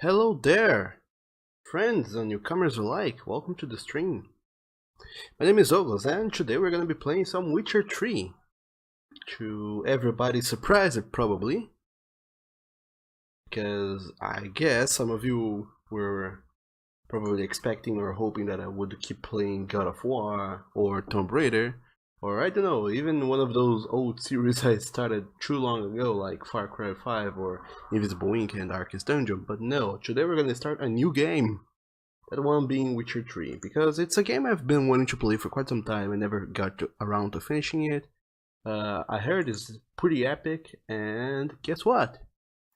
Hello there, friends and newcomers alike. Welcome to the stream. My name is Ogles, and today we're going to be playing some Witcher 3. To everybody's surprise, probably. Because I guess some of you were probably expecting or hoping that I would keep playing God of War or Tomb Raider. Or I don't know, even one of those old series I started too long ago, like Far Cry 5 or Invisible Ink and Darkest Dungeon. But no, today we're gonna start a new game. That one being Witcher 3, because it's a game I've been wanting to play for quite some time. I never got around to finishing it. I heard it's pretty epic, and guess what?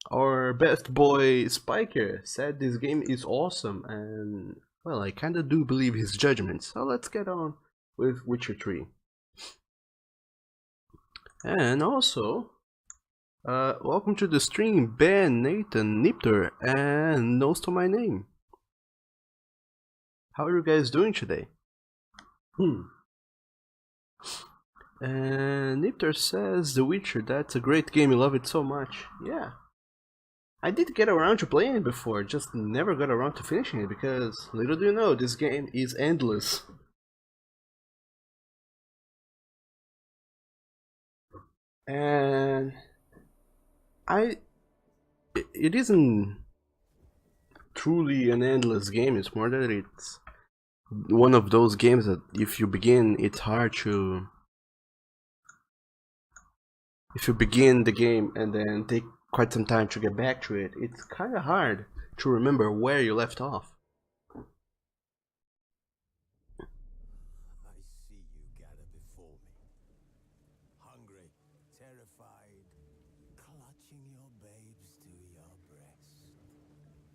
Our best boy Spiker said this game is awesome, and well, I kinda do believe his judgment, so let's get on with Witcher 3. And also, welcome to the stream, Ben, Nathan, Nipter, and Nose to my name. How are you guys doing today? And Nipter says, The Witcher, that's a great game, you love it so much. Yeah. I did get around to playing it before, just never got around to finishing it, because little do you know, this game is endless. And it isn't truly an endless game, it's more that it's one of those games that if you begin, it's hard to... If you begin the game and then take quite some time to get back to it, it's kinda hard to remember where you left off. I see you gather before me, hungry, terrified, clutching your babes to your breast.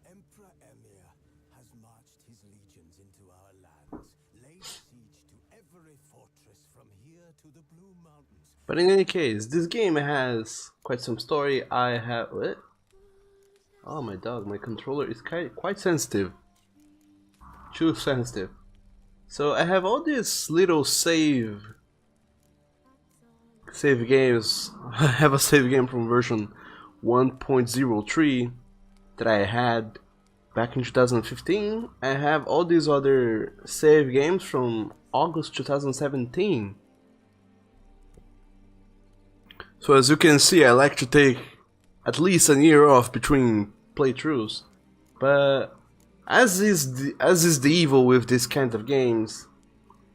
Emperor Emir has marched his legions into our lands, laid siege to every fortress from here to the Blue Mountains. But in any case, this game has quite some story. I have... What? Oh my dog, my controller is quite sensitive. Too sensitive. So I have all these little save games. I have a save game from version 1.03 that I had back in 2015. I have all these other save games from August 2017. So as you can see, I like to take at least a year off between playthroughs. But as is the evil with this kind of games,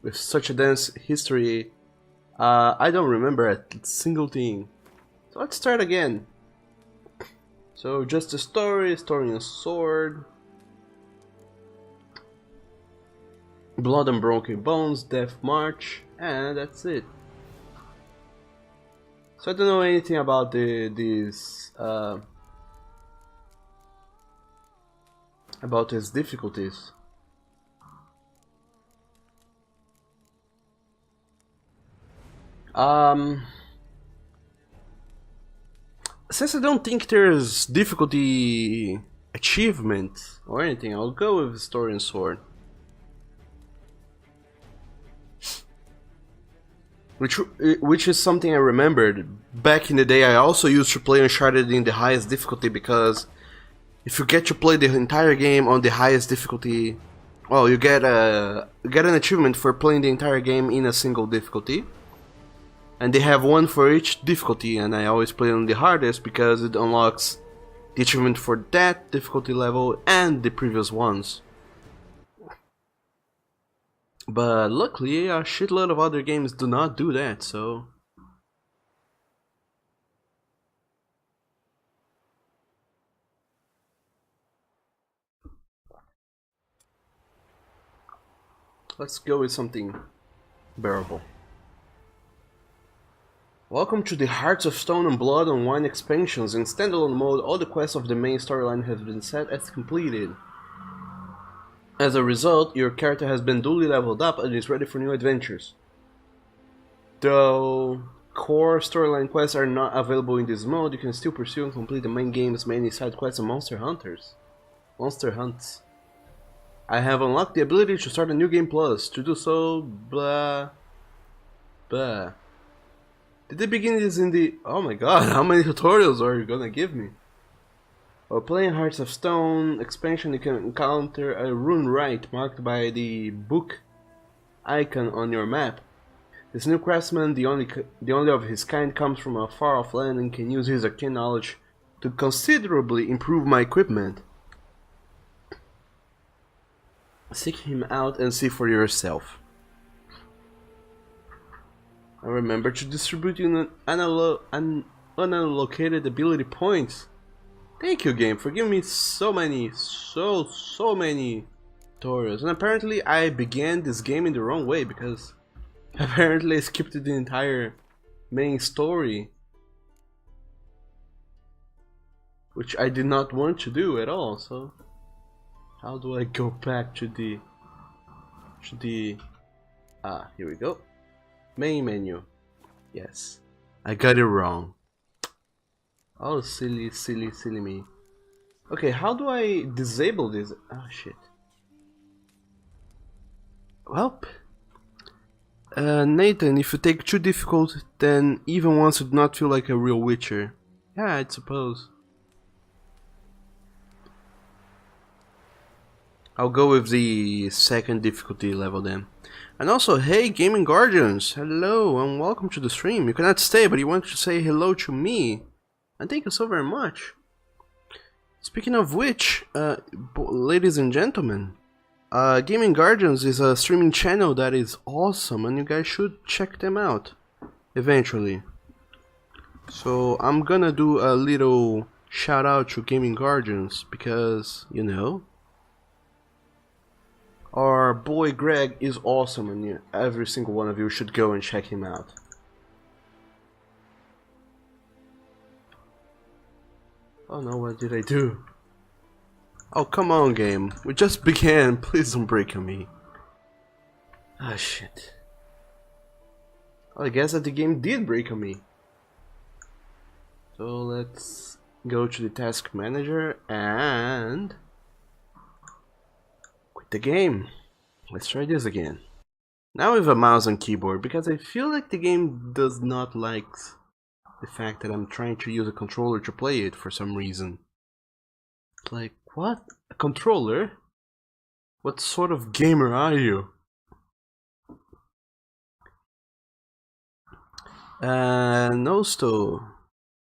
with such a dense history, I don't remember a single thing. So let's start again. So just a story and sword, blood and broken bones, death march, and that's it. So I don't know anything about these difficulties. Since I don't think there's difficulty achievement or anything, I'll go with story and sword. Which is something I remembered. Back in the day, I also used to play Uncharted in the highest difficulty, because if you get to play the entire game on the highest difficulty, well, you get an achievement for playing the entire game in a single difficulty. And they have one for each difficulty, and I always play on the hardest because it unlocks the achievement for that difficulty level and the previous ones. But luckily, a shitload of other games do not do that, so... Let's go with something bearable. Welcome to the Hearts of Stone and Blood and Wine expansions. In standalone mode, all the quests of the main storyline have been set as completed. As a result, your character has been duly leveled up and is ready for new adventures. Though core storyline quests are not available in this mode, you can still pursue and complete the main game's many side quests and monster hunts. I have unlocked the ability to start a new game plus. To do so, blah... blah. Did they begin this in the... Oh my god, how many tutorials are you gonna give me? While playing Hearts of Stone expansion, you can encounter a rune rite marked by the book icon on your map. This new craftsman, the only of his kind, comes from a far-off land and can use his arcane knowledge to considerably improve my equipment. Seek him out and see for yourself. And remember to distribute unallocated ability points. Thank you, game, for giving me so many tutorials. And apparently I began this game in the wrong way, because apparently I skipped the entire main story, which I did not want to do at all. So how do I go back to the here we go, main menu. Yes, I got it wrong. Oh, silly me. Okay, how do I disable this? Oh shit. Well, Nathan, if you take too difficult, then even once you do not feel like a real Witcher. Yeah, I suppose. I'll go with the second difficulty level then. And also, hey Gaming Guardians, hello and welcome to the stream. You cannot stay, but you want to say hello to me. And thank you so very much. Speaking of which, ladies and gentlemen, Gaming Guardians is a streaming channel that is awesome and you guys should check them out eventually. So I'm gonna do a little shout out to Gaming Guardians because, you know, our boy Greg is awesome and every single one of you should go and check him out. Oh no, what did I do? Oh, come on, game. We just began. Please don't break on me. Ah, shit. Oh, I guess that the game did break on me. So let's go to the task manager and quit the game. Let's try this again. Now with a mouse and keyboard, because I feel like the game does not like the fact that I'm trying to use a controller to play it for some reason. Like, what? A controller? What sort of gamer are you? And also,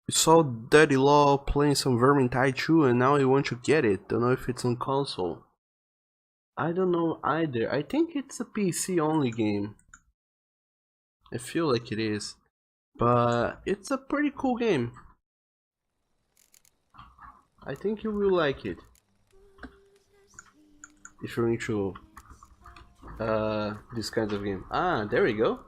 we saw Daddy Law playing some Vermintide 2 and now I want to get it. Don't know if it's on console. I don't know either. I think it's a PC only game. I feel like it is. But it's a pretty cool game. I think you will like it. If you're into this kind of game. Ah, there we go.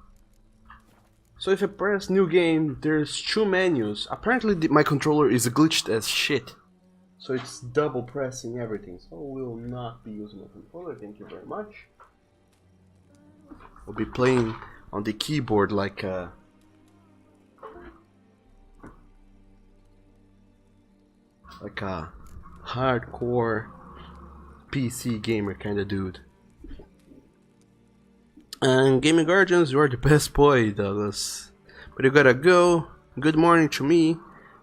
So if I press new game, there's two menus. Apparently my controller is glitched as shit. So it's double pressing everything. So we will not be using my controller, thank you very much. We'll be playing on the keyboard like a hardcore PC gamer kind of dude. And Gaming Guardians, you are the best boy, Douglas. But you gotta go. Good morning to me.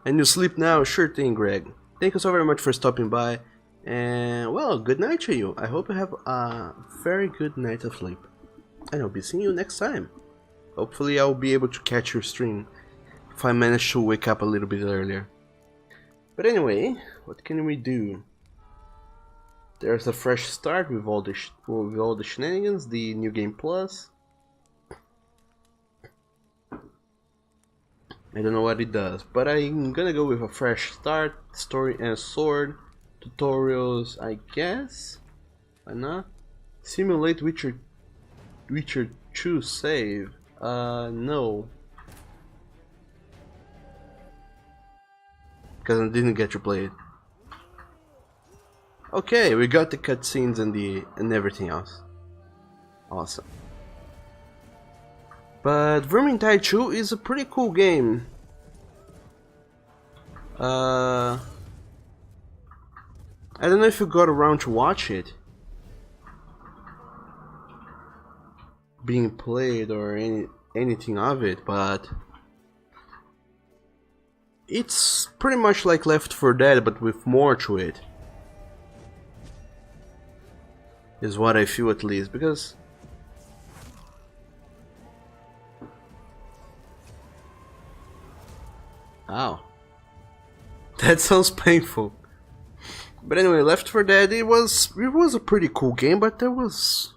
And you sleep now? Sure thing, Greg. Thank you so very much for stopping by. And, well, good night to you. I hope you have a very good night of sleep. And I'll be seeing you next time. Hopefully I'll be able to catch your stream if I manage to wake up a little bit earlier. But anyway, what can we do? There's a fresh start with all the shenanigans, the new game plus. I don't know what it does, but I'm gonna go with a fresh start, story and sword, tutorials, I guess. Why not? Simulate Witcher 2 save. No. Because I didn't get to play it. Okay, we got the cutscenes and everything else. Awesome. But Vermintide 2 is a pretty cool game. I don't know if you got around to watch it being played or anything of it, but it's pretty much like Left 4 Dead, but with more to it. Is what I feel, at least, because ow. That sounds painful. But anyway, Left 4 Dead, it was a pretty cool game, but there was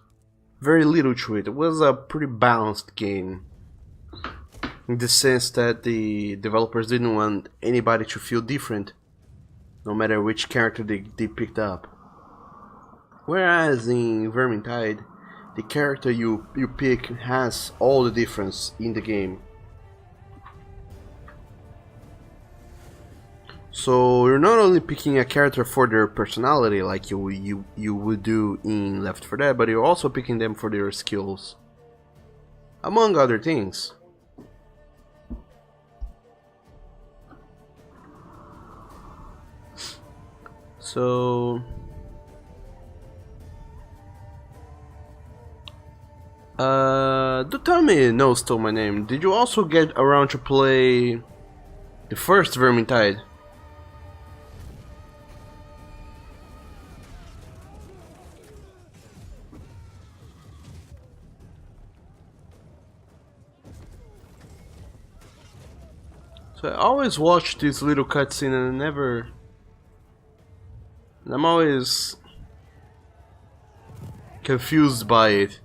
very little to it. It was a pretty balanced game, in the sense that the developers didn't want anybody to feel different, no matter which character they picked up. Whereas in Vermintide, the character you pick has all the difference in the game. So you're not only picking a character for their personality like you would do in Left 4 Dead, but you're also picking them for their skills, among other things. So don't tell me no stole my name. Did you also get around to play the first Vermintide? So I always watch this little cutscene and I'm always confused by it.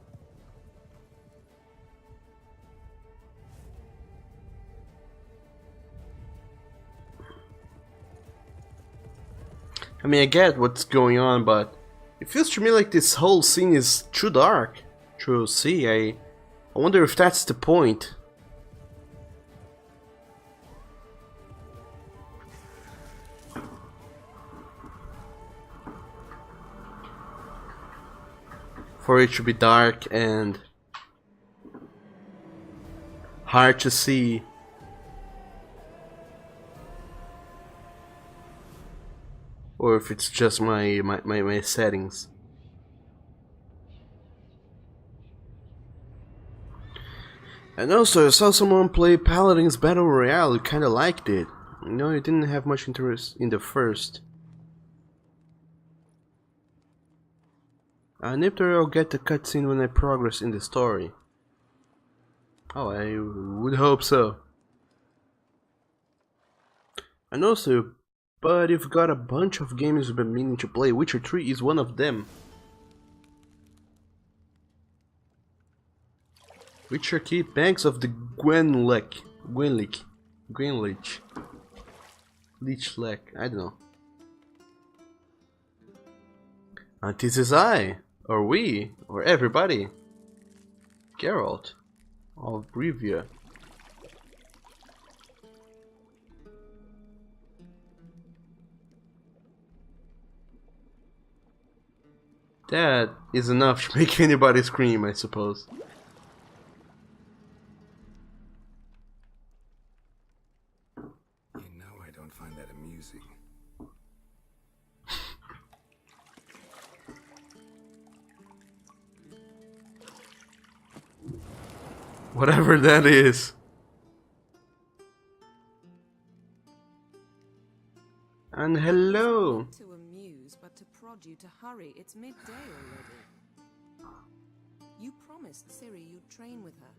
I mean, I get what's going on, but it feels to me like this whole scene is too dark to see. I wonder if that's the point. For it to be dark and hard to see. Or if it's just my settings. And also, I saw someone play Paladin's Battle Royale who kinda liked it. You know, it didn't have much interest in the first. Maybe I'll get the cutscene when I progress in the story. Oh, I would hope so. And also, but you've got a bunch of games you've been meaning to play. Witcher 3 is one of them. Witcher Key, Banks of the Gwenlich, Leechlek, I don't know. And this is I, or we, or everybody. Geralt of Rivia. That is enough to make anybody scream, I suppose. You know I don't find that amusing. Whatever that is. And hello. To amuse, but to prod you to hurry. It's midday already. You promised Ciri you'd train with her.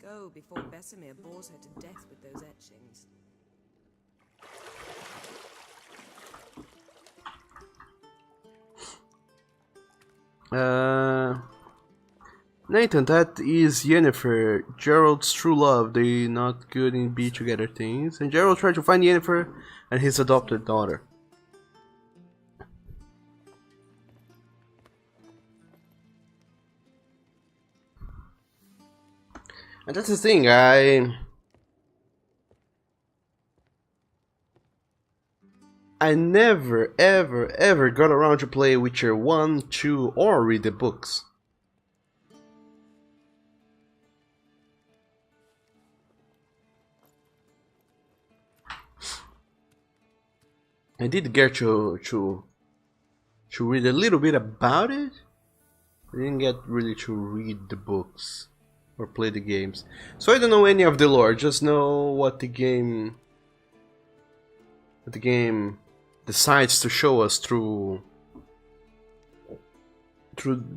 Go before Vesemir bores her to death with those etchings. Nathan, that is Yennefer, Gerald's true love. They not good in be together things. And Gerald tried to find Yennefer and his adopted daughter. And that's the thing, I never ever got around to play Witcher 1, 2 or read the books. I did get to read a little bit about it. I didn't get really to read the books or play the games. So I don't know any of the lore, just know what the game that the game decides to show us through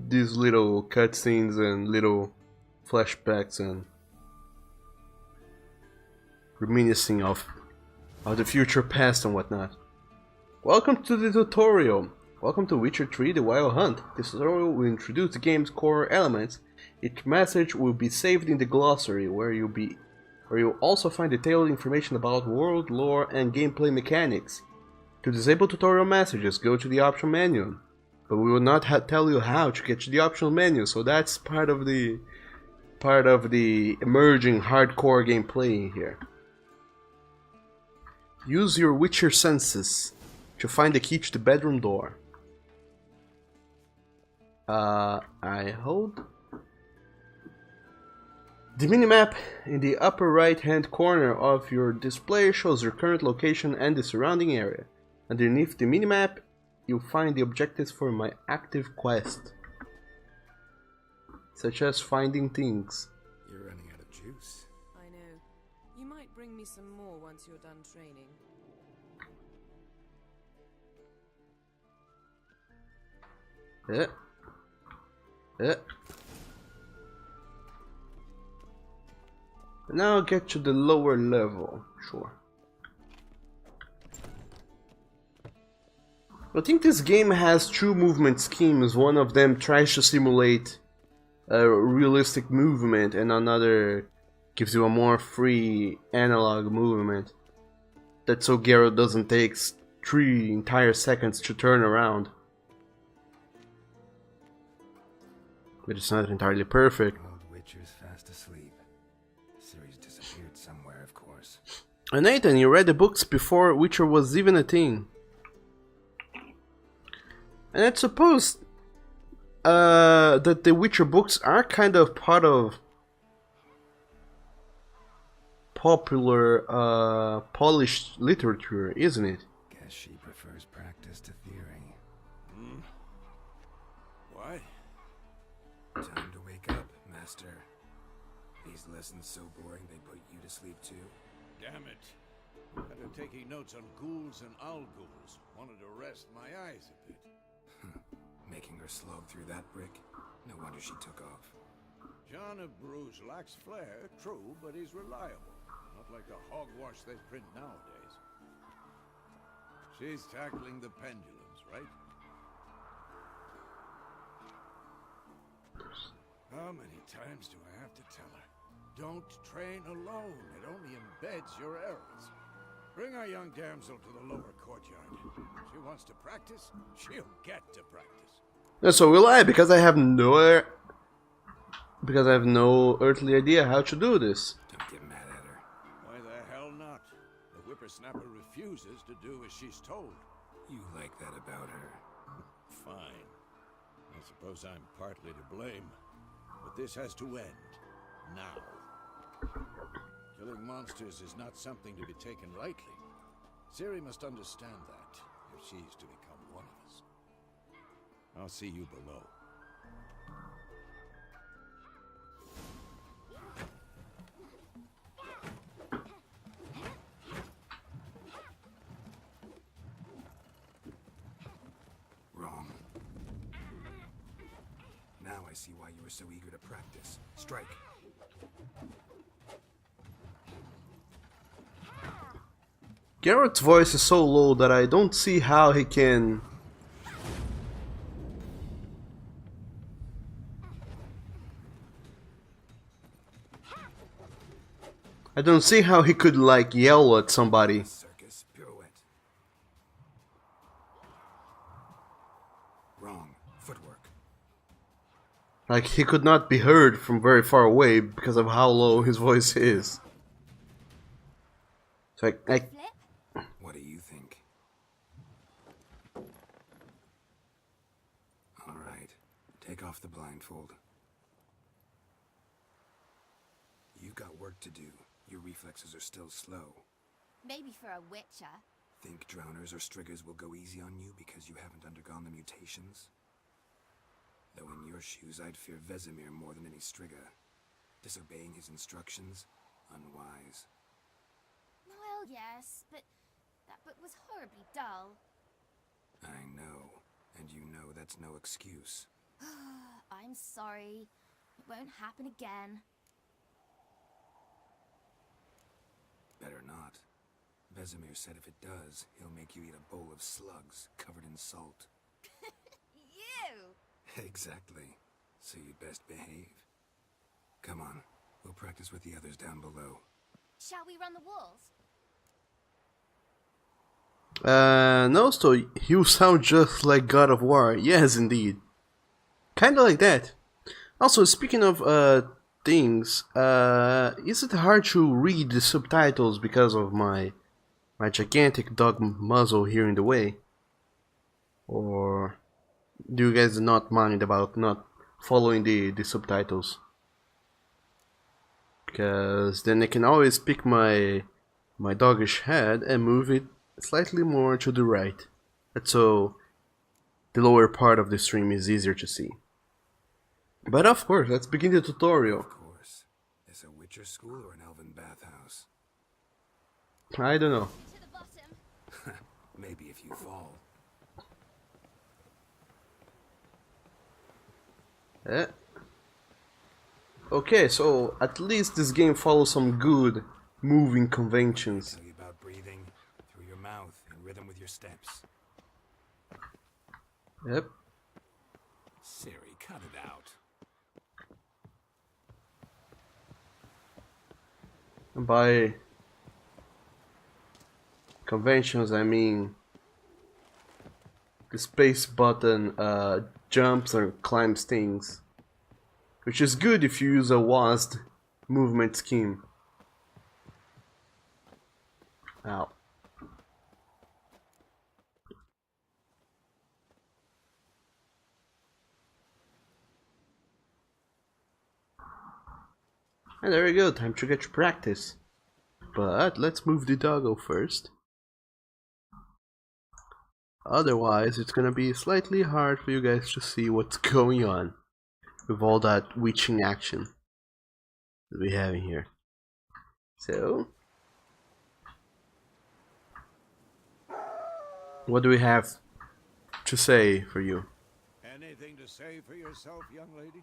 these little cutscenes and little flashbacks and reminiscing of the future past and whatnot. Welcome to the tutorial. Welcome to Witcher 3 The Wild Hunt. This tutorial will introduce the game's core elements. Each message will be saved in the glossary, where you'll also find detailed information about world, lore, and gameplay mechanics. To disable tutorial messages, go to the option menu. But we will not tell you how to get to the optional menu, so that's part of the emerging hardcore gameplay here. Use your Witcher senses to find the key to the bedroom door. I hold. The minimap in the upper right hand corner of your display shows your current location and the surrounding area. Underneath the minimap, you'll find the objectives for my active quest, such as finding things. You're running out of juice. I know. You might bring me some more once you're done training. Now I'll get to the lower level, sure. I think this game has two movement schemes. One of them tries to simulate a realistic movement, and another gives you a more free analog movement. That's so Geralt doesn't take 3 entire seconds to turn around. But it's not entirely perfect. Old Witcher's fast asleep. Ciri's disappeared somewhere, of course. And Nathan, you read the books before Witcher was even a thing. And I suppose that the Witcher books are kind of part of popular polished literature, isn't it? Guess she prefers practice to theory. What? Time to wake up, Master. These lessons so boring they put you to sleep too. Damn it. After taking notes on ghouls and owl-ghouls, wanted to rest my eyes a bit. Making her slog through that brick? No wonder she took off. John of Bruges lacks flair, true, but he's reliable. Not like the hogwash they print nowadays. She's tackling the pendulums, right? How many times do I have to tell her? Don't train alone. It only embeds your errors. Bring our young damsel to the lower courtyard. If she wants to practice, she'll get to practice. Yeah, so will I, because I have no earthly idea how to do this. Don't get mad at her. Why the hell not? The whippersnapper refuses to do as she's told. You like that about her. Fine. I suppose I'm partly to blame. But this has to end. Now. Killing monsters is not something to be taken lightly. Ciri must understand that, if she's to become one of us. I'll see you below. Wrong. Now I see why you were so eager to practice. Strike. Geralt's voice is so low that I don't see how he can... I don't see how he could, like, yell at somebody. Circus pirouette. Wrong. Footwork. Like, he could not be heard from very far away because of how low his voice is. So What do you think? All right. Take off the blindfold. You got work to do. Your reflexes are still slow. Maybe for a witcher. Think drowners or striggers will go easy on you because you haven't undergone the mutations? Though in your shoes, I'd fear Vesemir more than any strigger. Disobeying his instructions? Unwise. Well, yes, but That book was horribly dull. I know, and you know that's no excuse. I'm sorry. It won't happen again. Better not. Vesemir said if it does, he'll make you eat a bowl of slugs covered in salt. You! Exactly. So you'd best behave. Come on, we'll practice with the others down below. Shall we run the walls? No, so you sound just like God of War. Yes, indeed. Kinda like that. Also, speaking of things, is it hard to read the subtitles because of my gigantic dog muzzle here in the way? Or do you guys not mind about not following the subtitles? Because then I can always pick my doggish head and move it slightly more to the right. That's so the lower part of the stream is easier to see. But of course, let's begin the tutorial. Of course. Is a Witcher school or an elven bathhouse? I don't know. To the bottom. Maybe if you fall. Eh. Okay, so at least this game follows some good moving conventions. Tell you about breathing through your mouth in rhythm with your steps. Yep. Siri, cut it out. And by conventions, I mean the space button jumps or climbs things, which is good if you use a WASD movement scheme. Ow. And there we go, time to get your practice. But let's move the doggo first. Otherwise, it's gonna be slightly hard for you guys to see what's going on with all that witching action that we have in here. So, what do we have to say for you? Anything to say for yourself, young lady?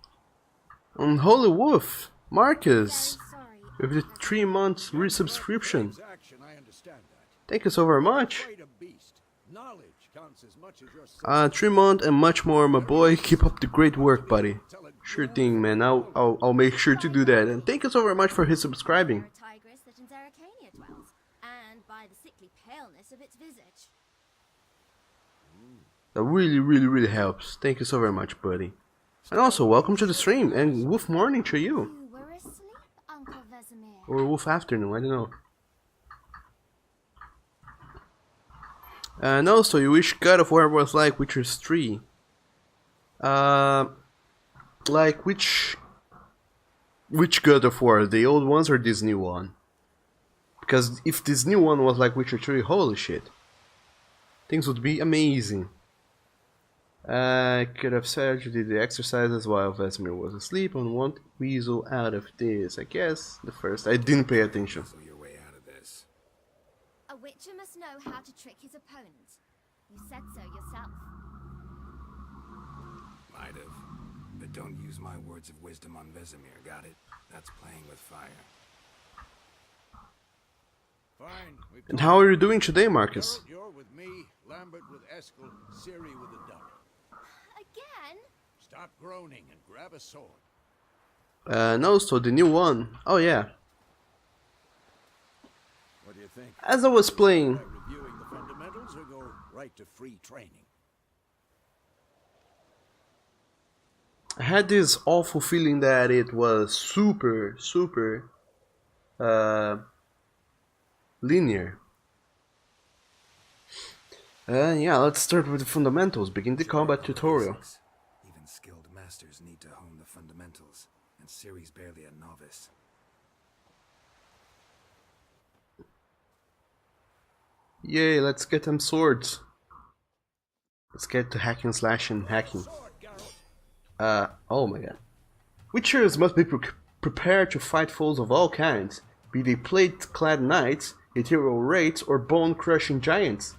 Holy Wolf, Marcus, Very sorry. with the 3 months resubscription. Action, I understand that. Thank you so very much. Quite a beast. Knowledge counts as much as your 3 months and much more, my boy. Keep up the great work, buddy. Sure thing, man. I'll make sure to do that. And thank you so very much for his subscribing. A tigress that in Zerrikania dwells, and by the sickly paleness of its visage. That really helps. Thank you so very much, buddy. And also, welcome to the stream, and Wolf morning to you. You were asleep, Uncle Vesemir. Or Wolf afternoon, I don't know. And also, you wish God of War was like Witcher 3. Like which God of War? The old ones or this new one? Because if this new one was like Witcher 3, holy shit. Things would be amazing. I could have said you did the exercises while Vesemir was asleep and want weasel out of this. I guess the first I didn't pay attention. Weasel your way out of this. A witcher must know how to trick his opponent. You said so yourself. Might have. But don't use my words of wisdom on Vesemir, got it? That's playing with fire. Fine. And how are you doing today, Marcus? Geralt, you're with me, Lambert with Eskel, Ciri with the duck. Again? Stop groaning and grab a sword. No, so the new one. Oh yeah. What do you think? As I was playing, By reviewing the fundamentals or go right to free training? I had this awful feeling that it was super linear. Yeah, let's start with the fundamentals. Begin the combat tutorial. Even skilled masters need to hone the fundamentals, and Ciri's barely a novice. Yay, let's get them swords. Let's get to hacking, slashing, hacking. Sword, Geralt. Oh my god. Witchers must be prepared to fight foes of all kinds, be they plate-clad knights, ethereal wraiths, or bone-crushing giants.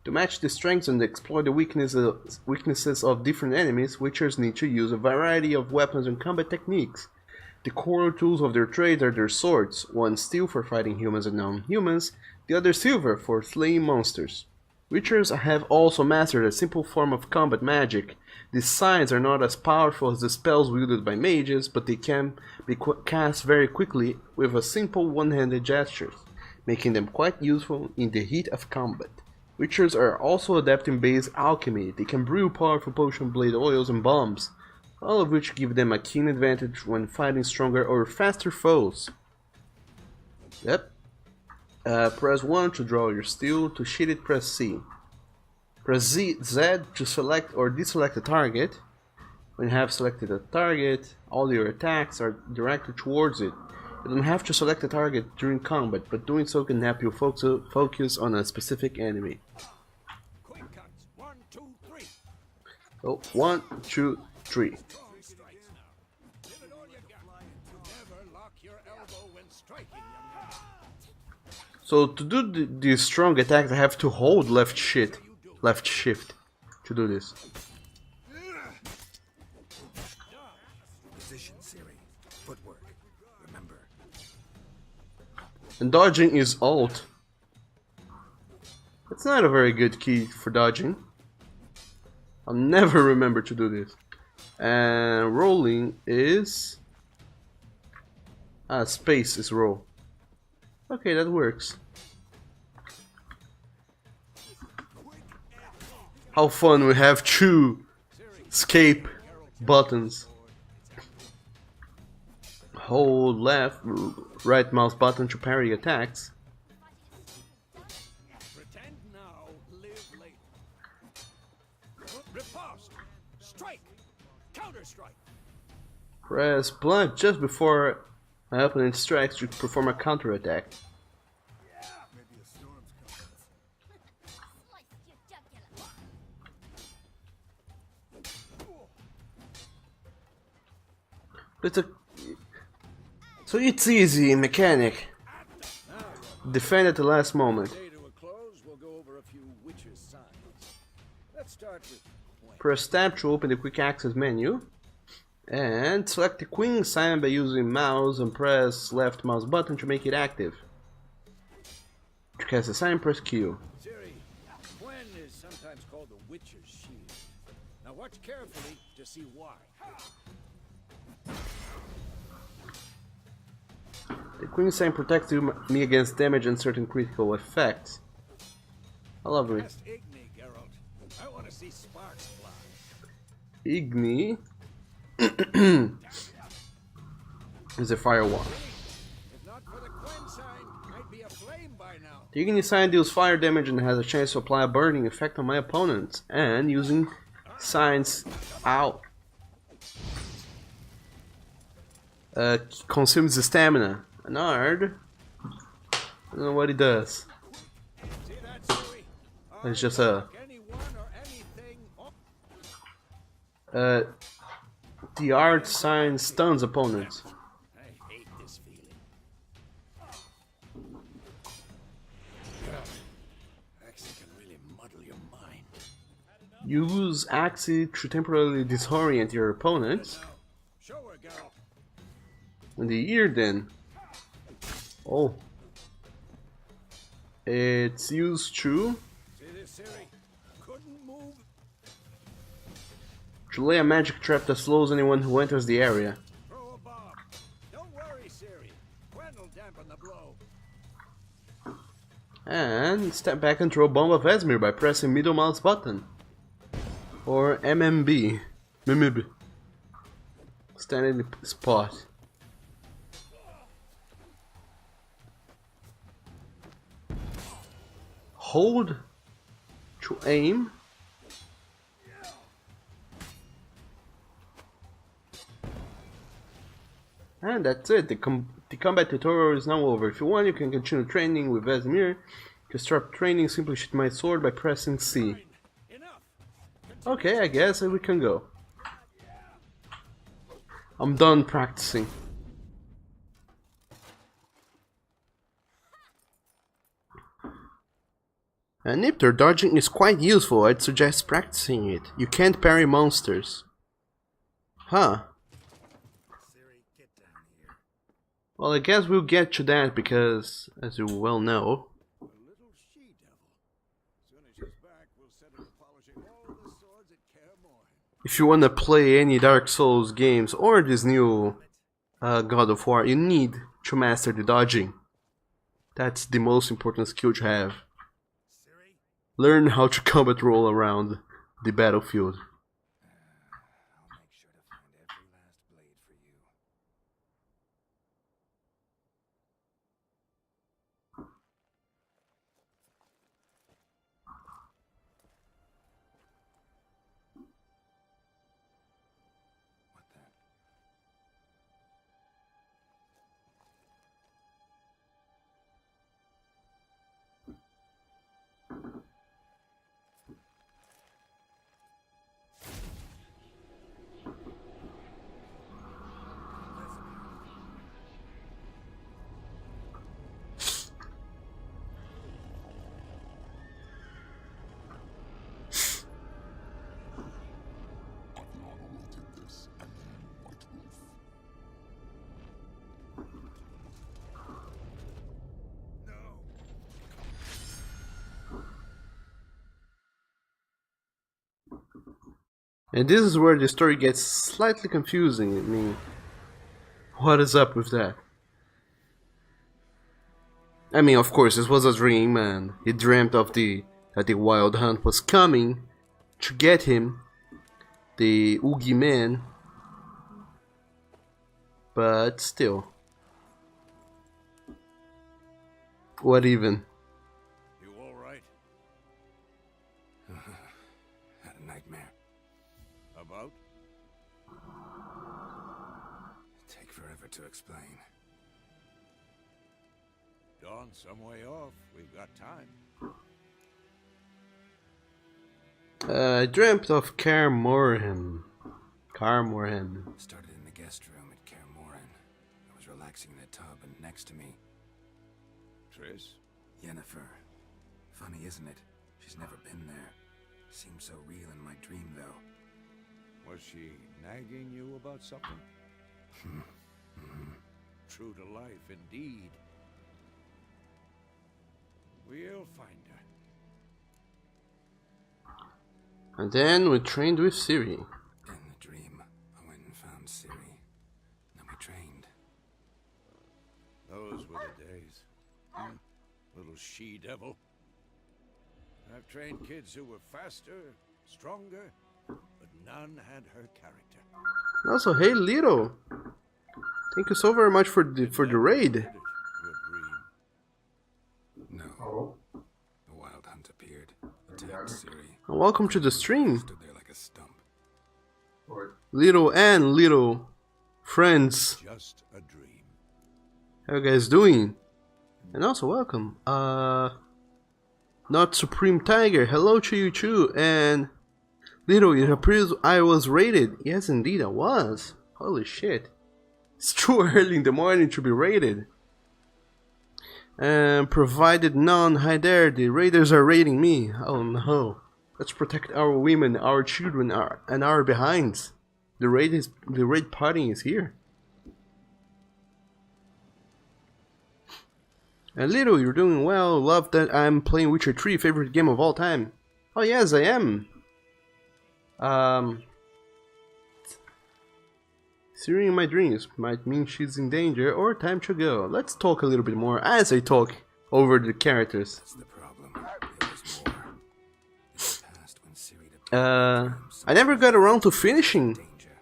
To match the strengths and exploit the weaknesses of different enemies, Witchers need to use a variety of weapons and combat techniques. The core tools of their trade are their swords, one steel for fighting humans and non-humans, the other silver for slaying monsters. Witchers have also mastered a simple form of combat magic. These signs are not as powerful as the spells wielded by mages, but they can be cast very quickly with a simple one-handed gesture, making them quite useful in the heat of combat. Witchers are also adept in base alchemy. They can brew powerful potion blade oils and bombs, all of which give them a keen advantage when fighting stronger or faster foes. Yep. Press 1 to draw your steel. To shield it, press C. Press Z to select or deselect a target. When you have selected a target, all your attacks are directed towards it. You don't have to select a target during combat, but doing so can help you focus on a specific enemy. Quick cuts. 1, 2, 3. So, 1, 2, 3. 3 strikes now. Give it all you got. Never lock your elbow when striking, young man. So to do the strong attacks, I have to hold left shift to do this. Position, Siri. Footwork. Remember. And dodging is alt. It's not a very good key for dodging. I'll never remember to do this. And rolling is... space is roll. Okay, that works. How fun we have 2 escape buttons. Hold left, right mouse button to parry attacks. Pretend now, live later. Riposte. Strike. Counter strike. Press blunt just before my opponent strikes to perform a counter attack. Maybe a storm's coming. Slice your jugular. So it's easy mechanic. Defend at the last moment. Day to a close, we'll go over a few Witcher's signs. Let's start with Queen. Press tab to open the quick access menu. And select the Queen sign by using mouse and press left mouse button to make it active. To cast a sign, press Q. Siri, Quen is sometimes called the Witcher's shield. Now watch carefully to see why. The Queen sign protects me against damage and certain critical effects. I love it. Cast Igni, Geralt. I want to see sparks fly. Igni is a firewall. If not for the Quen sign, I'd be aflame by now. The Igni sign deals fire damage and has a chance to apply a burning effect on my opponents. And using signs out consumes the stamina. Nard. I don't know what he does. See that, Siri? It's just a Anyone or anything. the art sign stuns opponents. I hate this feeling. Axie can really muddle your mind. Use Axie to temporarily disorient your opponents. Now, show her, Geralt. And the ear then. Oh. It's used to See this, Siri? Couldn't move. lay a magic trap that slows anyone who enters the area. Throw a bomb. Don't worry, Siri. Quen will dampen the blow. And step back and throw a bomb of Esmir by pressing middle mouse button. Or MMB. MMB. Stand in the spot. Hold to aim. And that's it. The combat tutorial is now over. If you want, you can continue training with Vesemir. To start training, simply shoot my sword by pressing C. Enough. Okay, I guess we can go. I'm done practicing. And Nipter, dodging is quite useful. I'd suggest practicing it. You can't parry monsters. Huh. Well, I guess we'll get to that because, as you well know, A little she-devil. Soon as she's back, we'll set her to polishing all the swords at Kaer Morhen. if you want to play any Dark Souls games or this new God of War, you need to master the dodging. That's the most important skill to have. Learn how to combat roll around the battlefield. I'll make sure to find every last blade for you. What the? And this is where the story gets slightly confusing. I mean, what is up with that? I mean, of course, this was a dream, and he dreamt of that the Wild Hunt was coming to get him, the Oogie Man. But still, what even? You all right? Had a nightmare. About? Take forever to explain. Dawn's some way off. We've got time. I dreamt of Kaer Morhen. Started in the guest room at Kaer Morhen. I was relaxing in a tub, and next to me, Triss? Yennefer. Funny, isn't it? She's never been there. Seemed so real in my dream, though. Was she nagging you about something? True to life, indeed. We'll find her. And then we trained with Ciri. In the dream, I went and found Ciri. Then we trained. Those were the days. Little she-devil. I've trained kids who were faster, stronger, but none had her character. Also, hey Lito, thank you so very much for the raid. Your dream. No. The Wild Hunt appeared, attacked Ciri. And welcome to the stream, Stood there like a stump. Lito and Lito friends. Just a dream. How you guys doing? And also welcome, not Supreme Tiger. Hello to you too. And Lito, it appears I was raided. Yes, indeed, I was. Holy shit! It's too early in the morning to be raided. And provided none, hi there, the raiders are raiding me. Oh no. Let's protect our women, our children, and our behinds. The raid party is here. And Lito, you're doing well. Love that I'm playing Witcher 3, favorite game of all time. Oh yes, I am. Ciri in my dreams might mean she's in danger or time to go. Let's talk a little bit more as I talk over the characters. That's the problem. There was more. In the past, when Ciri appeared, I never got around to finishing danger.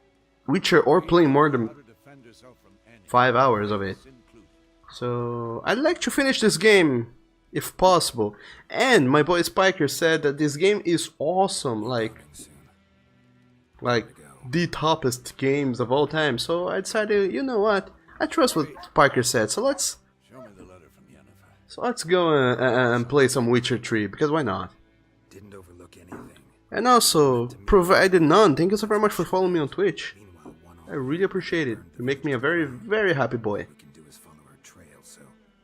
Witcher or playing more than How to defend yourself from any 5 hours of it. included. So I'd like to finish this game if possible. And my boy Spiker said that this game is awesome, like Soon. the toppest games of all time. So I decided, you know what? I trust what Spiker said. So let's Show me the letter from Yennefer. go and play some Witcher 3 because why not? Didn't overlook anything. And also, provided none, thank you so very much for following me on Twitch. Meanwhile, one I really appreciate it. You make me a very, very happy boy. we can do is follow her trail, so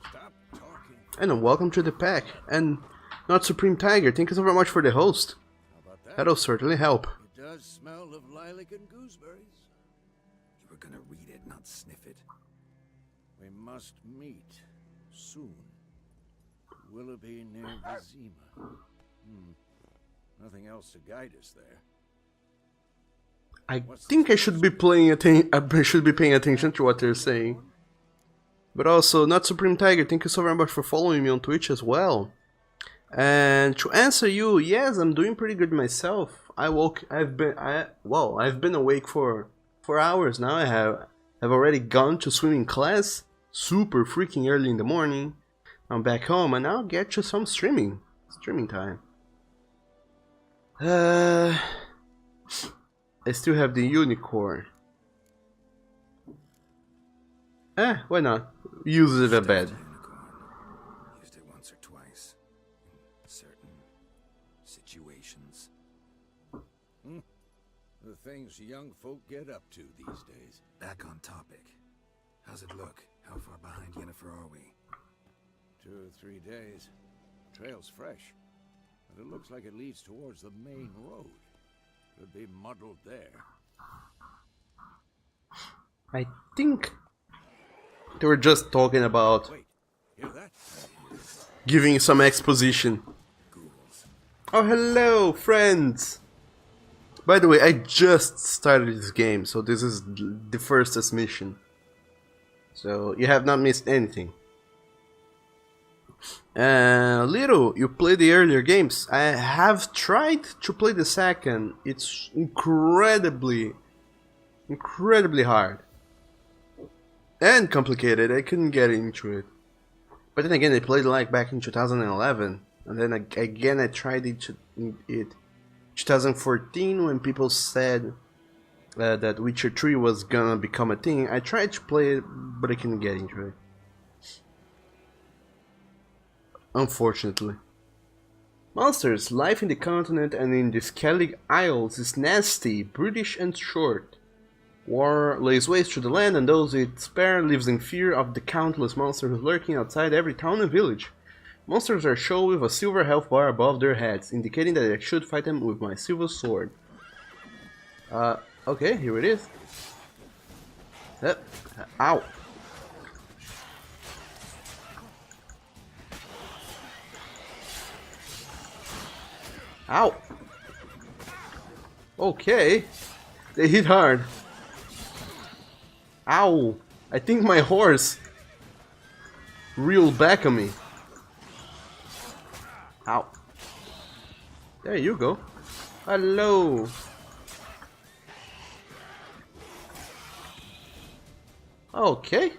Stop talking. And welcome to the pack. And Not Supreme Tiger, thank you so very much for the host. How about that? That'll certainly help. It does smell of lilac and gooseberries. You were gonna read it, not sniff it. We must meet soon. Willoughby near Vizima. Nothing else to guide us there. I think I should be paying attention to what they're saying. But also, not Supreme Tiger, thank you so very much for following me on Twitch as well. And to answer you, yes, I'm doing pretty good myself. I've been awake for 4 hours now. I've already gone to swimming class, super freaking early in the morning. I'm back home and I'll get to some streaming time. I still have the unicorn. Why not? Use it a bit. Used it once or twice. In certain situations. The things young folk get up to these days. Back on topic. How's it look? How far behind Yennefer are we? 2 or 3 days. Trail's fresh, but it looks like it leads towards the main road. Could be muddled there. I think they were just talking about Wait, hear that? giving some exposition. Ghouls. Oh, hello, friends! By the way, I just started this game, so this is the first mission. So, you have not missed anything. Little, you played the earlier games. I have tried to play the second. It's incredibly hard. And complicated, I couldn't get into it. But then again, I played like back in 2011. And then again, I tried it in 2014 when people said that Witcher 3 was gonna become a thing. I tried to play it, but I couldn't get into it. Unfortunately. Monsters, life in the continent and in the Skellig Isles is nasty, brutish and short. War lays waste to the land and those it spare lives in fear of the countless monsters lurking outside every town and village. Monsters are shown with a silver health bar above their heads, indicating that I should fight them with my silver sword. Okay, here it is. Ow. Ow! Okay, they hit hard. Ow! I think my horse reeled back on me. Ow. There you go. Hello. Okay,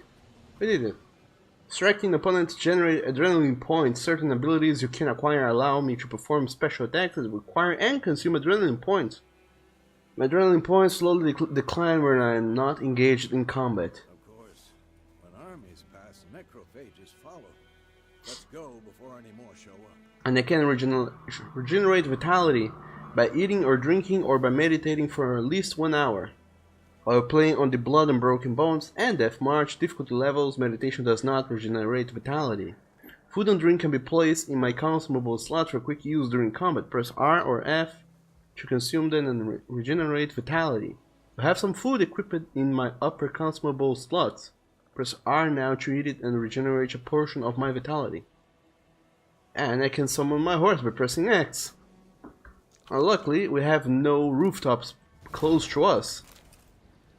we did it. Striking opponents generate adrenaline points. Certain abilities you can acquire allow me to perform special attacks that require and consume adrenaline points. My adrenaline points slowly decline when I am not engaged in combat. Of course. When armies pass, necrophages follow. Let's go before any more show up. And I can regenerate vitality by eating or drinking or by meditating for at least 1 hour. While playing on the Blood and Broken Bones and Death March difficulty levels, meditation does not regenerate vitality. Food and drink can be placed in my consumable slot for quick use during combat. Press R or F to consume them and regenerate vitality. I have some food equipped in my upper consumable slots. Press R now to eat it and regenerate a portion of my vitality. And I can summon my horse by pressing X. Luckily, we have no rooftops close to us.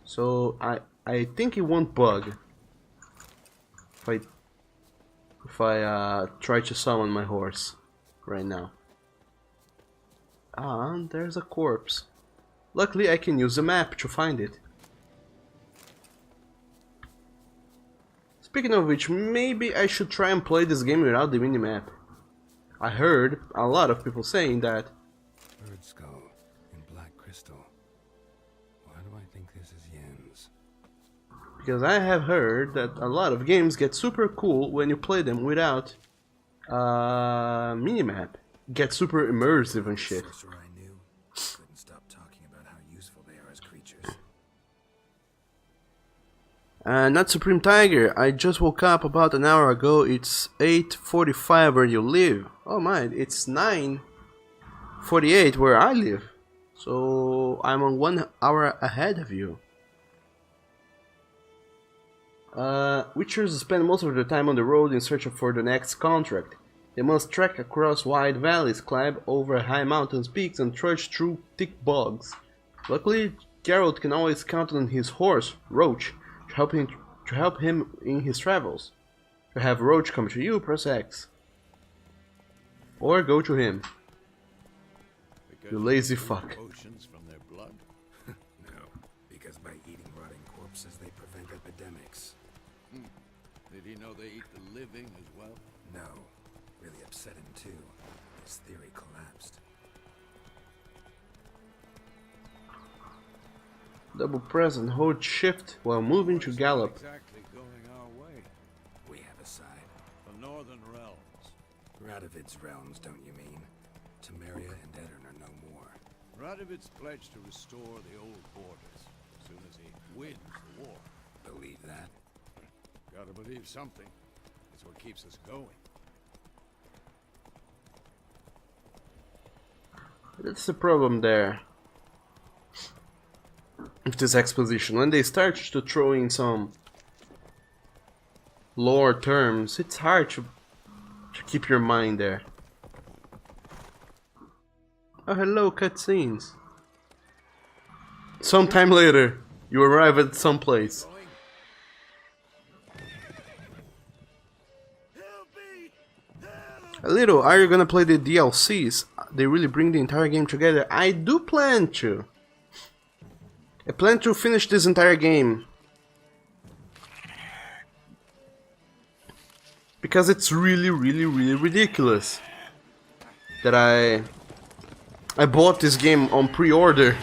So I think it won't bug if I try to summon my horse right now. And there's a corpse. Luckily I can use the map to find it. Speaking of which, maybe I should try and play this game without the minimap. I heard a lot of people saying that. Bird skull in black crystal. Why do I think this is Yen's? Because I have heard that a lot of games get super cool when you play them without minimap. Get super immersive and shit. Sorcerer I knew couldn't stop talking about how useful they are as creatures. Not Supreme Tiger. I just woke up about an hour ago. It's 8:45 where you live. Oh my, it's 9:48 where I live. So I'm on 1 hour ahead of you. Witchers spend most of their time on the road in search for the next contract. They must trek across wide valleys, climb over high mountains peaks, and trudge through thick bogs. Luckily, Geralt can always count on his horse, Roach, to help him in his travels. To have Roach come to you, press X. Or go to him. Because You lazy they remove fuck. Potions from their blood. No, because by eating rotting corpses, they prevent epidemics. Did he know they eat the living as well? No, really upset him too. His theory collapsed. Double press and hold shift while moving to It's gallop. not exactly going our way. We have a side. The Northern Realms. Radovid's realms, don't you mean? Temeria and Edirn are no more. Radovid's pledged to restore the old borders as soon as he wins the war. Believe that? Gotta believe something. It's what keeps us going. That's the problem there. With this exposition, when they start to throw in some lore terms, it's hard to keep your mind there. Oh, hello, cutscenes. Sometime later, you arrive at some place. A little, are you gonna play the DLCs? They really bring the entire game together. I do plan to. I plan to finish this entire game. Because it's really ridiculous that I bought this game on pre-order.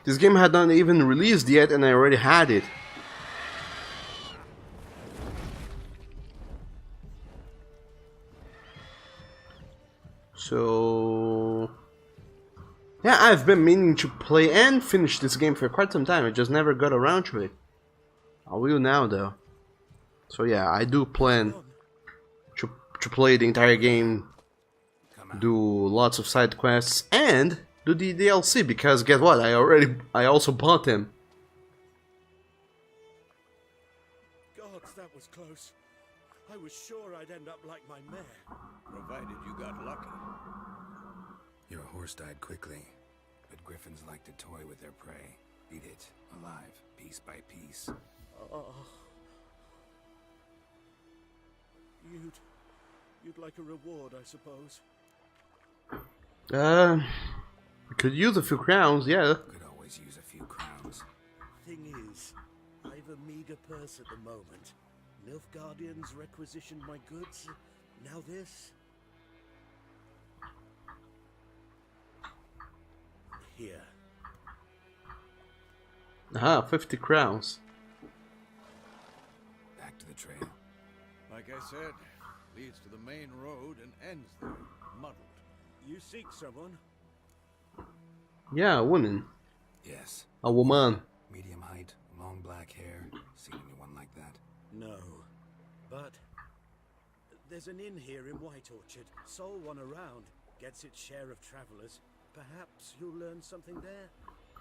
This game had not even released yet and I already had it. So yeah, I've been meaning to play and finish this game for quite some time. I just never got around to it. I will now though. So yeah, I do plan to play the entire game, do lots of side quests, and do the DLC, because guess what? I also bought them. Gods, that was close. I was sure I'd end up like my mare. Provided you got lucky. Your horse died quickly, but griffins like to toy with their prey. Eat it, alive, piece by piece. Oh. You'd like a reward, I suppose. We could use a few crowns, yeah. Could always use a few crowns. Thing is, I've a meager purse at the moment. Nilfgaardians requisitioned my goods. Now this. Here. Aha, 50 crowns. Back to the trail. Like I said, leads to the main road and ends there, muddled. You seek someone? Yeah, a woman. Yes. A woman. Medium height, long black hair. Seen anyone like that? No. But there's an inn here in White Orchard. Sole one around. Gets its share of travelers. Perhaps you'll learn something there.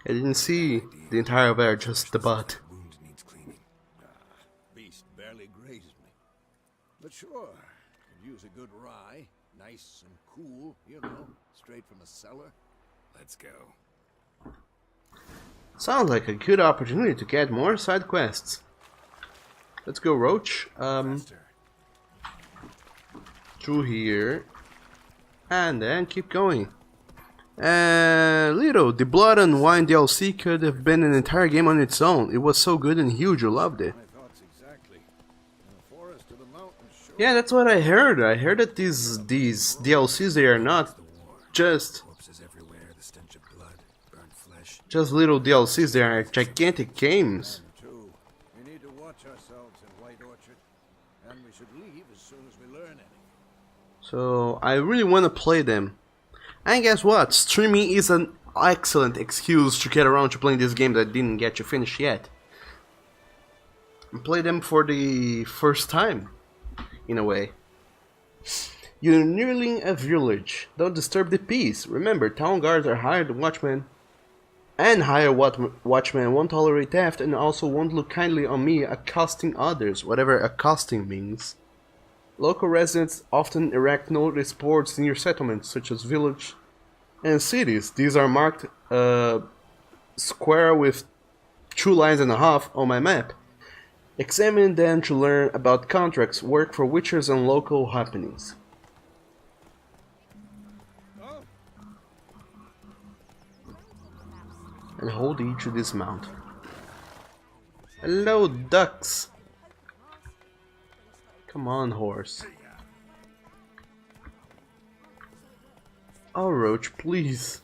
I didn't see the entire bear, just the butt. Wound needs cleaning. Beast barely grazed me. But sure, could use a good rye. Nice and cool, you know, straight from a cellar. Let's go. Sounds like a good opportunity to get more side quests. Let's go, Roach. Faster. Through here. And then keep going. Little, the Blood and Wine DLC could have been an entire game on its own. It was so good and huge, you loved it. My thoughts exactly. From the forest to the mountains, sure. Yeah, that's what I heard. I heard that these DLCs, they are not just Corpses everywhere, the stench of blood, burnt flesh. just little DLCs, they are gigantic games. Too. We need to watch ourselves in White Orchard, and we should leave as soon as we learn anything. So I really want to play them. And guess what? Streaming is an excellent excuse to get around to playing this game that didn't get you finished yet. And play them for the first time, in a way. You're nearing a village. Don't disturb the peace. Remember, town guards are hired watchmen. And hired watchmen won't tolerate theft and also won't look kindly on me accosting others, whatever accosting means. Local residents often erect notice boards near settlements, such as villages and cities. These are marked square with 2.5 lines on my map. Examine them to learn about contracts, work for witchers, and local happenings. And hold E to dismount. Hello, ducks! Come on, horse. Oh, Roach, please.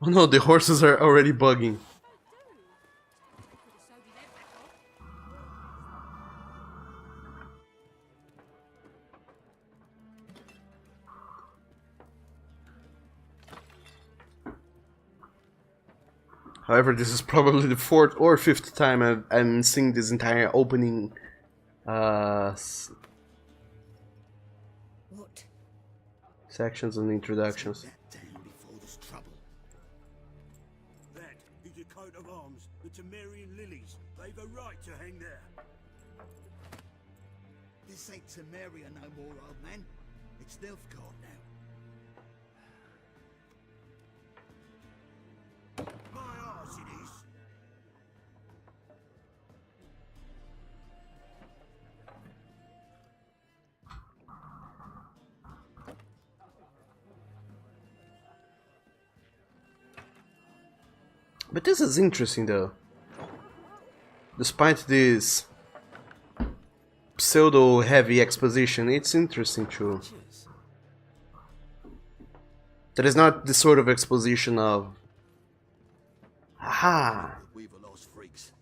Oh no, the horses are already bugging. However, this is probably the 4th or 5th time I'm seeing this entire opening What? sections and introductions. That down before there's trouble. That is the coat of arms, the Temerian lilies. They've a right to hang there. This ain't Temeria no more, old man. It's Nilfgaard now. My arse it is. But this is interesting though. Despite this pseudo heavy exposition, it's interesting too. That is not the sort of exposition of aha, We've lost freaks.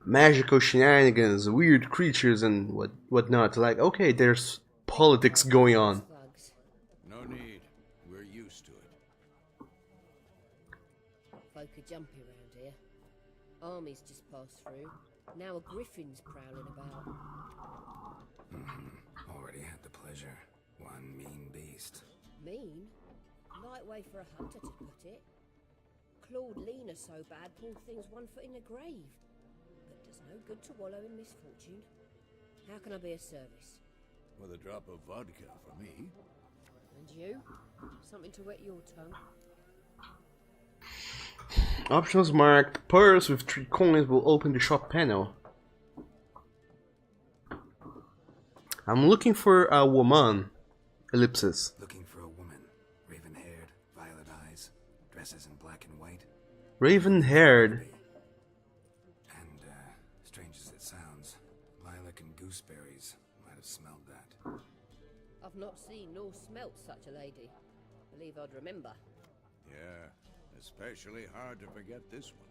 magical shenanigans, weird creatures and whatnot. Like, okay, there's politics going on. No need. We're used to it. Folk are jumpy around here. Armies just passed through. Now a griffin's prowling about. Already had the pleasure. One mean beast. Mean? Light way for a hunter to put it. Clawed Lena so bad, poor thing's 1 foot in the grave. But does no good to wallow in misfortune. How can I be of service? With a drop of vodka for me. And you? Something to wet your tongue? Options marked purse with 3 coins will open the shop panel. I'm looking for a woman. Ellipsis. Looking for a woman. Raven-haired, violet eyes, dresses in black and white. Raven-haired. And, strange as it sounds, lilac and gooseberries might have smelled that. I've not seen nor smelt such a lady. Believe I'd remember. Yeah, especially hard to forget this one.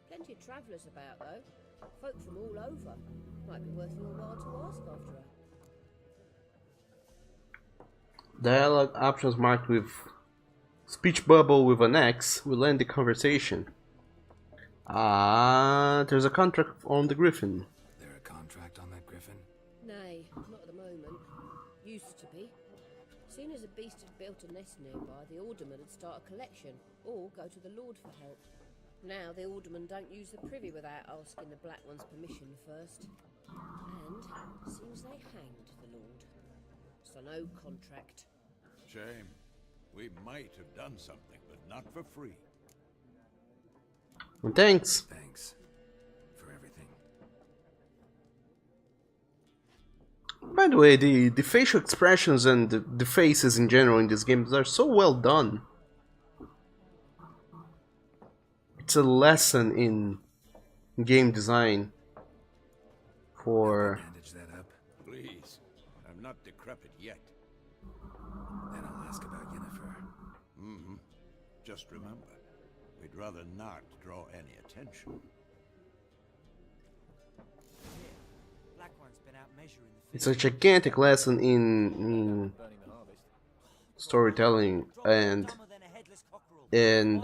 Plenty of travellers about, though. Folk from all over. Might be worth your while to ask after her. Dialogue options marked with speech bubble with an X will end the conversation. There's a contract on the griffin. There a contract on that griffin? Nay, not at the moment. Used to be. Soon as a beast had built a nest nearby, the alderman would start a collection, or go to the lord for help. Now the aldermen don't use the privy without asking the Black One's permission first. And seems they hanged the lord. So no contract. Shame. We might have done something, but not for free. Well, thanks. Thanks. For everything. By the way, the facial expressions and the faces in general in these games are so well done. It's a lesson in game design for... Bandage that up, Please. I'm not decrepit yet. then I'll ask about Yennefer. Mm-hmm. Just remember, we'd rather not draw any attention. Black One's been out It's a gigantic lesson in storytelling and in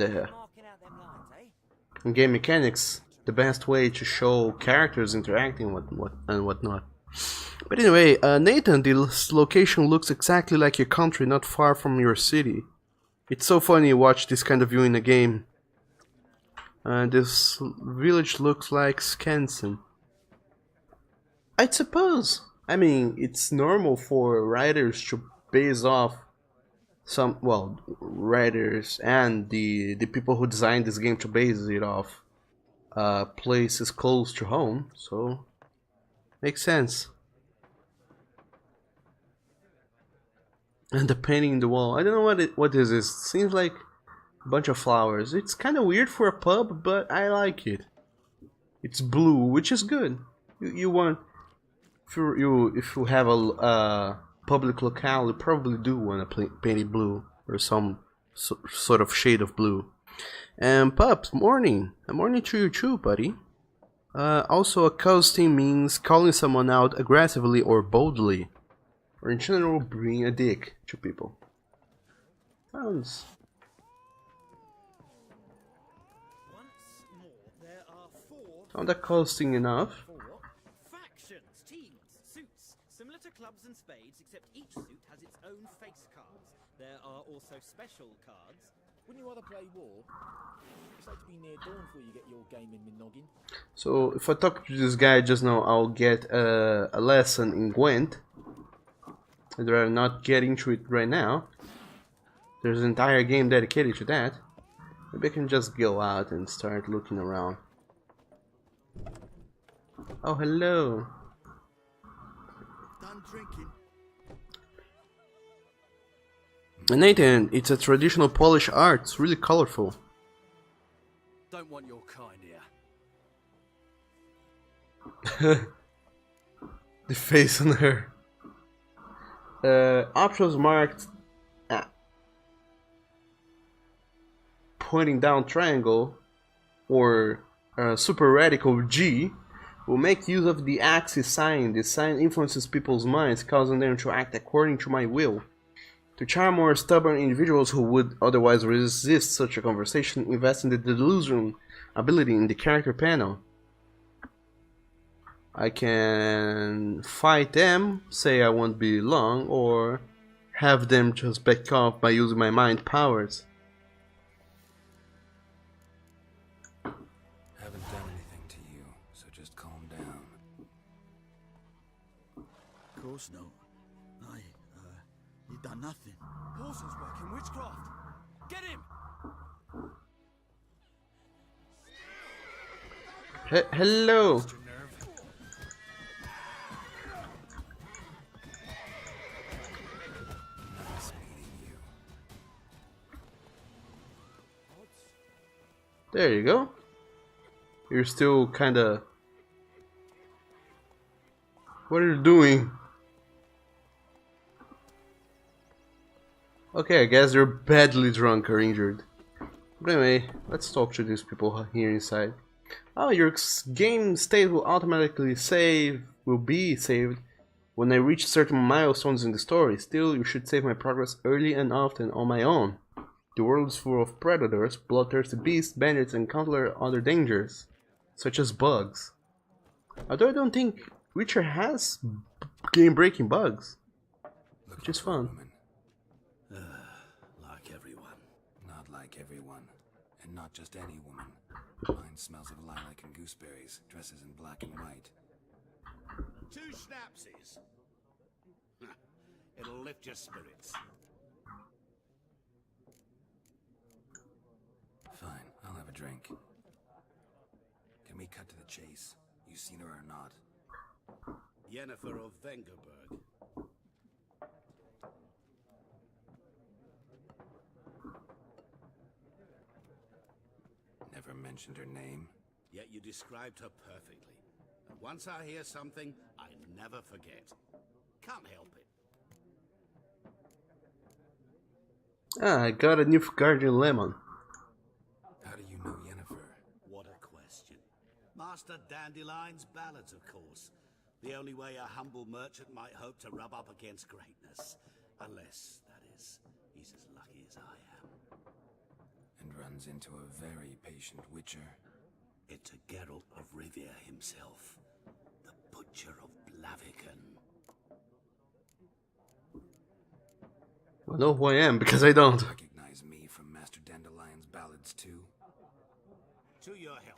game mechanics. The best way to show characters interacting and whatnot. But anyway, Nathan, this location looks exactly like your country, not far from your city. It's so funny to watch this kind of view in a game. This village looks like Skansen. I suppose. I mean, it's normal for writers to base off some, well, writers and the people who designed this game to base it off places close to home, so makes sense. And the painting in the wall, I don't know what is this. Seems like a bunch of flowers. It's kind of weird for a pub, but I like it. It's blue, which is good. You want if you have a public locale, you probably do want to paint it blue or some sort of shade of blue. And pups, morning. A morning to you too, buddy. Also, accosting means calling someone out aggressively or boldly, or in general, being a dick to people. Sounds. Sound accosting enough. Factions, teams, suits, similar to clubs and spades, except each suit has its own face cards. There are also special cards. Wouldn't you rather play war? It's like to be near dawn before you get your game in noggin. So if I talk to this guy just now, I'll get a lesson in Gwent. I'd rather not get into it right now. There's an entire game dedicated to that. Maybe I can just go out and start looking around. Oh, hello. Done drinking. Nathan, it's a traditional Polish art. It's really colorful. Don't want your kind here. The face on her. Options marked pointing down triangle or super radical G will make use of the axis sign. This sign influences people's minds, causing them to act according to my will. To charm more stubborn individuals who would otherwise resist such a conversation, invest in the delusion ability in the character panel. I can fight them, say I won't be long, or have them just back off by using my mind powers. Haven't done anything to you, so just calm down. Of course not. You done nothing. Paulson's working witchcraft. Get him! Hello. Nice meeting you. There you go. You're still kinda... What are you doing? Okay, I guess you're badly drunk or injured. But anyway, let's talk to these people here inside. Oh, your game state will automatically be saved when I reach certain milestones in the story. Still, you should save my progress early and often on my own. The world is full of predators, bloodthirsty beasts, bandits, and countless other dangers, such as bugs. Although I don't think Witcher has game-breaking bugs, which is fun. Like everyone. Not like everyone. And not just any woman. Mine smells of lilac and gooseberries, dresses in black and white. 2 schnapsies. It'll lift your spirits. Fine, I'll have a drink. Can we cut to the chase? You seen her or not? Yennefer of Vengerberg. Never mentioned her name. Yet you described her perfectly. And once I hear something, I never forget. Can't help it. Ah, I got a new Guardian Lemon. How do you know Yennefer? What a question. Master Dandelion's ballads, of course. The only way a humble merchant might hope to rub up against greatness. Unless, that is, he's as lucky as I am. And runs into a very patient witcher. It's a Geralt of Rivia himself. The Butcher of Blaviken. I know who I am, because I don't. Recognize me from Master Dandelion's ballads too? To your health.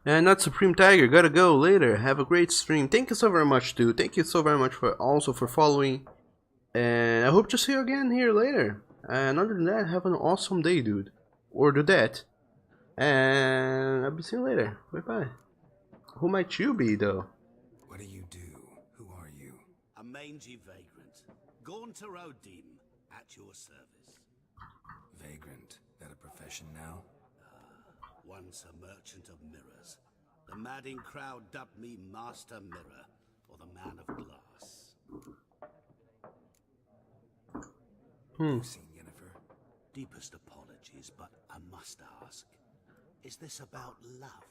And not Supreme Tiger, gotta go later. Have a great stream. Thank you so very much, dude. Thank you so very much for following. And I hope to see you again here later. And other than that, have an awesome day, dude. Or do that. And I'll be seeing you later. Bye bye. Who might you be, though? What do you do? Who are you? A mangy vagrant. Gaunter Odim, at your service. Vagrant. That a profession now? Once a merchant of mirrors. The madding crowd dubbed me Master Mirror, or the Man of Glass. You've seen Yennefer? Deepest apologies, but I must ask, is this about love?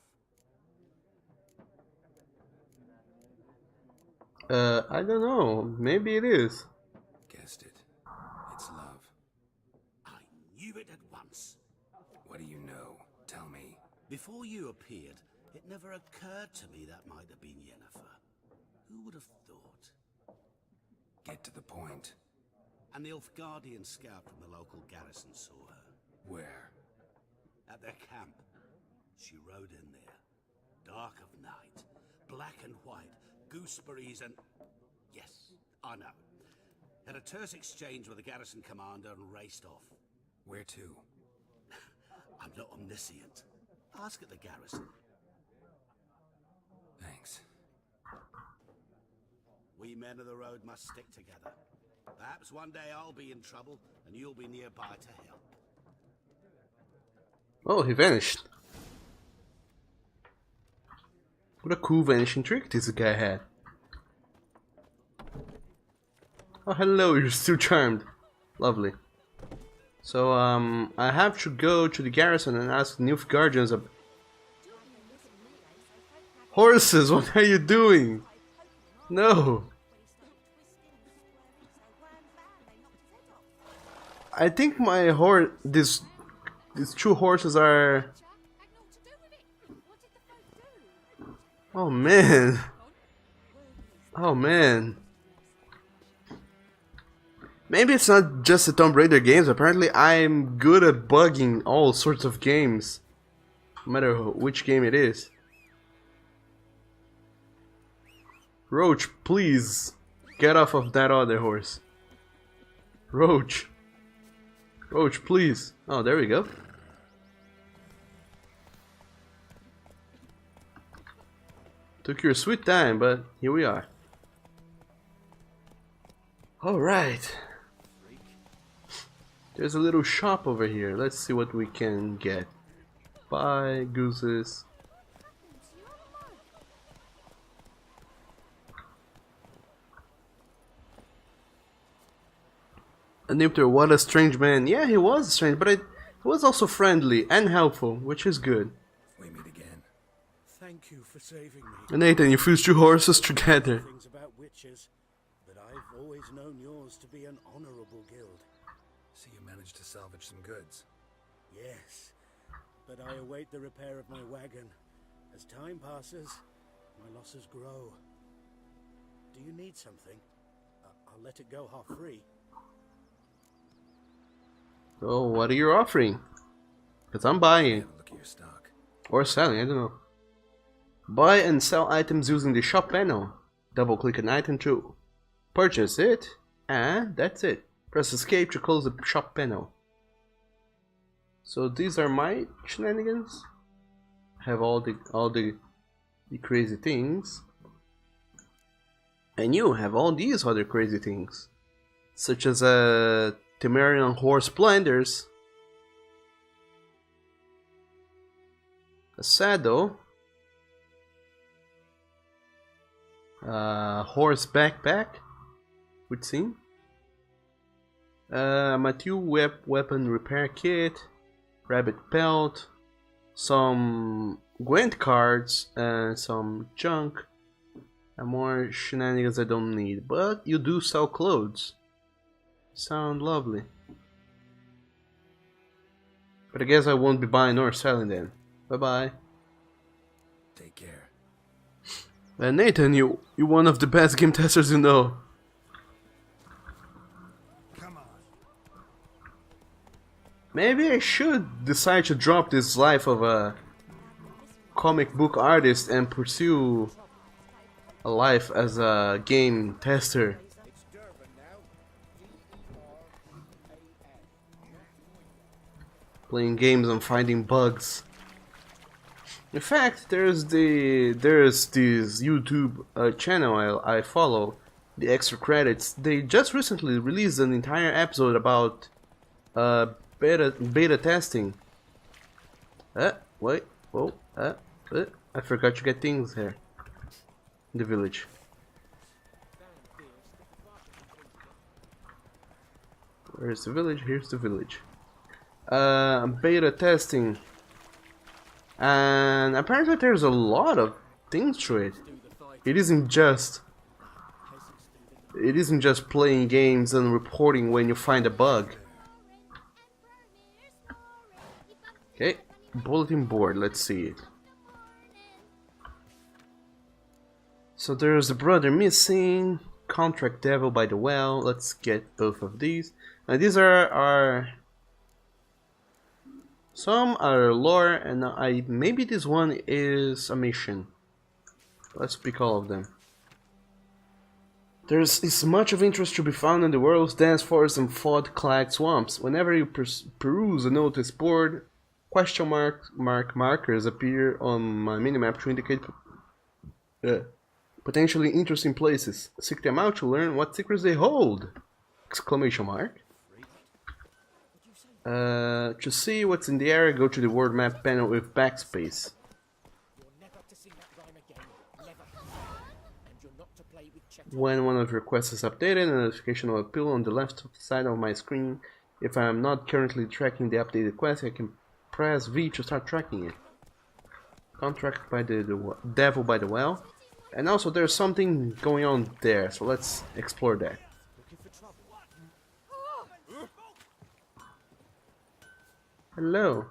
I don't know. Maybe it is. Guessed it. It's love. I knew it at once. What do you know? Tell me. Before you appeared, it never occurred to me that might have been Yennefer. Who would have thought? Get to the point. An Nilfgaardian scout from the local garrison saw her. Where? At their camp. She rode in there. Dark of night. Black and white. Gooseberries and... Yes, I know. Had a terse exchange with the garrison commander and raced off. Where to? I'm not omniscient. Ask at the garrison. Thanks. We men of the road must stick together. Perhaps one day I'll be in trouble and you'll be nearby to help. Oh, he vanished. What a cool vanishing trick this guy had. Oh, hello, you're still charmed. Lovely. So, I have to go to the garrison and ask the Nilfgaardians about... Horses, what are you doing? No. I think my horse... These two horses are... Oh man. Oh man. Maybe it's not just the Tomb Raider games. Apparently I'm good at bugging all sorts of games. No matter which game it is. Roach, please. Get off of that other horse. Roach. Roach, please. Oh, there we go. Took your sweet time, but here we are. Alright. There's a little shop over here. Let's see what we can get. Bye, gooses. Anipter, what a strange man. Yeah, he was strange, but he was also friendly and helpful, which is good. We meet again. Thank you for saving me. And Nathan, you fused two horses together. Things about witches, but I've always known yours to be an honorable guild. So you managed to salvage some goods. Yes, but I await the repair of my wagon. As time passes, my losses grow. Do you need something? I'll let it go half free. So, what are you offering? Because I'm buying. Have a look at your stock. Or selling, I don't know. Buy and sell items using the shop panel. Double click an item to purchase it. And that's it. Press escape to close the shop panel. So these are my shenanigans. Have all the crazy things. And you have all these other crazy things. Such as a Temerian horse blinders. A saddle. Horse backpack. Would seem. Matthew weapon repair kit. Rabbit pelt. Some Gwent cards and some junk. And more shenanigans I don't need. But you do sell clothes. Sound lovely. But I guess I won't be buying or selling them. Bye bye. Take care. Nathan, you're one of the best game testers you know. Come on. Maybe I should decide to drop this life of a comic book artist and pursue a life as a game tester. Playing games and finding bugs. In fact, there's this YouTube channel I follow, the Extra Credits. They just recently released an entire episode about beta testing. Wait, whoa, I forgot to get things here in the village. Where's the village? Here's the village. Beta testing, and apparently there's a lot of things to it. It isn't just playing games and reporting when you find a bug. Okay, bulletin board, let's see it. So there's a brother missing, contract devil by the well. Let's get both of these. And these are some are lore, and maybe this one is a mission. Let's pick all of them. Is much of interest to be found in the world's dense forests and fog-clad swamps. Whenever you peruse a notice board, question markers appear on my minimap to indicate potentially interesting places. Seek them out to learn what secrets they hold! Exclamation mark. To see what's in the area, go to the world map panel with backspace. When one of your quests is updated, a notification will appear on the left side of my screen. If I am not currently tracking the updated quest, I can press V to start tracking it. Contract by the devil by the well. And also there's something going on there, so let's explore that. Hello.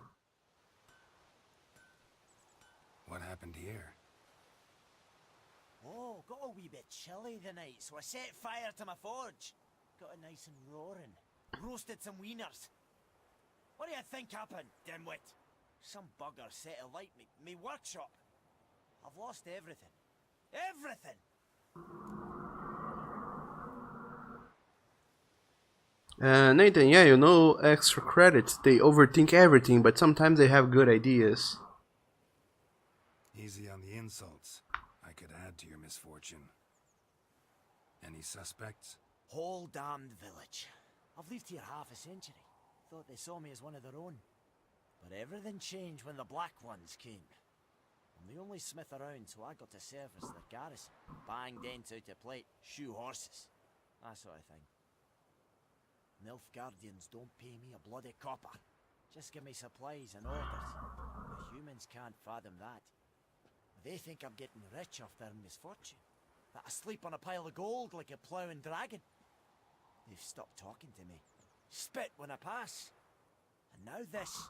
What happened here? Oh, got a wee bit chilly tonight, so I set fire to my forge. Got it nice and roaring. Roasted some wieners. What do you think happened, dimwit? Some bugger set alight me workshop. I've lost everything. Everything! Nathan, yeah, you know, Extra Credits, they overthink everything, but sometimes they have good ideas. Easy on the insults. I could add to your misfortune. Any suspects? Whole damned village. I've lived here half a century. Thought they saw me as one of their own. But everything changed when the Black Ones came. I'm the only smith around, so I got to serve as the garrison. Bang dents out of plate, shoe horses. That sort of thing. Nilfgaardians don't pay me a bloody copper. Just give me supplies and orders. The humans can't fathom that. They think I'm getting rich off their misfortune. That I sleep on a pile of gold like a ploughing dragon. They've stopped talking to me. Spit when I pass. And now this.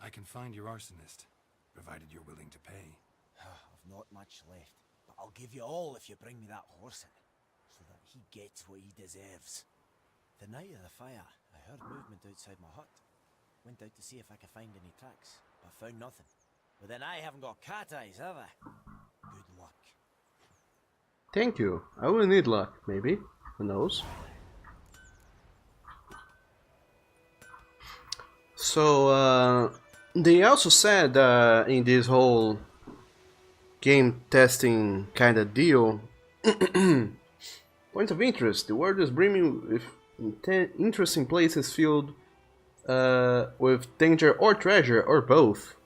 I can find your arsonist, provided you're willing to pay. I've not much left, but I'll give you all if you bring me that horse in, so that he gets what he deserves. The night of the fire, I heard movement outside my hut. Went out to see if I could find any tracks, but found nothing. But then I haven't got cat eyes, have I? Good luck. Thank you. I will need luck, maybe. Who knows? So, they also said in this whole game testing kind of deal, point of interest, the world is brimming with interesting places filled with danger or treasure, or both.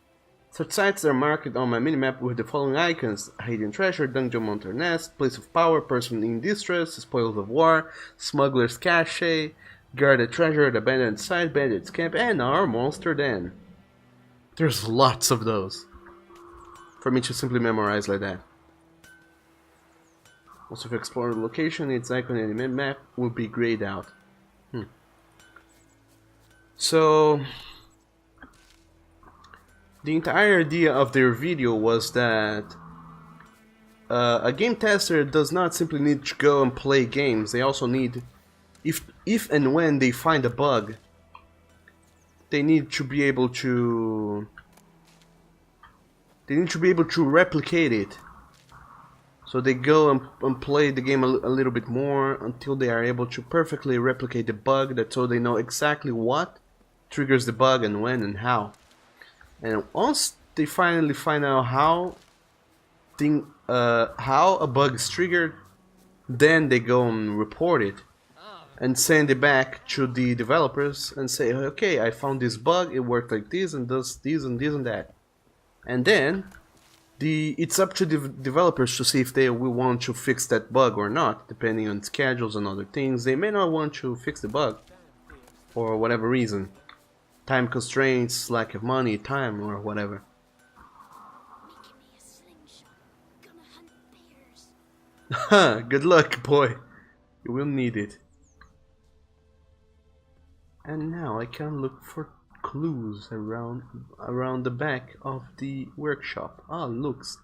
Such sites are marked on my minimap with the following icons: hidden treasure, dungeon monster nest, place of power, person in distress, spoils of war, smuggler's cache, guarded treasure, the abandoned site, bandit's camp, and our monster den. There's lots of those. for me to simply memorize like that. Also, if you explore the location, its icon in the map will be grayed out. So, the entire idea of their video was that a game tester does not simply need to go and play games. They also need, if and when they find a bug, they need to be able to replicate it. So they go and play the game a little bit more until they are able to perfectly replicate the bug, so they know exactly what triggers the bug and when and how. And once they finally find out how a bug is triggered, then they go and report it and send it back to the developers and say, okay, I found this bug, it worked like this and does this and this and that. And then it's up to the developers to see if they will want to fix that bug or not, depending on schedules and other things. They may not want to fix the bug for whatever reason. Time constraints, lack of money, time, or whatever. Haha, good luck, boy. You will need it. And now I can look for clues around the back of the workshop. Ah, looks.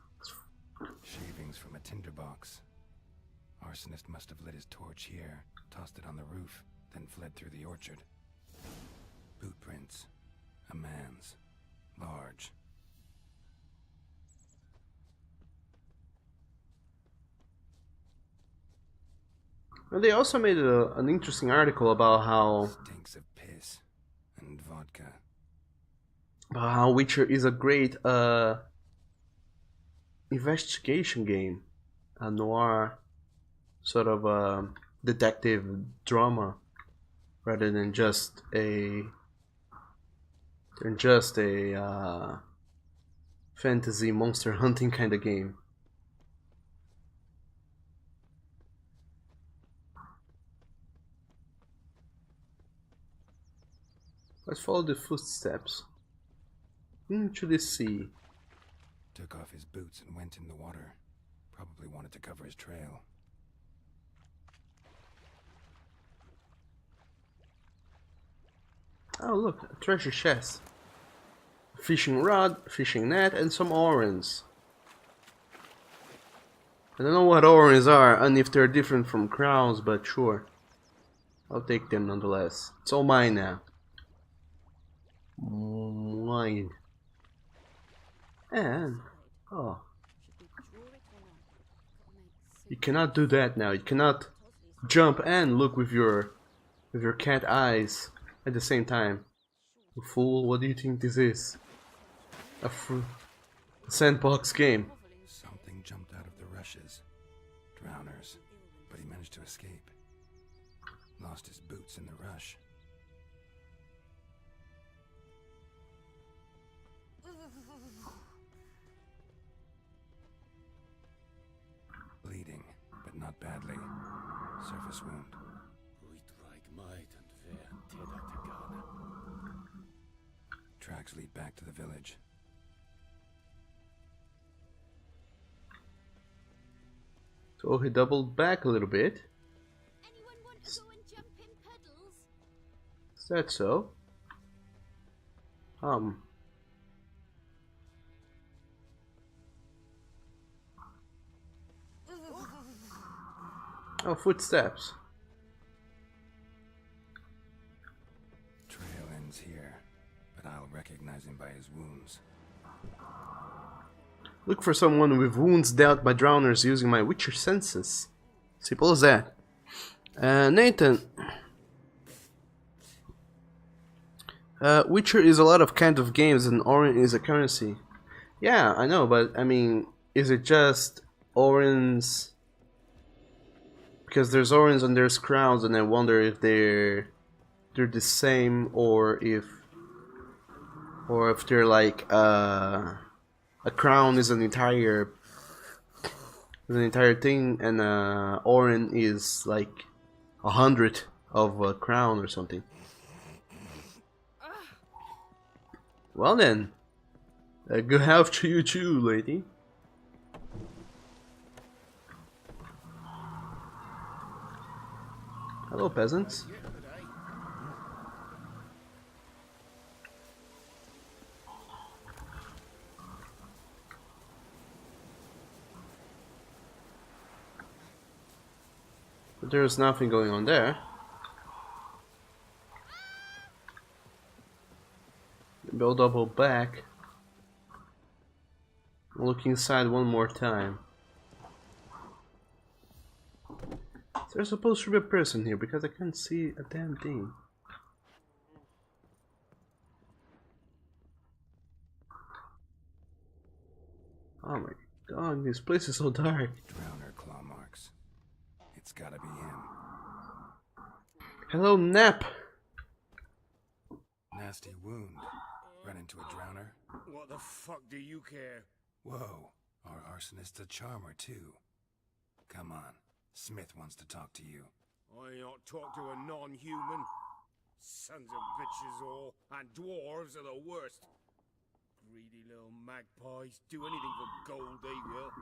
Shavings from a tinderbox. Arsonist must have lit his torch here, tossed it on the roof, then fled through the orchard. Boot prints. A man's. Large. And they also made an interesting article about how Stinks of piss and vodka. About how Witcher is a great investigation game, a noir sort of detective drama, rather than just a fantasy monster hunting kind of game. Let's follow the footsteps into the sea. Took off his boots and went in the water. Probably wanted to cover his trail. Oh look, a treasure chest. Fishing rod, fishing net, and some orens. I don't know what orens are and if they're different from crowns, but sure. I'll take them nonetheless. It's all mine now. Mine. And oh, you cannot do that now. You cannot jump and look with your cat eyes at the same time. You fool! What do you think this is? A sandbox game. Something jumped out of the rushes. Drowners, but he managed to escape. Lost his boots in the rush. Bleeding, but not badly. Surface wound. Tracks lead back to the village. So he doubled back a little bit. Anyone want to go and jump in puddles? Is that so? Oh, footsteps. Trail ends here, but I'll recognize him by his wounds. Look for someone with wounds dealt by drowners using my Witcher senses. Simple as that. Nathan. Witcher is a lot of kind of games and Orin is a currency. Yeah, I know, but I mean, is it just Orins? Because there's Orins and there's crowns, and I wonder if they're the same or if they're like a crown is an entire thing, and Orin is like 100 of a crown or something. Well then, Good health to you too, lady. Hello, peasants. But there's nothing going on there. Go double back. Look inside one more time. There's supposed to be a person here because I can't see a damn thing. Oh my god, this place is so dark. Drowner claw marks. It's gotta be him. Hello, Nap. Nasty wound. Run into a drowner. What the fuck do you care? Whoa, our arsonist's a charmer too. Come on, Smith wants to talk to you. I ain't not talk to a non-human. Sons of bitches all, and dwarves are the worst. Greedy little magpies do anything for gold, they will.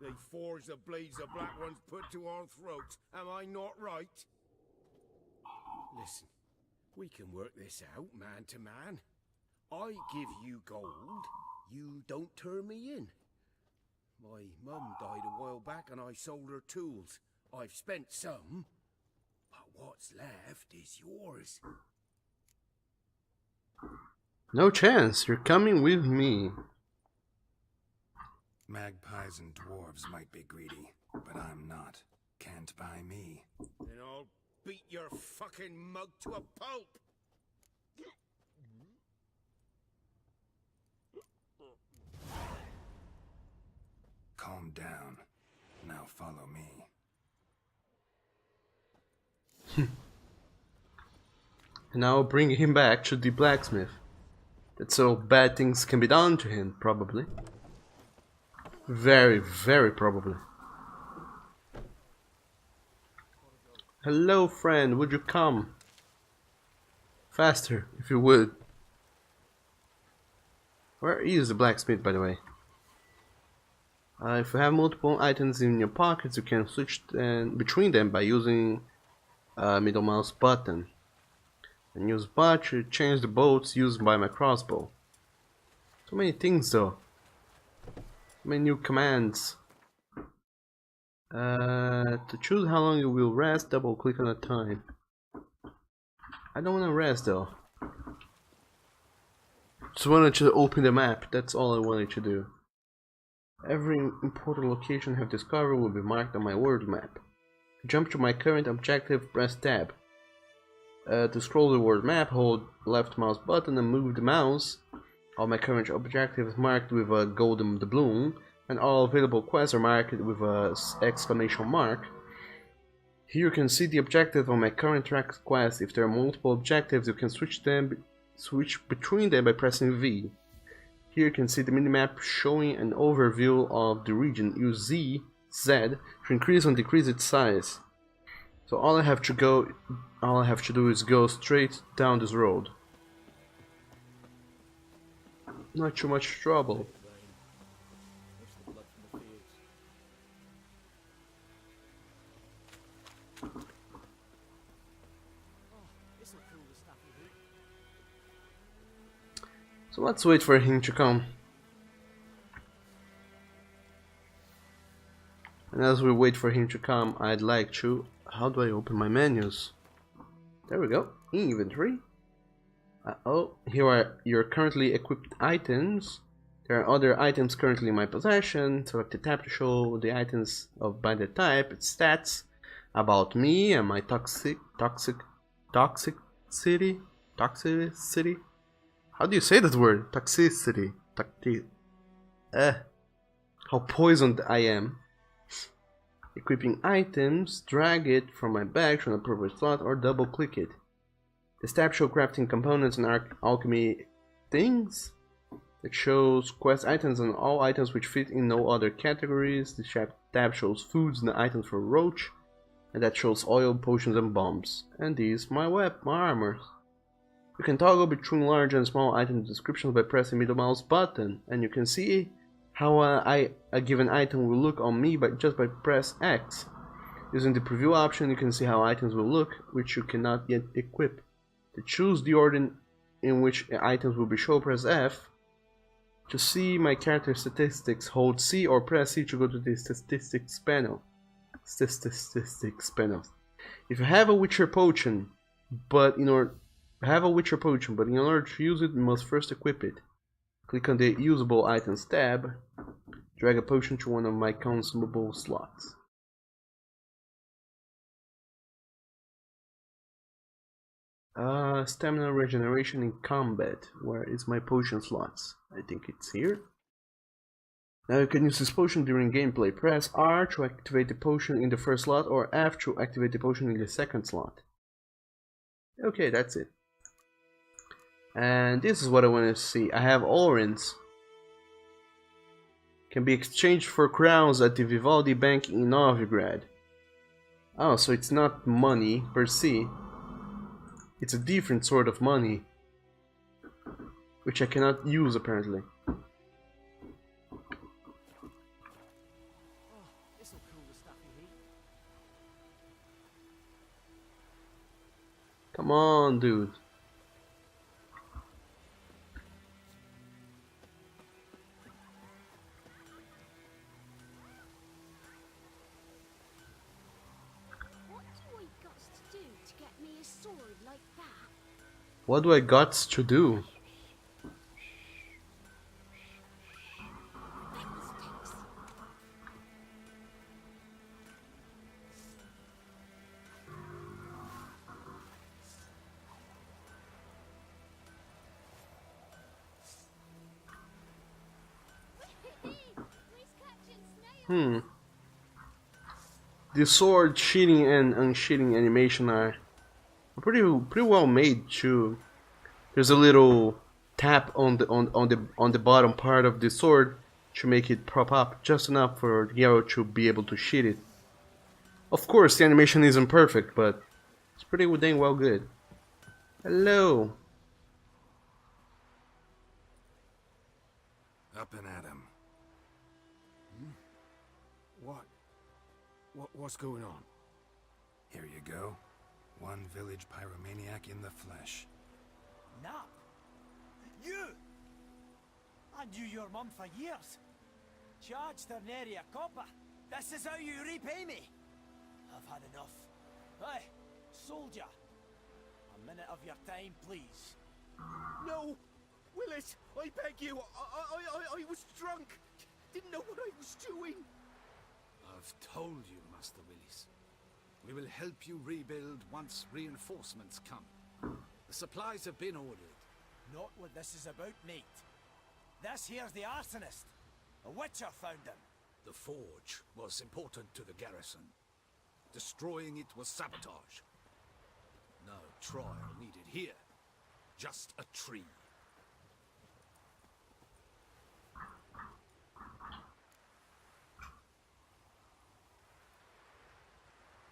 They forge the blades the black ones put to our throats. Am I not right? Listen, we can work this out man to man. I give you gold, you don't turn me in. My mum died a while back and I sold her tools. I've spent some, but what's left is yours. No chance, you're coming with me. Magpies and dwarves might be greedy, but I'm not. Can't buy me. Then I'll beat your fucking mug to a pulp. Calm down. Now follow me. And I'll bring him back to the blacksmith. That's so bad things can be done to him, probably. Very, very probably. Hello, friend, would you come? Faster, if you would. Where is the blacksmith, by the way? If you have multiple items in your pockets, you can switch between them by using middle mouse button. And use bot to change the bolts used by my crossbow. So many things though. So many new commands. To choose how long you will rest, double click on a time. I don't want to rest though. Just wanted to open the map, that's all I wanted to do. Every important location I have discovered will be marked on my world map. To jump to my current objective, press tab. To scroll the world map, hold left mouse button and move the mouse. All my current objectives marked with a golden doubloon, and all available quests are marked with a exclamation mark. Here you can see the objective on my current track quest. If there are multiple objectives, you can switch between them by pressing V. Here you can see the minimap showing an overview of the region. Use Z to increase or decrease its size. So all I have to do is go straight down this road. Not too much trouble. So let's wait for him to come. And as we wait for him to come, I'd like to... How do I open my menus? There we go. Inventory. Oh, here are your currently equipped items. There are other items currently in my possession. Select the tab to show the items by the type, its stats, about me and my toxicity. How do you say that word? Toxicity. How poisoned I am. Equipping items, drag it from my bag to an appropriate slot or double click it. The tab shows crafting components and alchemy things. It shows quest items and all items which fit in no other categories. The tab shows foods and items for roach. And that shows oil, potions and bombs. And these my armors. You can toggle between large and small item descriptions by pressing middle mouse button, and you can see how a given item will look on me just by press X. Using the preview option, you can see how items will look, which you cannot yet equip. To choose the order in which items will be shown, press F. To see my character statistics, hold C or press C to go to the statistics panel. If you have a Witcher potion, but in order to use it, you must first equip it. Click on the Usable Items tab. Drag a potion to one of my consumable slots. Stamina regeneration in combat. Where is my potion slots? I think it's here. Now you can use this potion during gameplay. Press R to activate the potion in the first slot, or F to activate the potion in the second slot. Okay, that's it. And this is what I want to see. I have Orens. Can be exchanged for crowns at the Vivaldi Bank in Novigrad. Oh, so it's not money per se. It's a different sort of money, which I cannot use apparently. Come on, dude. What do I got to do? The sword sheathing and unsheathing animation are pretty well made too. There's a little tap on the bottom part of the sword to make it prop up just enough for the arrow to be able to sheath it. Of course, the animation isn't perfect, but it's pretty dang well good. Hello. Up and at 'em. What's going on? Here you go. One village pyromaniac in the flesh. Nap? You? I knew your mum for years. Charged her nary a copper. This is how you repay me. I've had enough. Hey, soldier. A minute of your time, please. No! Willis, I beg you. I was drunk. Didn't know what I was doing. I've told you, Master Willis. We will help you rebuild once reinforcements come. The supplies have been ordered. Not what this is about, mate. This here's the arsonist. A witcher found him. The forge was important to the garrison. Destroying it was sabotage. No trial needed here. Just a tree.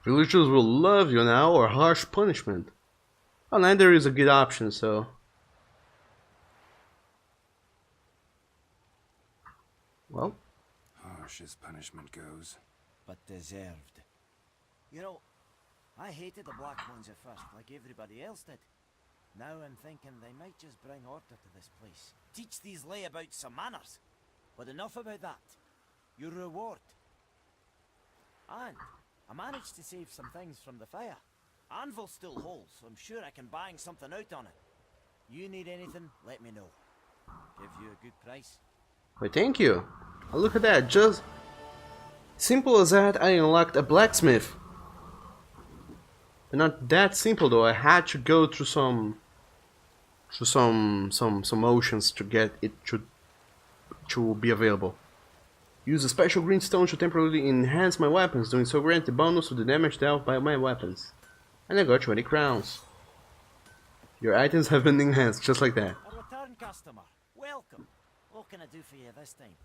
Villagers will love you now, or harsh punishment. Well, neither is a good option, so... Well... Harsh as punishment goes. But deserved. You know, I hated the Black Ones at first, like everybody else did. Now I'm thinking they might just bring order to this place. Teach these layabouts some manners. But enough about that. Your reward. And I managed to save some things from the fire. Anvil's still whole, so I'm sure I can bang something out on it. You need anything, let me know. Give you a good price. Wait, thank you. Oh, look at that, just... Simple as that, I unlocked a blacksmith. But not that simple though, I had to go through some motions to get it to be available. Use a special green stone to temporarily enhance my weapons, doing so grant the bonus to the damage dealt by my weapons. And I got 20 crowns. Your items have been enhanced, just like that. A return customer. Welcome. What can I do for you this time?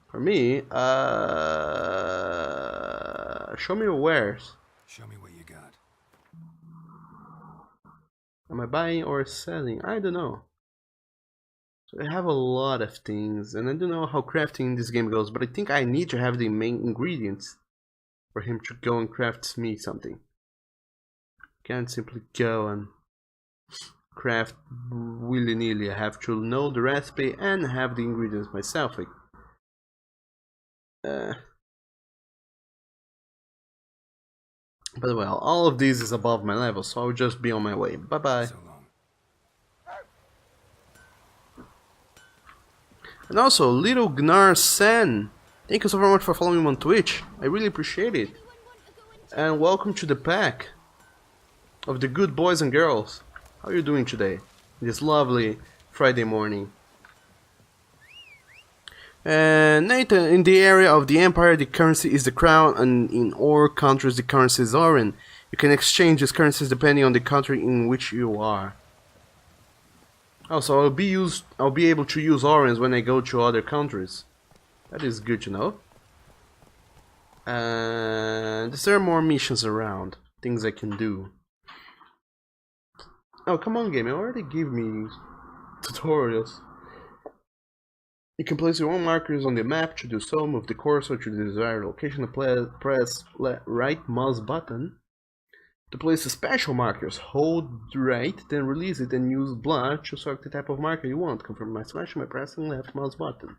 For me, show me your wares. Show me what you got. Am I buying or selling? I don't know. So I have a lot of things, and I don't know how crafting in this game goes, but I think I need to have the main ingredients for him to go and craft me something. Can't simply go and craft willy-nilly. I have to know the recipe and have the ingredients myself. But well, all of this is above my level, so I'll just be on my way. Bye bye. So long. And also, Little Gnar Sen, thank you so very much for following me on Twitch. I really appreciate it. And welcome to the pack of the good boys and girls. How are you doing today? This lovely Friday morning. And Nathan, in the area of the Empire, the currency is the crown, and in all countries, the currency is Orin. You can exchange these currencies depending on the country in which you are. Also, I'll be able to use Orins when I go to other countries. That is good to know. And there are more missions around, things I can do. Oh, come on, game! You already gave me tutorials. You can place your own markers on the map. To do so, move the cursor to the desired location and press right mouse button. To place the special markers, hold right, then release it and use blood to select the type of marker you want. Confirm my selection by pressing left mouse button.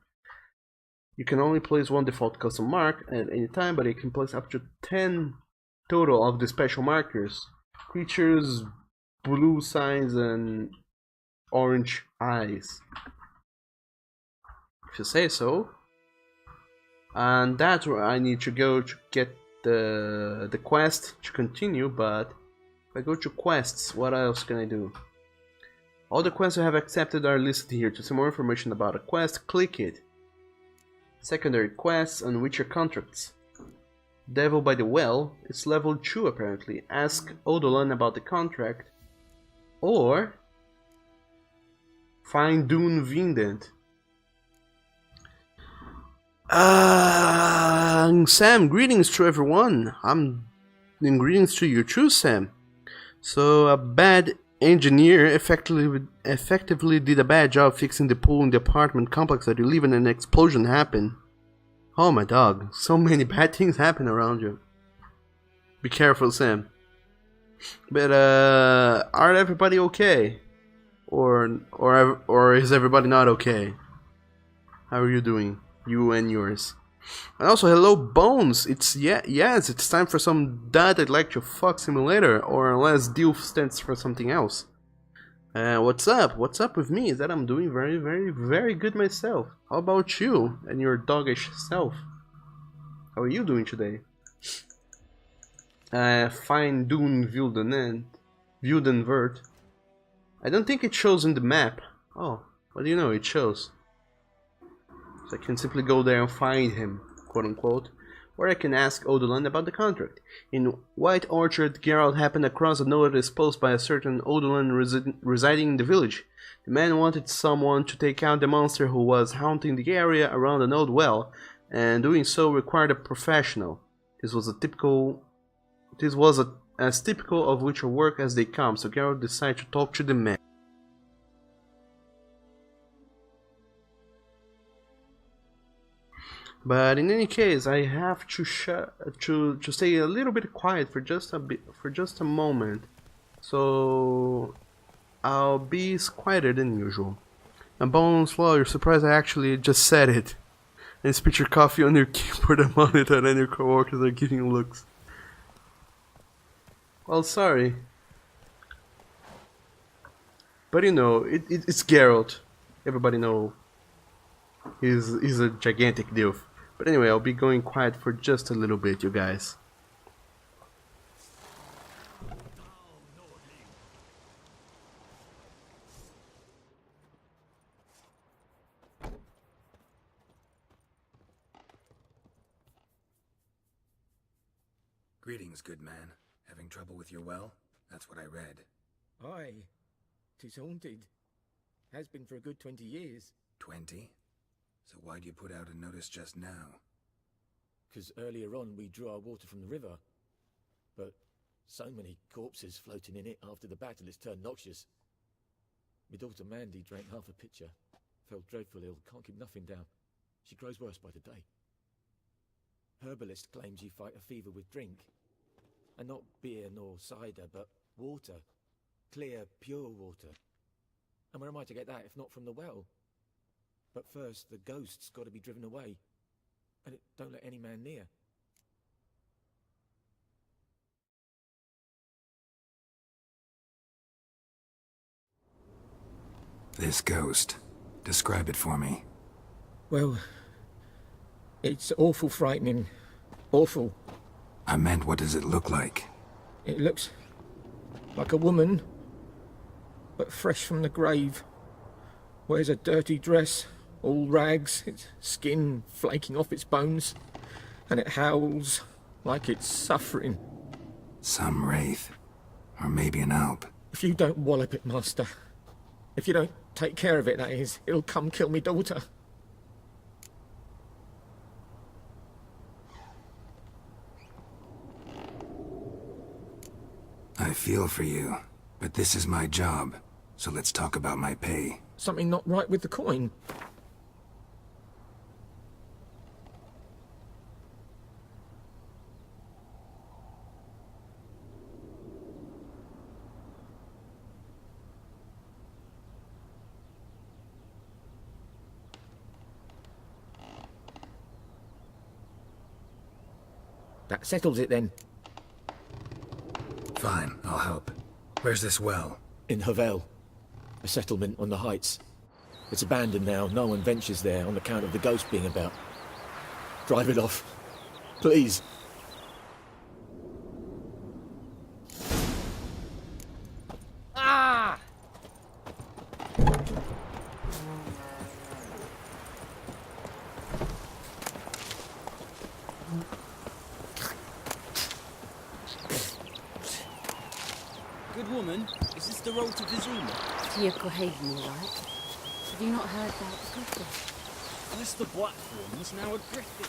You can only place one default custom mark at any time, but you can place up to 10 total of the special markers. Creatures, blue signs, and orange eyes. If you say so. And that's where I need to go to get the quest to continue, but if I go to quests, what else can I do? All the quests I have accepted are listed here. To see more information about a quest, click it. Secondary quests and Witcher contracts. Devil by the Well, it's level 2 apparently. Ask Odolan about the contract. Or find Dune Vindent. Sam, greetings to everyone. And greetings to you too, Sam. So a bad engineer effectively did a bad job fixing the pool in the apartment complex that you live in, and an explosion happened. Oh my dog, so many bad things happen around you. Be careful, Sam. But are everybody okay? Or is everybody not okay? How are you doing? You and yours. And also, hello Bones. Yes, it's time for some Dad I'd Like to Fuck Simulator, or unless DILF stands for something else. What's up? What's up with me is that I'm doing very, very, very good myself. How about you and your doggish self? How are you doing today? Find Dune Wildenvert. I don't think it shows in the map. Oh, what do you know? It shows. So I can simply go there and find him, quote unquote, or I can ask Odolan about the contract. In White Orchard, Geralt happened across a notice posted by a certain Odolan residing in the village. The man wanted someone to take out the monster who was haunting the area around an old well, and doing so required a professional. This was as typical of Witcher work as they come, so Geralt decided to talk to the man. But in any case, I have to stay a little bit quiet for just a moment, so I'll be quieter than usual. And Bones, well, you're surprised I actually just said it. And spit your coffee on your keyboard and monitor, and your coworkers are giving looks. Well, sorry, but you know, it's Geralt. Everybody know he's a gigantic dilf. But anyway, I'll be going quiet for just a little bit, you guys. Greetings, good man. Having trouble with your well? That's what I read. Aye, 'tis haunted. Has been for a good 20 years. 20? So why'd you put out a notice just now? 'Cause earlier on we drew our water from the river. But So many corpses floating in it after the battle it's turned noxious. My daughter Mandy drank half a pitcher. Fell dreadful ill, can't keep nothing down. She grows worse by the day. Herbalist claims you fight a fever with drink. And not beer nor cider, but water. Clear, pure water. And where am I to get that if not from the well? But first, the ghost's got to be driven away. And it don't let any man near. This ghost. Describe it for me. Well, it's awful frightening. Awful. I meant, what does it look like? It looks like a woman, but fresh from the grave. Wears a dirty dress, all rags, its skin flaking off its bones, and it howls like it's suffering. Some wraith. Or maybe an alp. If you don't wallop it, Master, if you don't take care of it, that is, it'll come kill me daughter. I feel for you, but this is my job, so let's talk about my pay. Something not right with the coin. That settles it then. Fine, I'll help. Where's this well? In Havel, a settlement on the heights. It's abandoned now, no one ventures there on account of the ghost being about. Drive it off, please. Ah! Good woman, is this the road to Vizuma? Tiokohaven, all right? Have you not heard about the griffin? First the black ones, now a griffin.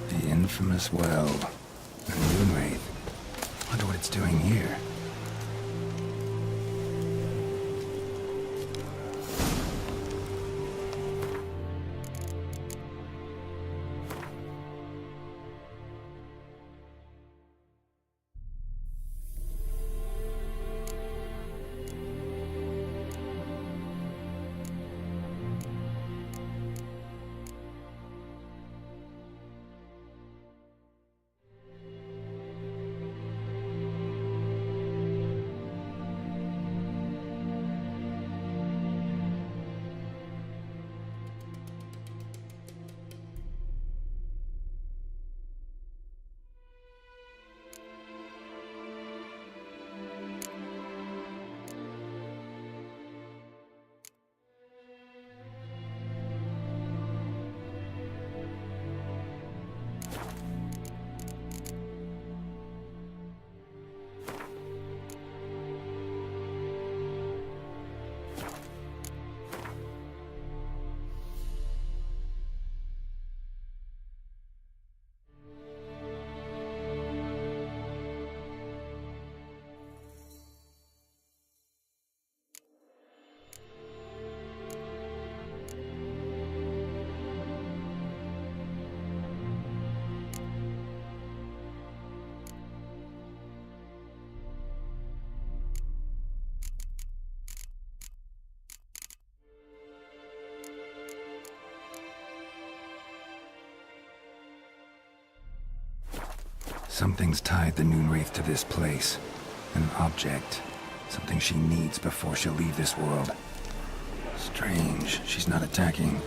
The infamous well. A moon wraith. Wonder what it's doing here. Something's tied the Noonwraith to this place. An object. Something she needs before she'll leave this world. Strange, she's not attacking.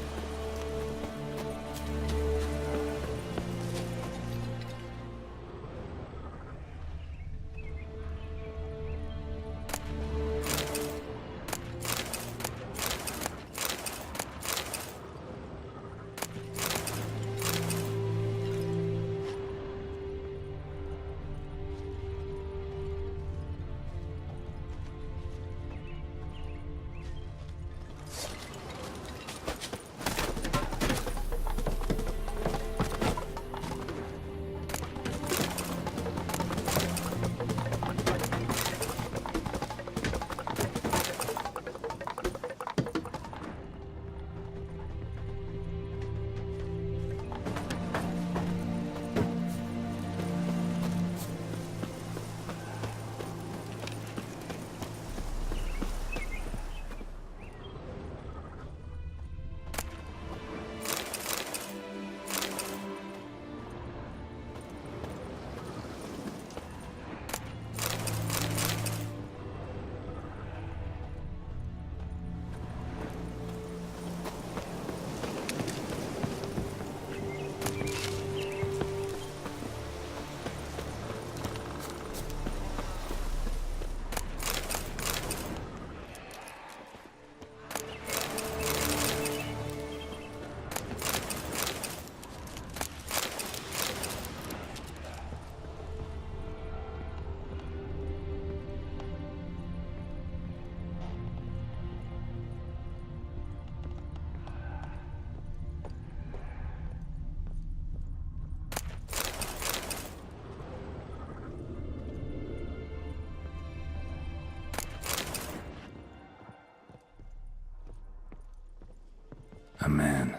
A man,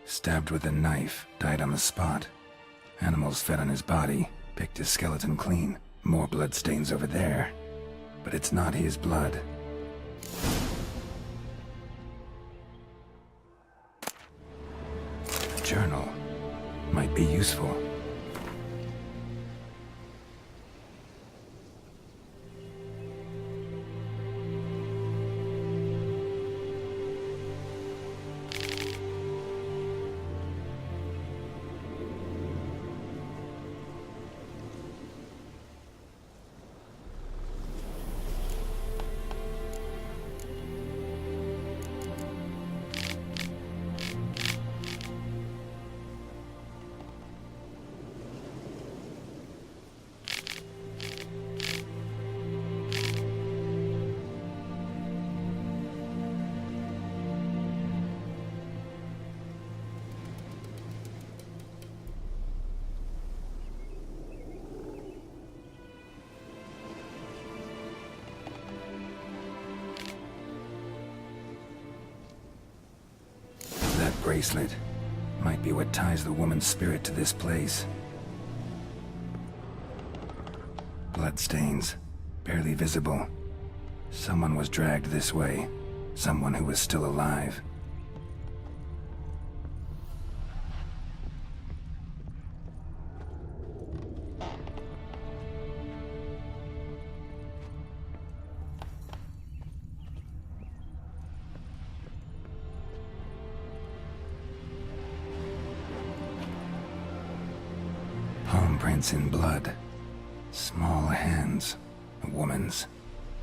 stabbed with a knife, died on the spot. Animals fed on his body, picked his skeleton clean. More bloodstains over there. But it's not his blood. A journal might be useful. That bracelet might be what ties the woman's spirit to this place. Bloodstains, barely visible. Someone was dragged this way. Someone who was still alive. Palm prints in blood. Small hands. A woman's.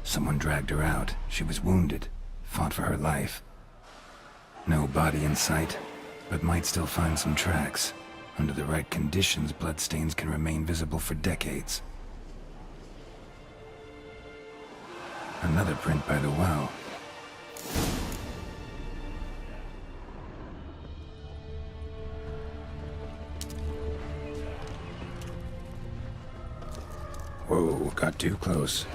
Someone dragged her out. She was wounded. Fought for her life. No body in sight, but might still find some tracks. Under the right conditions, bloodstains can remain visible for decades. Another print by the well. Whoa, got too close.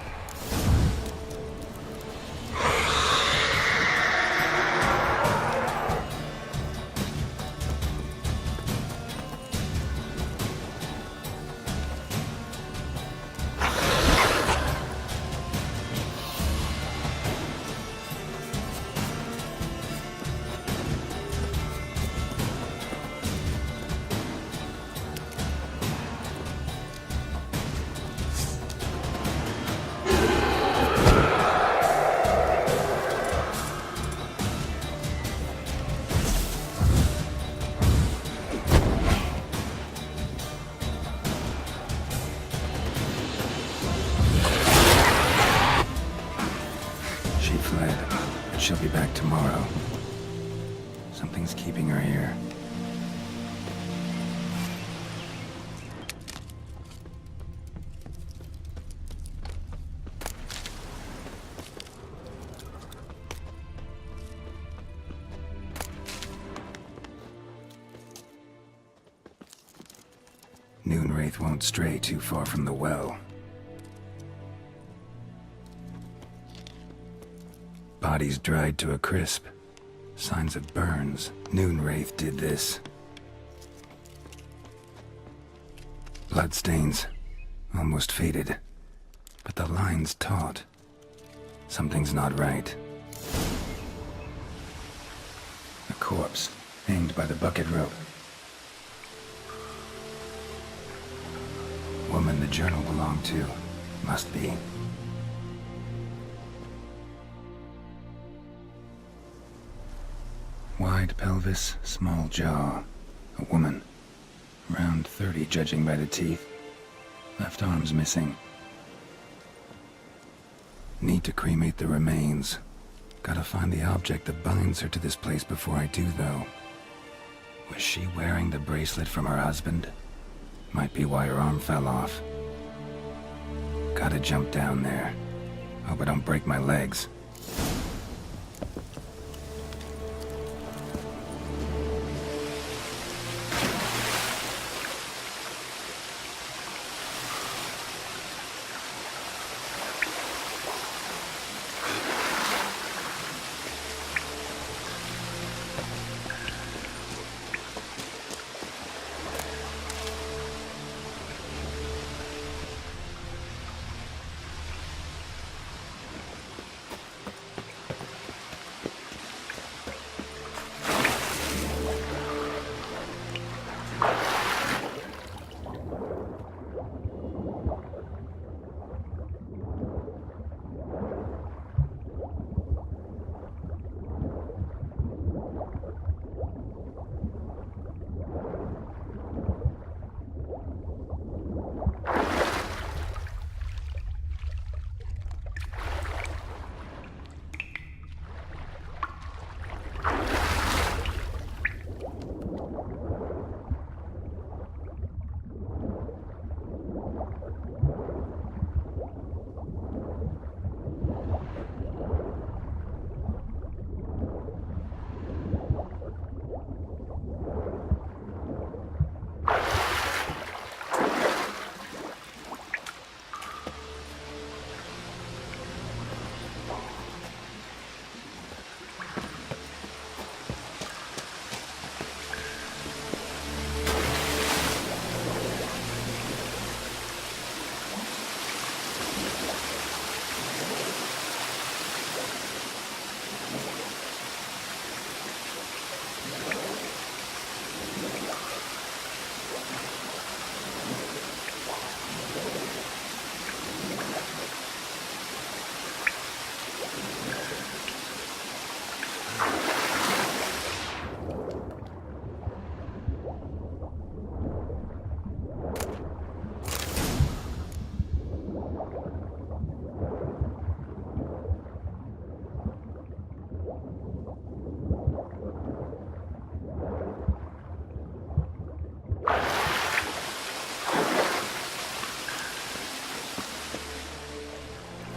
she'll be back tomorrow. Something's keeping her here. Noonwraith won't stray too far from the well. Bodies dried to a crisp. Signs of burns. Noonwraith did this. Bloodstains. Almost faded. But the line's taut. Something's not right. A corpse, hanged by the bucket rope. Woman the journal belonged to. Must be. Wide pelvis, small jaw. A woman. Around 30, judging by the teeth. Left arm's missing. Need to cremate the remains. Gotta find the object that binds her to this place before I do, though. Was she wearing the bracelet from her husband? Might be why her arm fell off. Gotta jump down there. Hope I don't break my legs.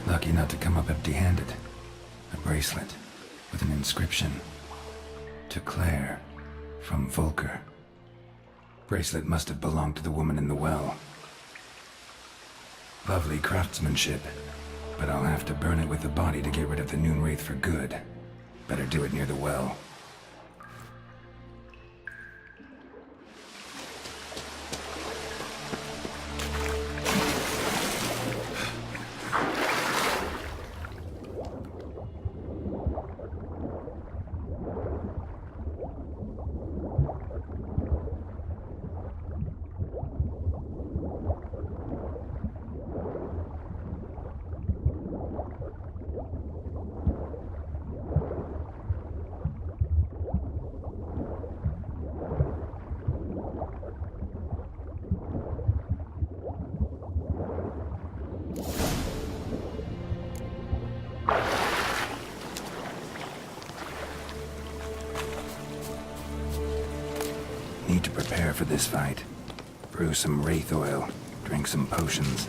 Lucky not to come up empty-handed. A bracelet with an inscription. To Claire, from Volker. Bracelet must have belonged to the woman in the well. Lovely craftsmanship, but I'll have to burn it with the body to get rid of the Noonwraith for good. Better do it near the well. need to prepare for this fight. Brew some wraith oil, drink some potions.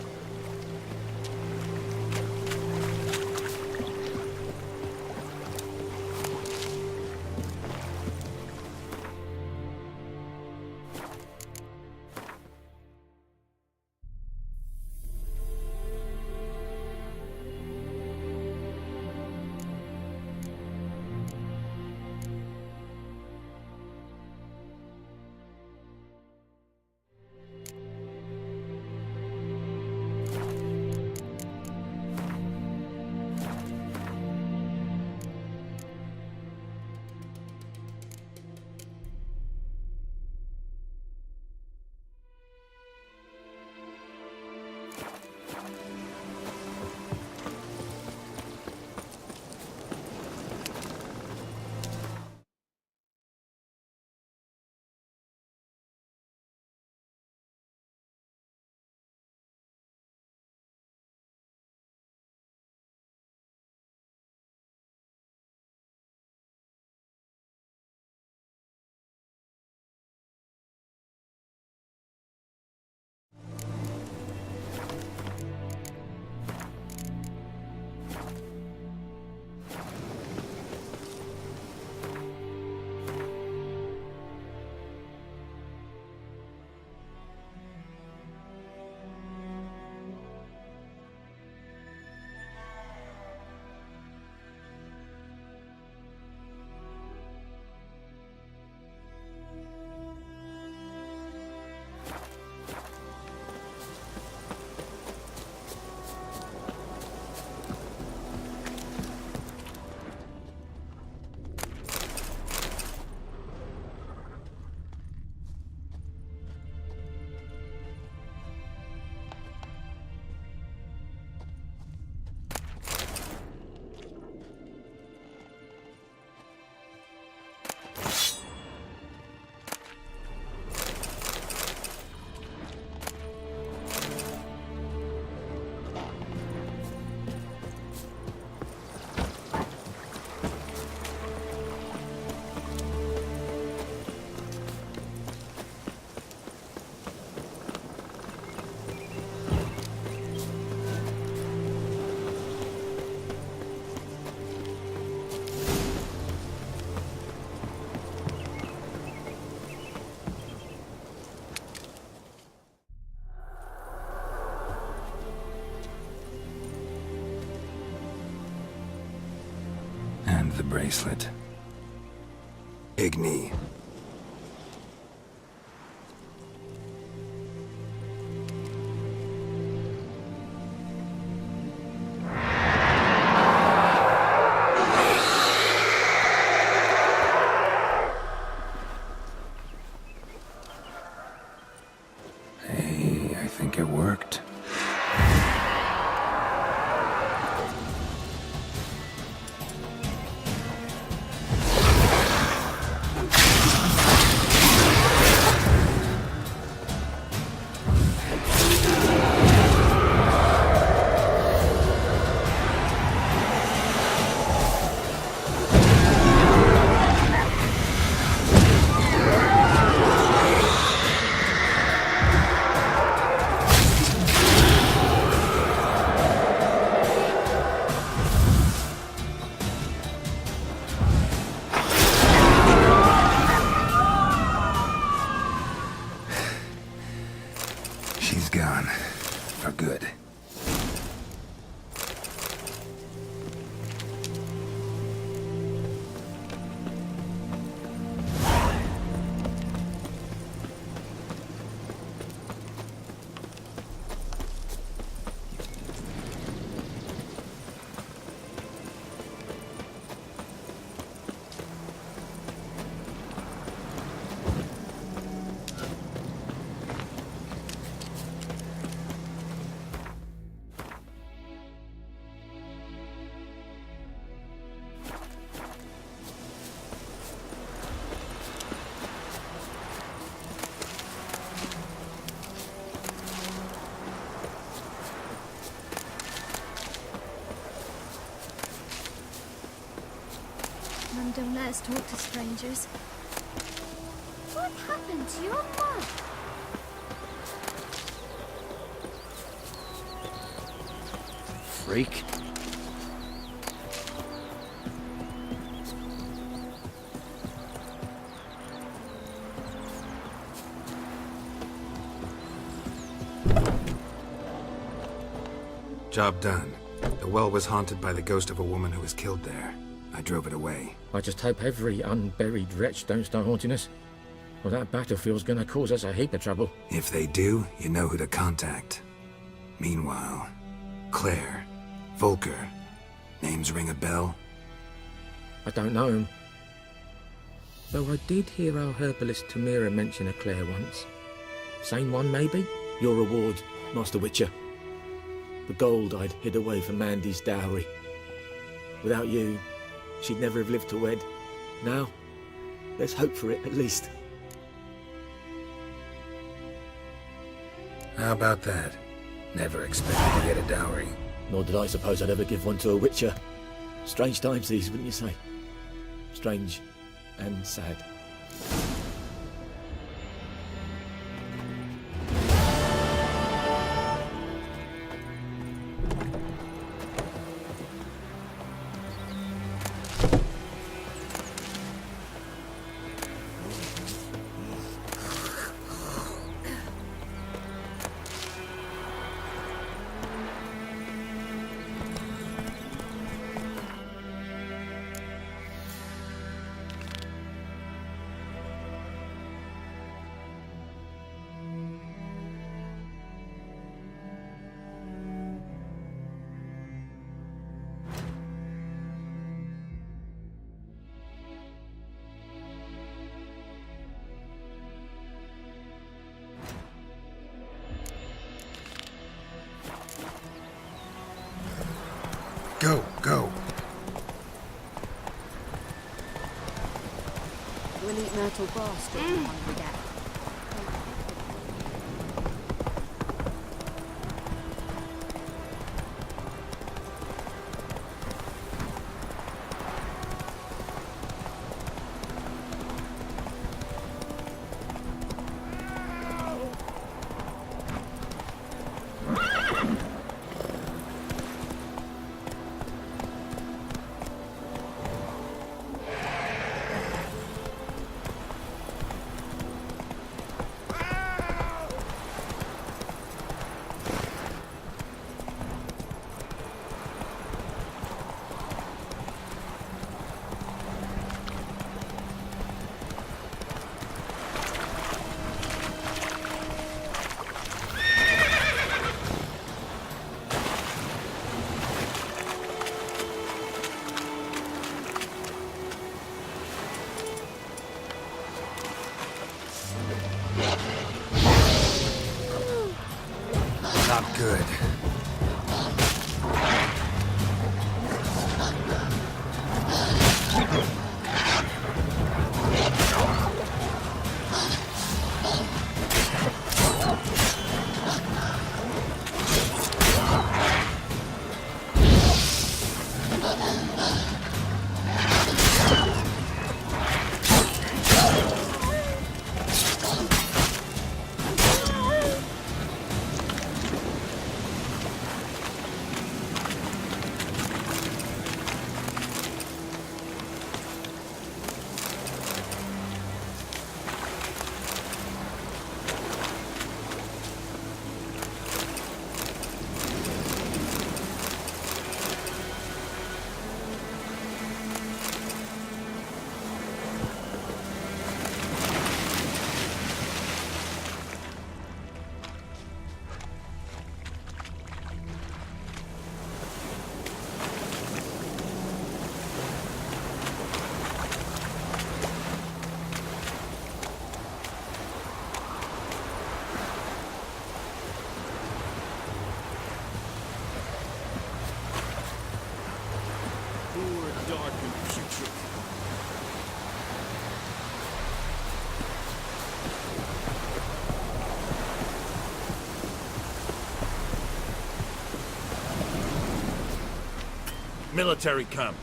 And the bracelet. Igni. Hey, I think it worked. She's gone. For good. Mum don't let us talk to strangers. What happened? happened to your mug? Freak. Job done. The well was haunted by the ghost of a woman who was killed there. I drove it away. I just hope every unburied wretch don't start haunting us. Well, that battlefield's gonna cause us a heap of trouble. If they do, you know who to contact. Meanwhile, Claire, Volker, names ring a bell? I don't know him. Though I did hear our herbalist Tamira mention a Claire once. Same one, maybe? Your reward, Master Witcher. The gold I'd hid away for Mandy's dowry. Without you, she'd never have lived to wed. Now, there's hope for it, at least. How about that? Never expected to get a dowry. Nor did I suppose I'd ever give one to a Witcher. Strange times these, wouldn't you say? Strange and sad. Go, go. We'll eat Myrtle bastard one we get. Not good. Dark and putrid. Military camp.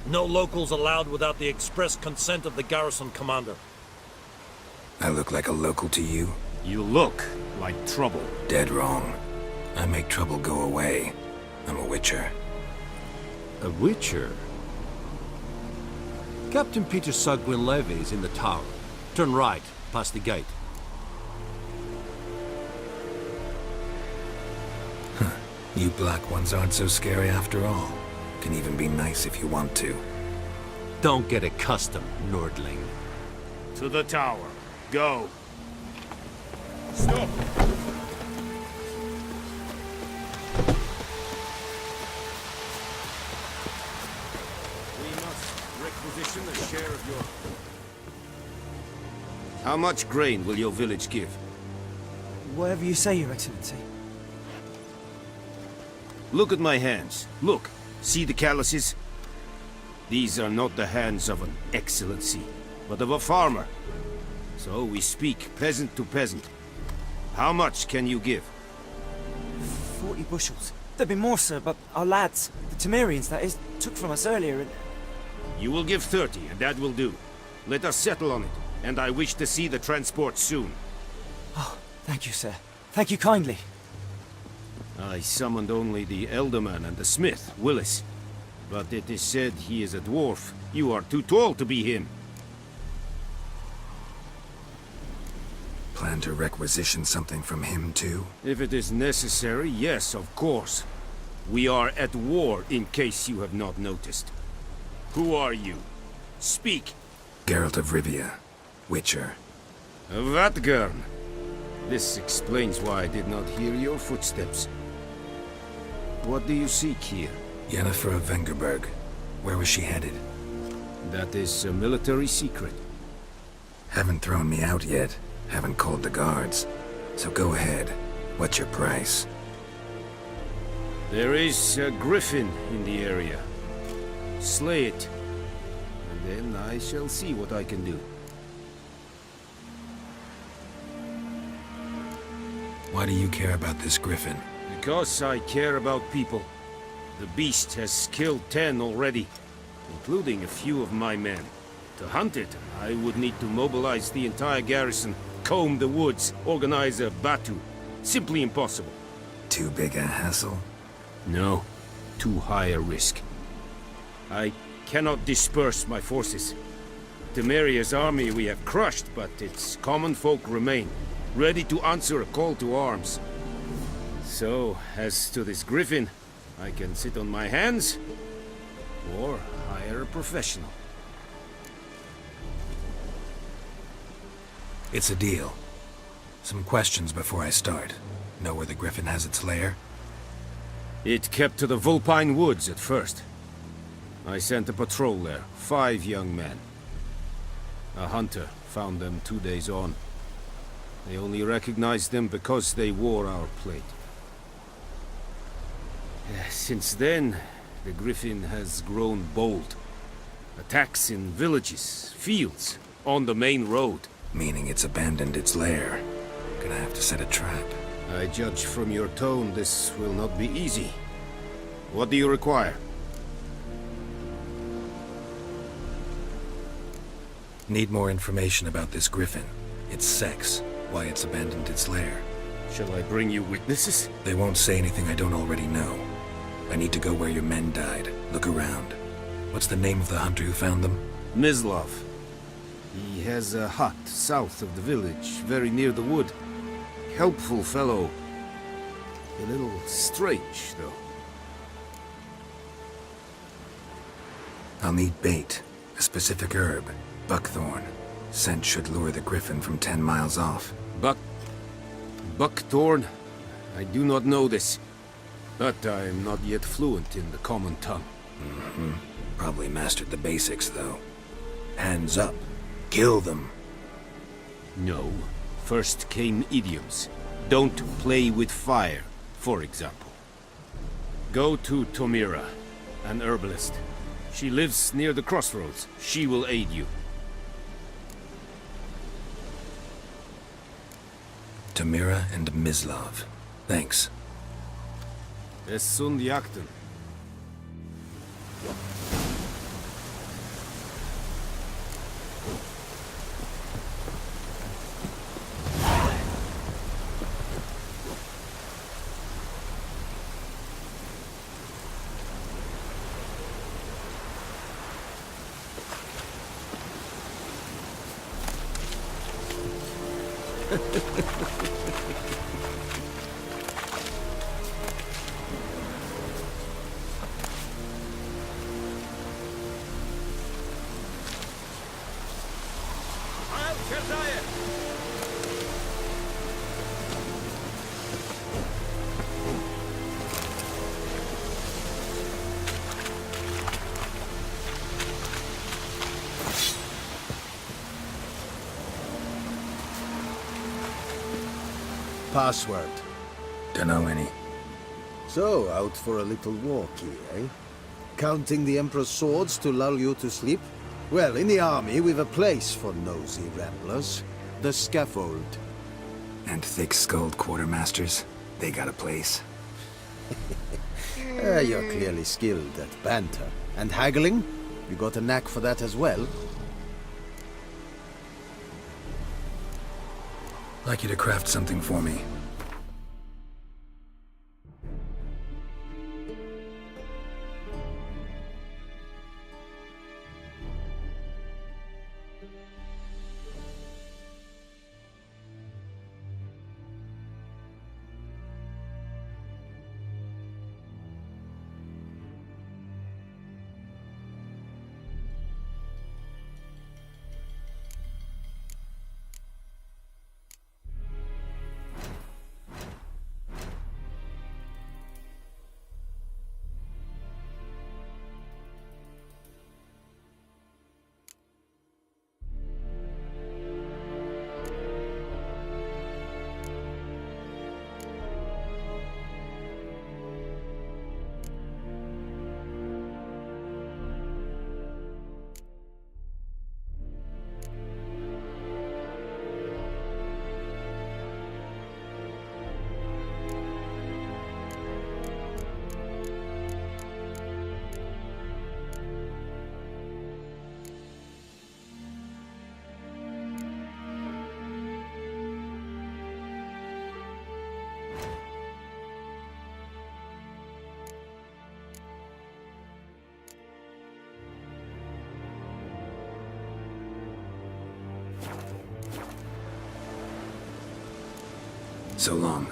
No locals allowed without the express consent of the garrison commander. I look like a local to you? You look like trouble. Dead wrong. I make trouble go away. I'm a witcher. A witcher? Captain Peter Sugwin Levy is in the tower. Turn right, past the gate. You black ones aren't so scary after all. Can even be nice if you want to. Don't get accustomed, Nordling. To the tower. Go. Stop! We must requisition a share of your... How much grain will your village give? Whatever you say, Your Excellency. Look at my hands. Look. See the calluses? These are not the hands of an excellency, but of a farmer. So we speak peasant to peasant. How much can you give? 40 bushels. There'd be more, sir, but our lads, the Temerians, that is, took from us earlier and... You will give 30, and that will do. Let us settle on it, and I wish to see the transport soon. Oh, thank you, sir. Thank you kindly. I summoned only the Elderman and the smith, Willis. But it is said he is a dwarf. You are too tall to be him. Plan to requisition something from him, too? If it is necessary, yes, of course. We are at war, in case you have not noticed. Who are you? Speak! Geralt of Rivia, Witcher. Vatgern! This explains why I did not hear your footsteps. What do you seek here? Yennefer of Vengerberg. Where was she headed? That is a military secret. Haven't thrown me out yet. Haven't called the guards. So go ahead. What's your price? There is a griffin in the area. Slay it. And then I shall see what I can do. Why do you care about this griffin? Because I care about people. The beast has killed 10 already, including a few of my men. To hunt it, I would need to mobilize the entire garrison, comb the woods, organize a batu. Simply impossible. Too big a hassle? No, too high a risk. I cannot disperse my forces. Temeria's army we have crushed, but its common folk remain, ready to answer a call to arms. So, as to this griffin, I can sit on my hands, or hire a professional. It's a deal. Some questions before I start. Know where the griffin has its lair? It kept to the Vulpine Woods at first. I sent a patrol there, 5 young men. A hunter found them 2 days on. They only recognized them because they wore our plate. Since then, the griffin has grown bold. Attacks in villages, fields, on the main road. Meaning it's abandoned its lair. Gonna have to set a trap. I judge from your tone this will not be easy. What do you require? Need more information about this griffin. Its sex, why it's abandoned its lair. Shall I bring you witnesses? They won't say anything I don't already know. I need to go where your men died. Look around. What's the name of the hunter who found them? Mislav. He has a hut south of the village, very near the wood. Helpful fellow. A little strange, though. I'll need bait. A specific herb. Buckthorn. Scent should lure the griffin from 10 miles off. Buckthorn? I do not know this. But I am not yet fluent in the common tongue. Probably mastered the basics, though. Hands up. Kill them. No. First came idioms. Don't play with fire, for example. Go to Tomira, an herbalist. She lives near the crossroads. She will aid you. Tamira and Mislav. Thanks. Es sunt jakten. Password. Dunno any. So, out for a little walkie, eh? Counting the Emperor's swords to lull you to sleep? Well, in the army, we've a place for nosy ramblers. The scaffold. And thick-skulled quartermasters, they got a place. You're clearly skilled at banter. And haggling? You got a knack for that as well? Like you to craft something for me. So long.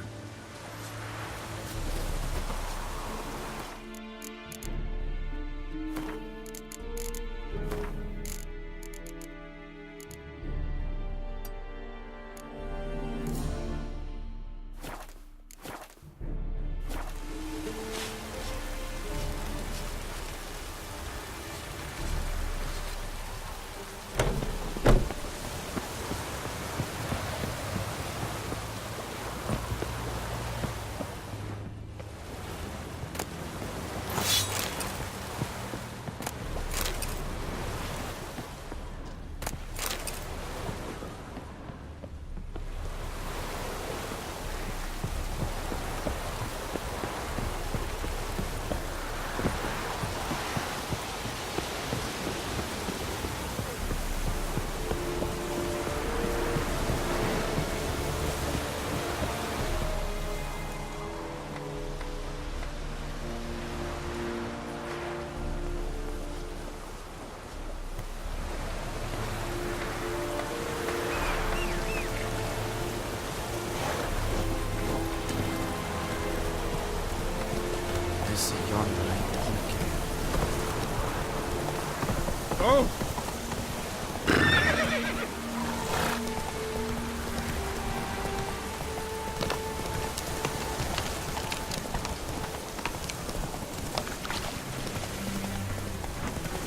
Oh!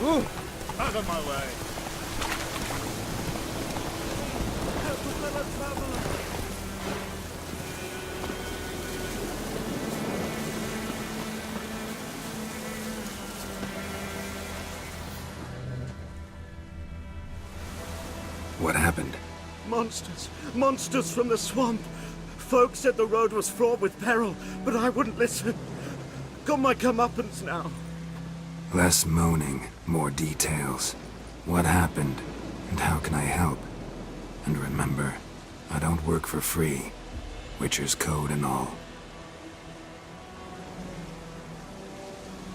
Ooh! Out of my way! What happened? Monsters! Monsters from the swamp! Folk said the road was fraught with peril, but I wouldn't listen. Got my comeuppance now. Less moaning, more details. What happened, and how can I help? And remember, I don't work for free. Witcher's code and all.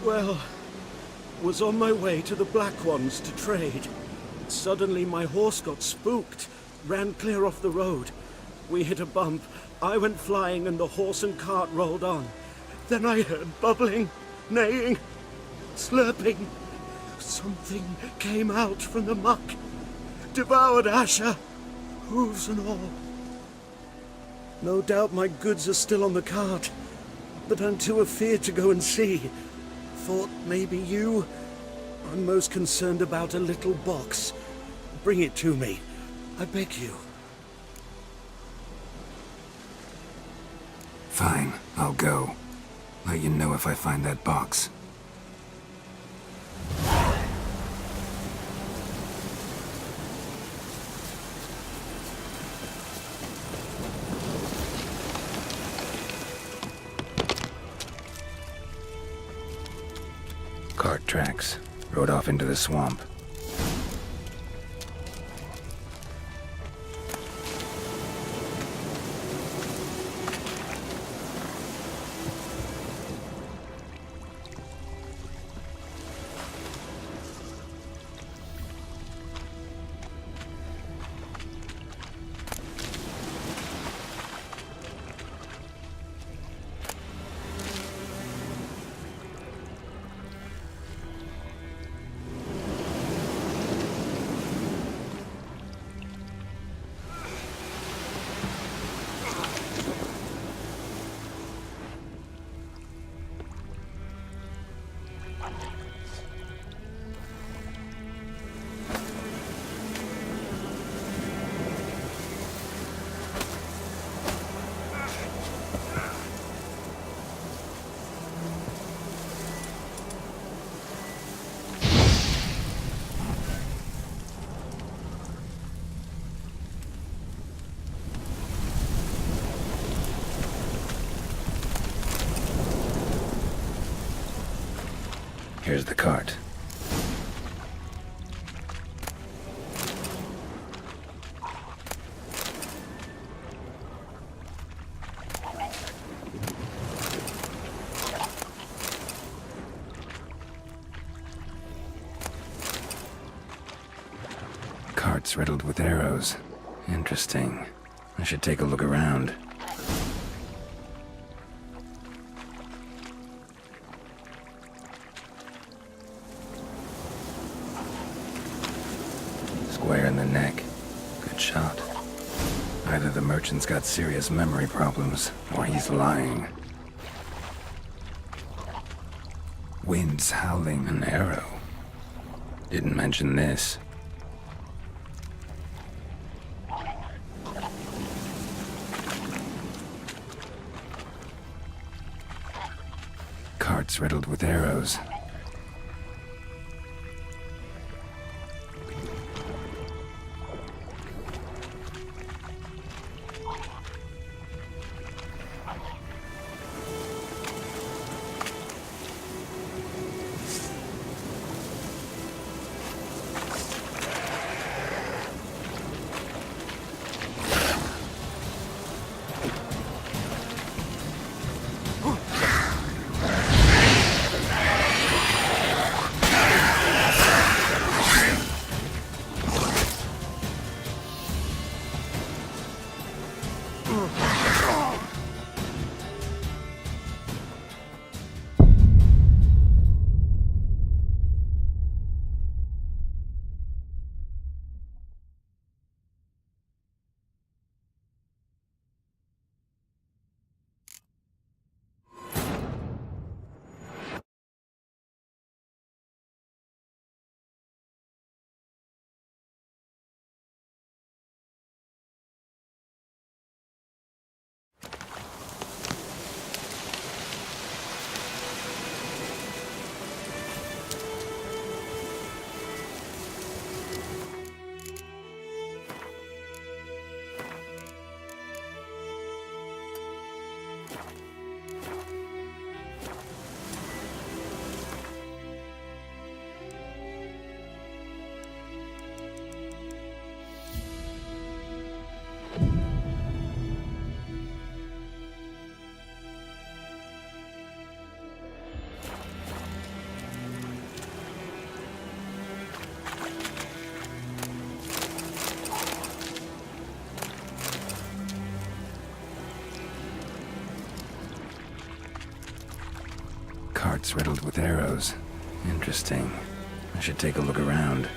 Well, was on my way to the Black Ones to trade. Suddenly my horse got spooked, ran clear off the road. We hit a bump. I went flying and the horse and cart rolled on. Then I heard bubbling, neighing, slurping. Something came out from the muck, devoured Asher, hooves and all. No doubt my goods are still on the cart, but I'm too afeard to go and see. Thought maybe you. I'm most concerned about a little box. Bring it to me, I beg you. Fine, I'll go. Let you know if I find that box. Cart tracks. Rode off into the swamp. Here's the cart. Cart's riddled with arrows. Interesting. I should take a look around. Square in the neck. Good shot. Either the merchant's got serious memory problems, or he's lying. Wind's howling. An arrow. Didn't mention this. Cart's riddled with arrows. Carts riddled with arrows. Interesting. I should take a look around.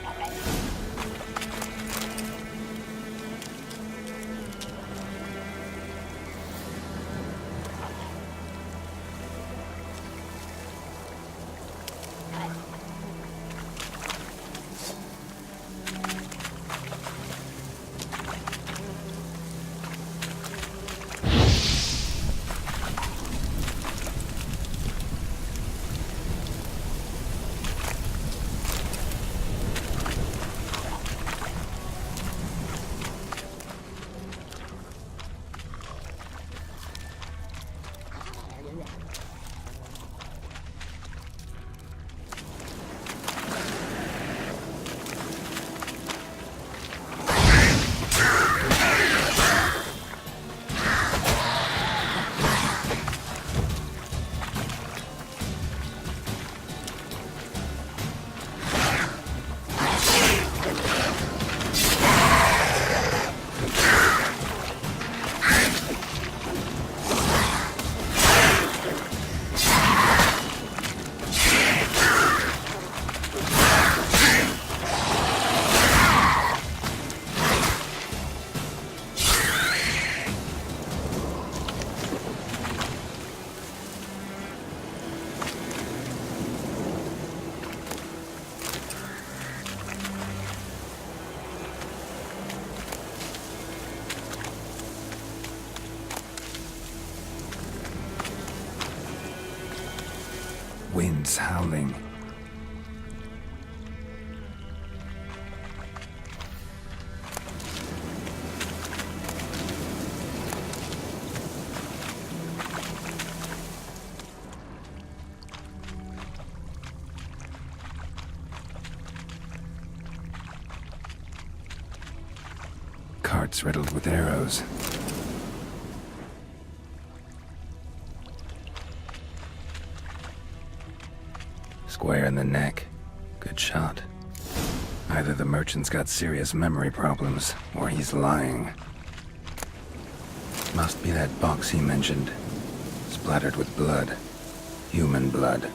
Winds howling. Carts riddled with arrows. Square in the neck. Good shot. Either the merchant's got serious memory problems, or he's lying. Must be that box he mentioned. Splattered with blood. Human blood.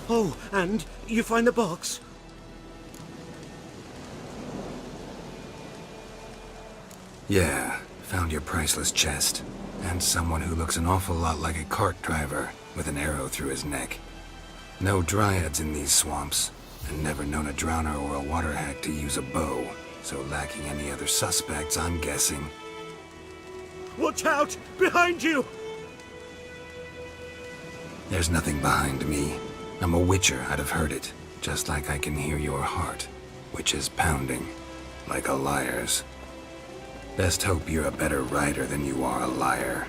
Oh, and you find the box? Yeah, found your priceless chest. And someone who looks an awful lot like a cart driver, with an arrow through his neck. No dryads in these swamps, and never known a drowner or a water hack to use a bow, so lacking any other suspects, I'm guessing. Watch out! Behind you! There's nothing behind me. I'm a witcher, I'd have heard it, just like I can hear your heart, which is pounding, like a liar's. Best hope you're a better rider than you are a liar.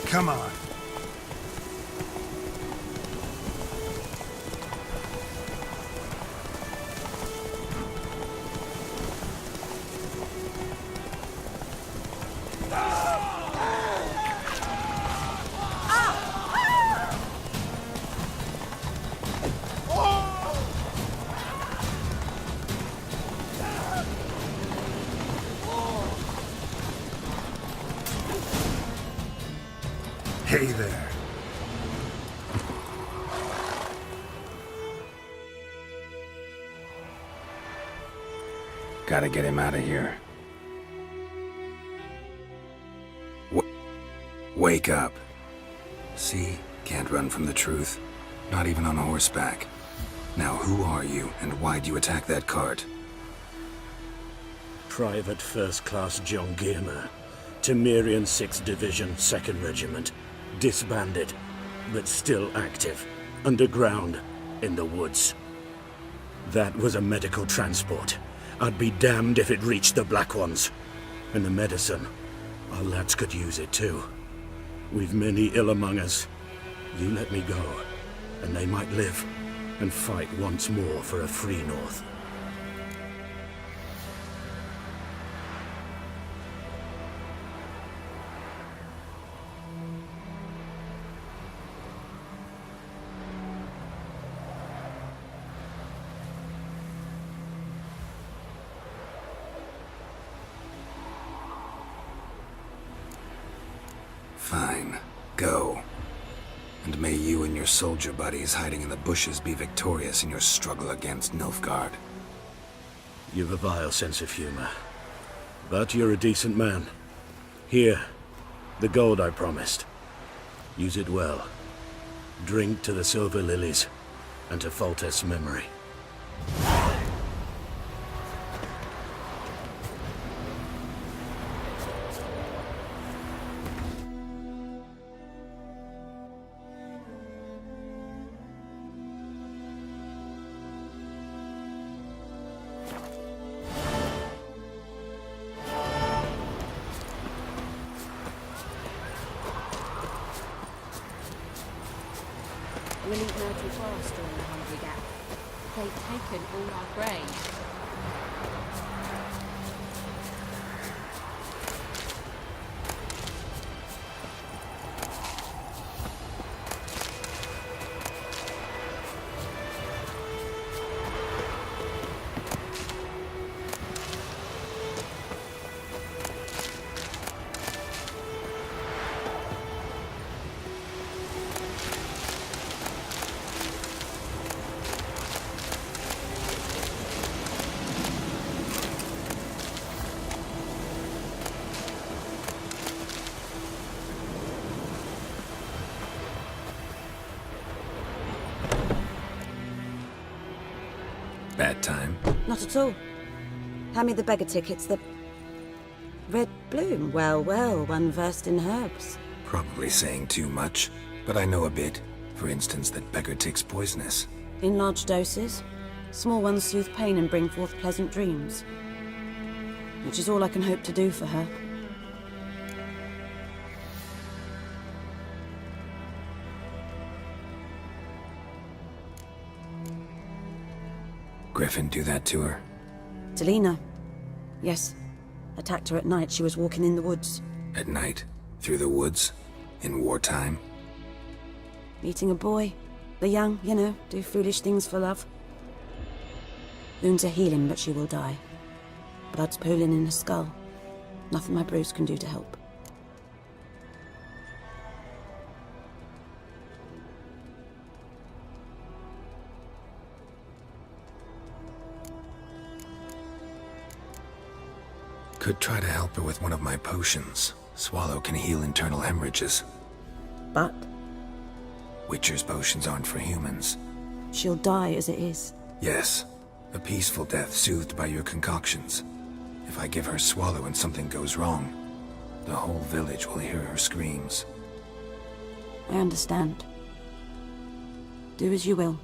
Come on. Hey there. Gotta get him out of here. Wake up. See? Can't run from the truth. Not even on horseback. Now who are you, and why'd you attack that cart? Private First Class John Giermer. Temerian 6th Division, 2nd Regiment. Disbanded, but still active. underground, in the woods. That was a medical transport. I'd be damned if it reached the Black Ones. And the medicine, our lads could use it too. We've many ill among us. You let me go, and they might live, and fight once more for a free North. Fine. Go. And may you and your soldier buddies hiding in the bushes be victorious in your struggle against Nilfgaard. You've a vile sense of humor. But you're a decent man. Here, the gold I promised. Use it well. Drink to the Silver Lilies, and to Foltest's memory. We'll eat no too fast during the Hungry Gap. They've taken all our grain. Bad time? Not at all. Hand me the beggar tickets, the... Red bloom. Well, well, one versed in herbs. Probably saying too much, but I know a bit. For instance, that beggar tick's poisonous. In large doses. Small ones soothe pain and bring forth pleasant dreams. Which is all I can hope to do for her. Griffin do that to her? Delina. Yes. Attacked her at night. She was walking in the woods. At night? Through the woods? In wartime? Meeting a boy. The young, you know, do foolish things for love. Wounds are healing, but she will die. Blood's pooling in her skull. Nothing my bruise can do to help. Could try to help her with one of my potions. Swallow can heal internal hemorrhages. But? Witcher's potions aren't for humans. She'll die as it is. Yes. A peaceful death soothed by your concoctions. If I give her Swallow and something goes wrong, the whole village will hear her screams. I understand. Do as you will.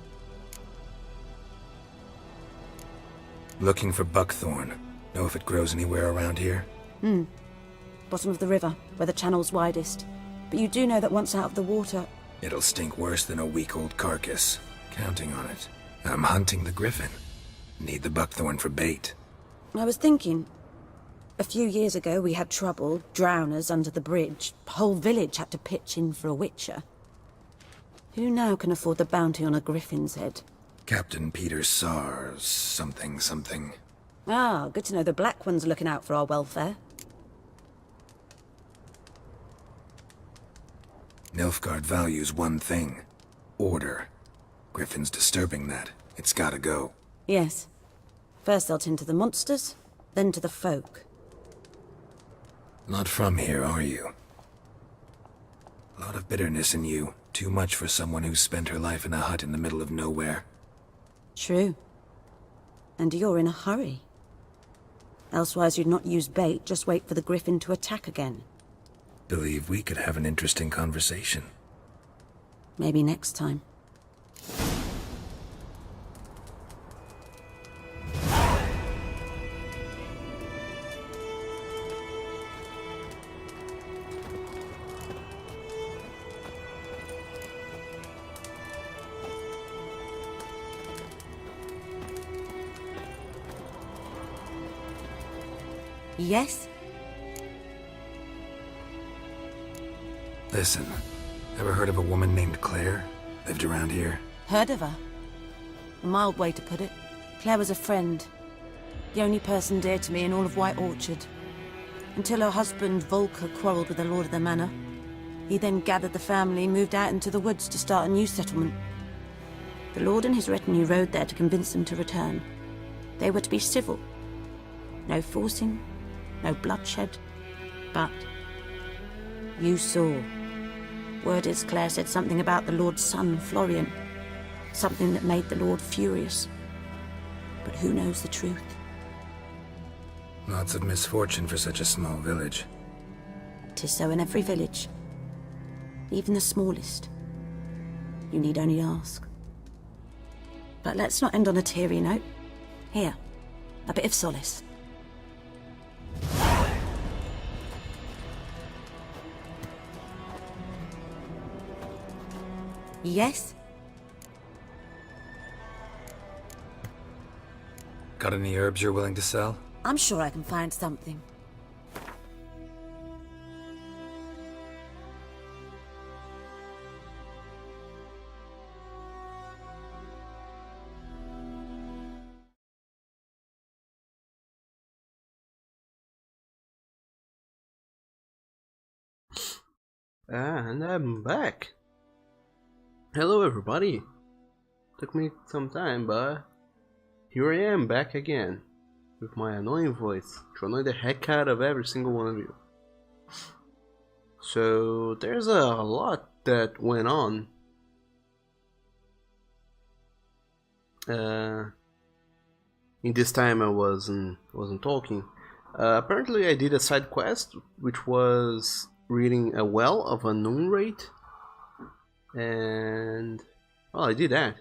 Looking for buckthorn. Know if it grows anywhere around here? Bottom of the river, where the channel's widest. But you do know that once out of the water... It'll stink worse than a week-old carcass. Counting on it. I'm hunting the griffin. Need the buckthorn for bait. I was thinking... A few years ago we had trouble, drowners under the bridge. Whole village had to pitch in for a witcher. Who now can afford the bounty on a griffin's head? Captain Peter Sars... something. Ah, good to know the Black One's looking out for our welfare. Nilfgaard values one thing. Order. Griffin's disturbing that. It's gotta go. Yes. First they'll tend to the monsters, then to the folk. Not from here, are you? A lot of bitterness in you. Too much for someone who's spent her life in a hut in the middle of nowhere. True. And you're in a hurry. Elsewise you'd not use bait, just wait for the griffin to attack again. Believe we could have an interesting conversation. Maybe next time. Yes? Listen, ever heard of a woman named Claire? Lived around here? Heard of her? A mild way to put it. Claire was a friend. The only person dear to me in all of White Orchard. Until her husband, Volker, quarrelled with the lord of the manor. He then gathered the family and moved out into the woods to start a new settlement. The lord and his retinue rode there to convince them to return. They were to be civil. No forcing, no bloodshed. But you saw. Word is Claire said something about the lord's son, Florian. Something that made the lord furious. But who knows the truth? Lots of misfortune for such a small village. 'Tis so in every village. Even the smallest. You need only ask. But let's not end on a teary note. Here, a bit of solace. Yes? Got any herbs you're willing to sell? I'm sure I can find something. And I'm back. Hello everybody. Took me some time, but here I am back again with my annoying voice to annoy the heck out of every single one of you. So there's a lot that went on. In this time I wasn't talking. Apparently I did a side quest which was reading a well of a noon rate, and well, I did that.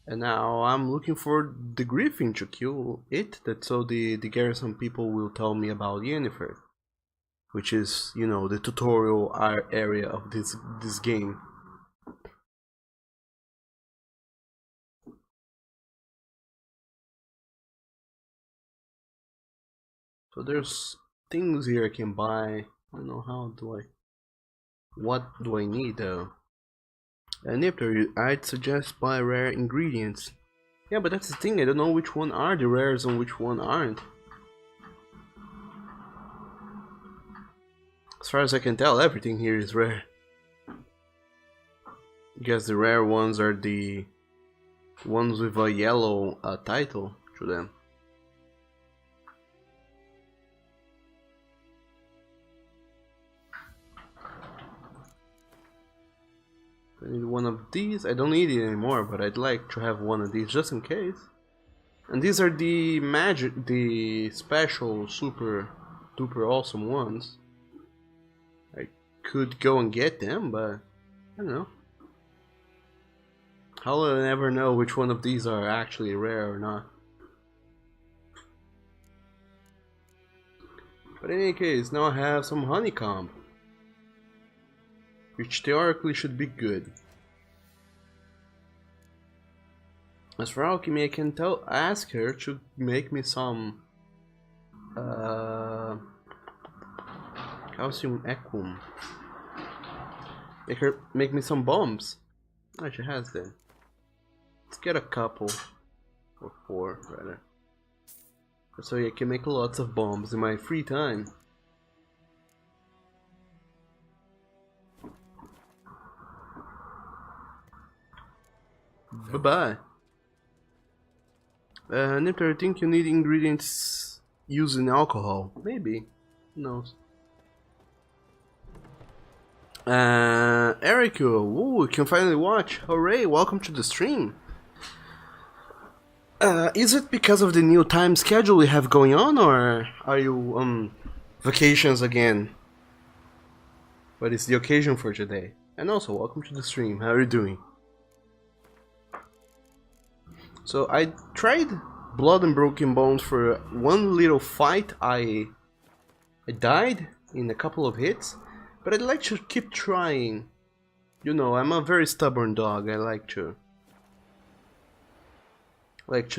And now I'm looking for the griffin to kill it, so the garrison people will tell me about Yennefer, which is, you know, the tutorial area of this game. So there's things here I can buy. I don't know what do I need though? And I'd suggest buy rare ingredients. Yeah, but that's the thing, I don't know which one are the rares and which one aren't. As far as I can tell, everything here is rare. I guess the rare ones are the ones with a yellow title to them. I need one of these. I don't need it anymore, but I'd like to have one of these just in case. And these are the special super duper awesome ones. I could go and get them, but I don't know. How will I ever know which one of these are actually rare or not? But in any case, now I have some honeycomb, which theoretically should be good. As for alchemy, I can ask her to make me some calcium equum. Make me some bombs. Oh, she has them. Let's get a couple, or 4 rather, so I can make lots of bombs in my free time. Bye-bye. Nipter, I think you need ingredients used in alcohol. Maybe. Who knows? Erico, ooh, you can finally watch. Hooray, welcome to the stream. Is it because of the new time schedule we have going on, or are you on vacations again? But it's the occasion for today. And also, welcome to the stream. How are you doing? So I tried Blood and Broken Bones for one little fight. I died in a couple of hits, but I'd like to keep trying. You know, I'm a very stubborn dog. I like to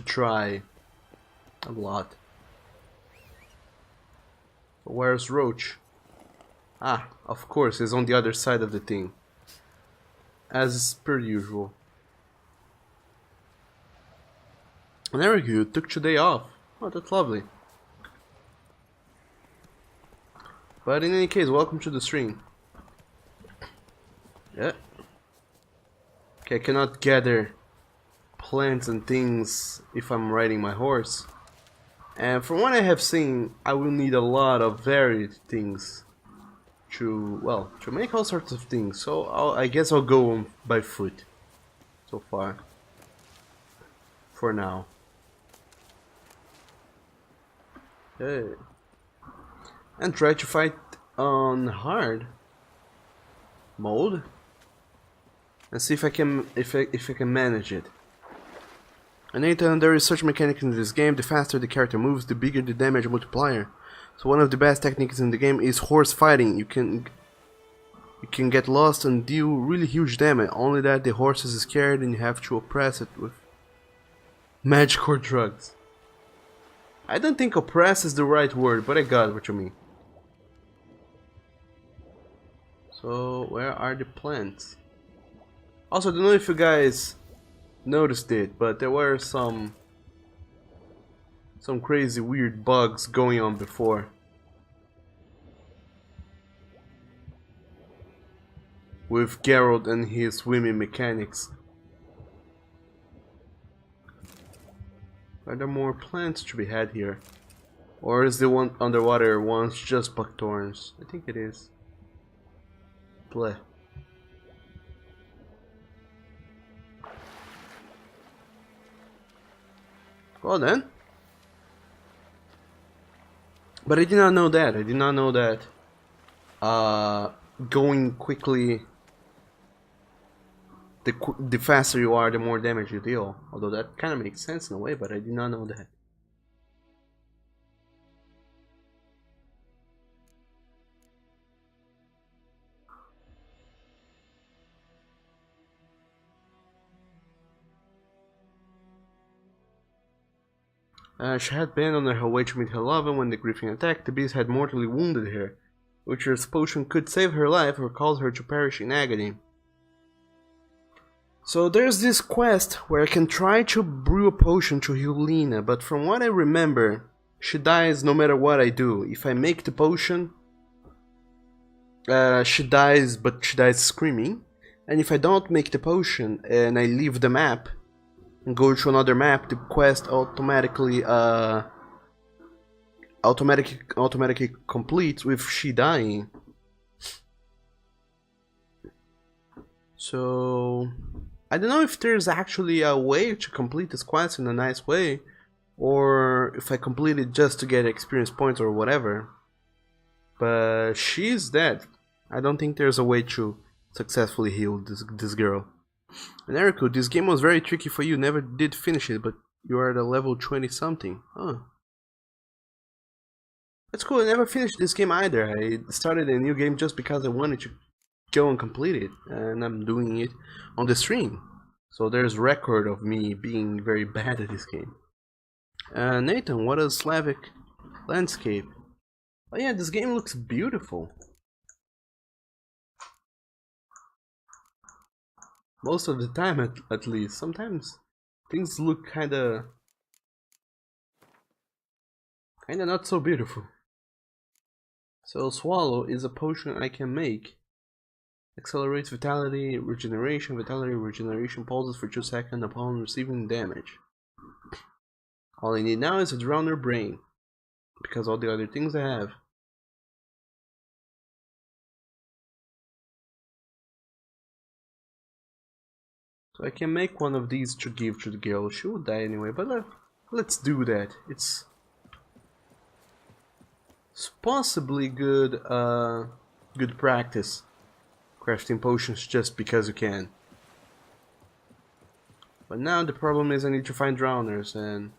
try a lot. Where's Roach? Ah, of course, he's on the other side of the thing. As per usual. And there we go, you took today off. Oh, that's lovely. But in any case, welcome to the stream. Yeah. Okay, I cannot gather plants and things if I'm riding my horse. And from what I have seen, I will need a lot of varied things to, well, to make all sorts of things. So I guess I'll go on by foot so far. For now. Okay. And try to fight on hard mode and see if I can manage it. And Nathan, there is such mechanics in this game. The faster the character moves, the bigger the damage multiplier. So one of the best techniques in the game is horse fighting. You can get lost and deal really huge damage. Only that the horse is scared and you have to oppress it with magic or drugs. I don't think oppress is the right word, but I got what you mean. So where are the plants? Also, I don't know if you guys noticed it, but there were some crazy weird bugs going on before. With Geralt and his swimming mechanics. Are there more plants to be had here? Or is the one underwater ones just buckthorns? I think it is. Bleh. Well then. But I did not know that. I did not know that going quickly, the faster you are, the more damage you deal. Although that kind of makes sense in a way, but I did not know that. She had been on her way to meet her lover when the griffin attacked. The beast had mortally wounded her. Witcher's potion could save her life or cause her to perish in agony. So there's this quest where I can try to brew a potion to heal Lena, but from what I remember, she dies no matter what I do. If I make the potion, she dies, but she dies screaming. And if I don't make the potion and I leave the map and go to another map, the quest automatically completes with she dying. So I don't know if there's actually a way to complete this quest in a nice way, or if I complete it just to get experience points or whatever. But she's dead. I don't think there's a way to successfully heal this girl. And Erico, this game was very tricky for you. Never did finish it, but you are at a level 20 something. Huh. That's cool. I never finished this game either. I started a new game just because I wanted to go and complete it, and I'm doing it on the stream. So there's record of me being very bad at this game. Nathan, what a Slavic landscape. Oh yeah, this game looks beautiful. Most of the time, at least. Sometimes things look kinda not so beautiful. So Swallow is a potion I can make. Accelerates vitality regeneration pauses for 2 seconds upon receiving damage. All I need now is a Drowner Brain, because all the other things I have. So I can make one of these to give to the girl. She will die anyway, but let's do that. It's possibly good practice. Crafting potions just because you can. But now the problem is I need to find drowners, and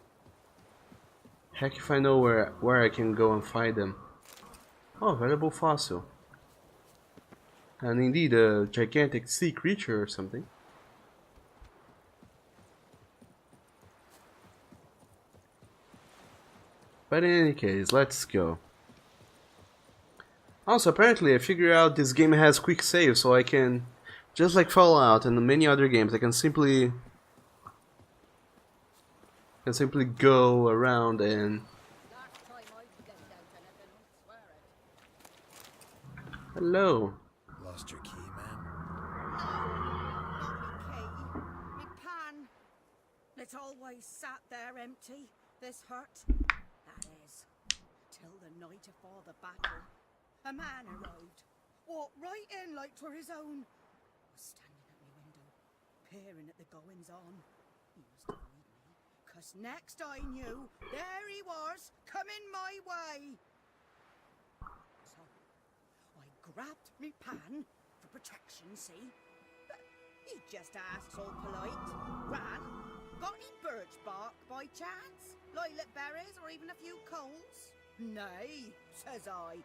heck if I know where I can go and find them. Oh, valuable fossil. And indeed a gigantic sea creature or something. But in any case, let's go. Also, apparently, I figured out this game has quick save, so I can, just like Fallout and many other games, I can simply go around and. Hello. Lost your key, ma'am? Me pan. It's always sat there empty, this hut. That is, till the night afore the battle. A man arrived, walked right in like 'twere his own. Was standing at my window, peering at the goings on. He must have heard me, 'cause next I knew, there he was, coming my way. So, I grabbed me pan, for protection, see? But he just asks all polite, ran, got any birch bark by chance? Lilac berries or even a few coals? Nay, says I.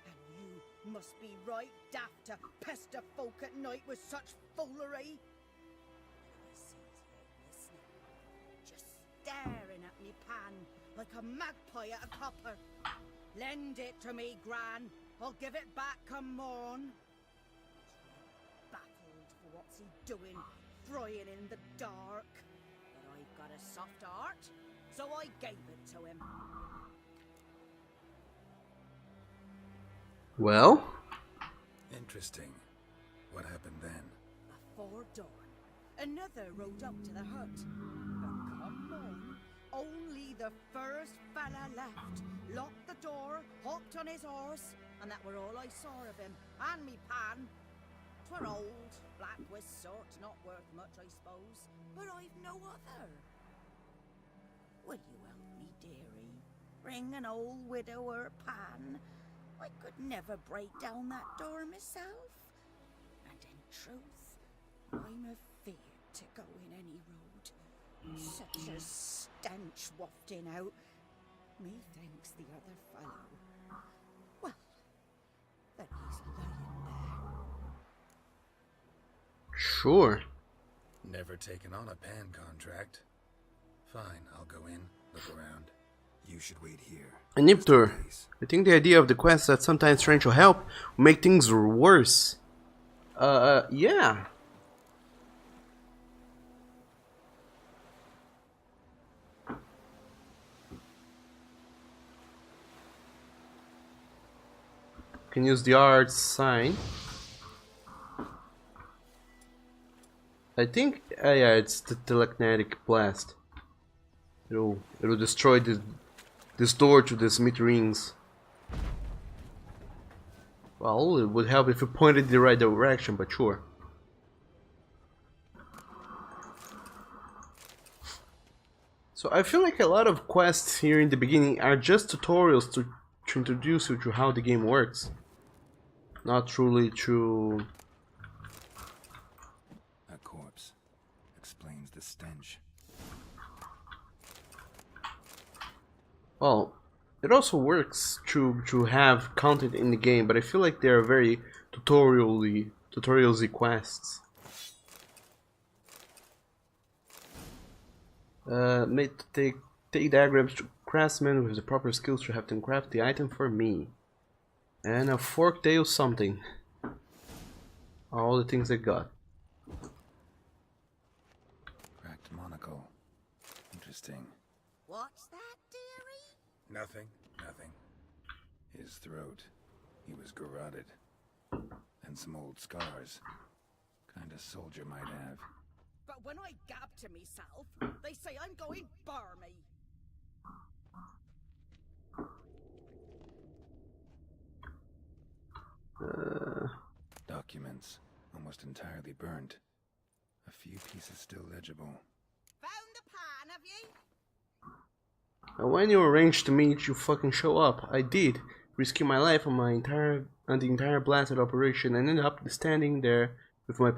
And you must be right daft to pester folk at night with such foolery. And I sees him listening, just staring at me pan like a magpie at a copper. Lend it to me, Gran. I'll give it back come morn. Baffled for what's he doing, frying in the dark. But I've got a soft heart, so I gave it to him. Well? Interesting. What happened then? Afore dawn, another rode up to the hut. But come on, only the first fella left. Locked the door, hopped on his horse, and that were all I saw of him, and me pan. 'Twere old, black with sort, not worth much, I suppose, but I've no other. Will you help me, dearie? Bring an old widower pan? I could never break down that door myself. And in truth, I'm afeard to go in any road. Such a stench wafting out. Methinks the other fellow. Well, then he's lying there. Sure. Never taken on a pan contract. Fine, I'll go in, look around. You should wait here. An Niptor. I think the idea of the quest that sometimes strange will help will make things worse. Yeah. Can use the art sign. I think, yeah, it's the telekinetic blast. It'll destroy this door to the smithereens. Well, it would help if you pointed in the right direction, but sure. So I feel like a lot of quests here in the beginning are just tutorials to introduce you to how the game works. Not truly to... A corpse explains the stench. Well, it also works to have content in the game, but I feel like they're very tutorial-y quests. Take diagrams to craftsmen with the proper skills to have them craft the item for me. And a forktail something. All the things I got. Cracked monocle. Interesting. What's that, dearie? Nothing. His throat. He was garroted. And some old scars. Kinda soldier might have. But when I gab to myself, they say I'm going barmy. Documents. Almost entirely burnt. A few pieces still legible. Found the pan, have you? When you arranged to meet, you fucking show up. I did, risking my life on the entire blasted operation, and ended up standing there with my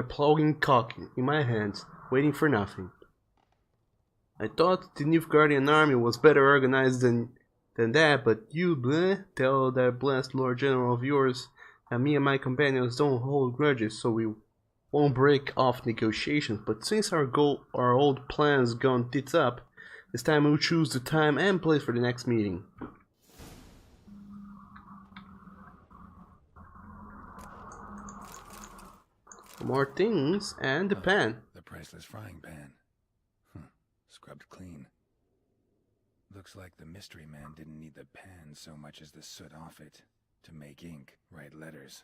ploughing cock in my hands, waiting for nothing. I thought the Nilfgaardian army was better organized than that, but you tell that blessed Lord General of yours that me and my companions don't hold grudges, so we won't break off negotiations. But since our old plans gone tits up, this time we'll choose the time and place for the next meeting. More things and the pan. The priceless frying pan. Scrubbed clean. Looks like the mystery man didn't need the pan so much as the soot off it to make ink, write letters.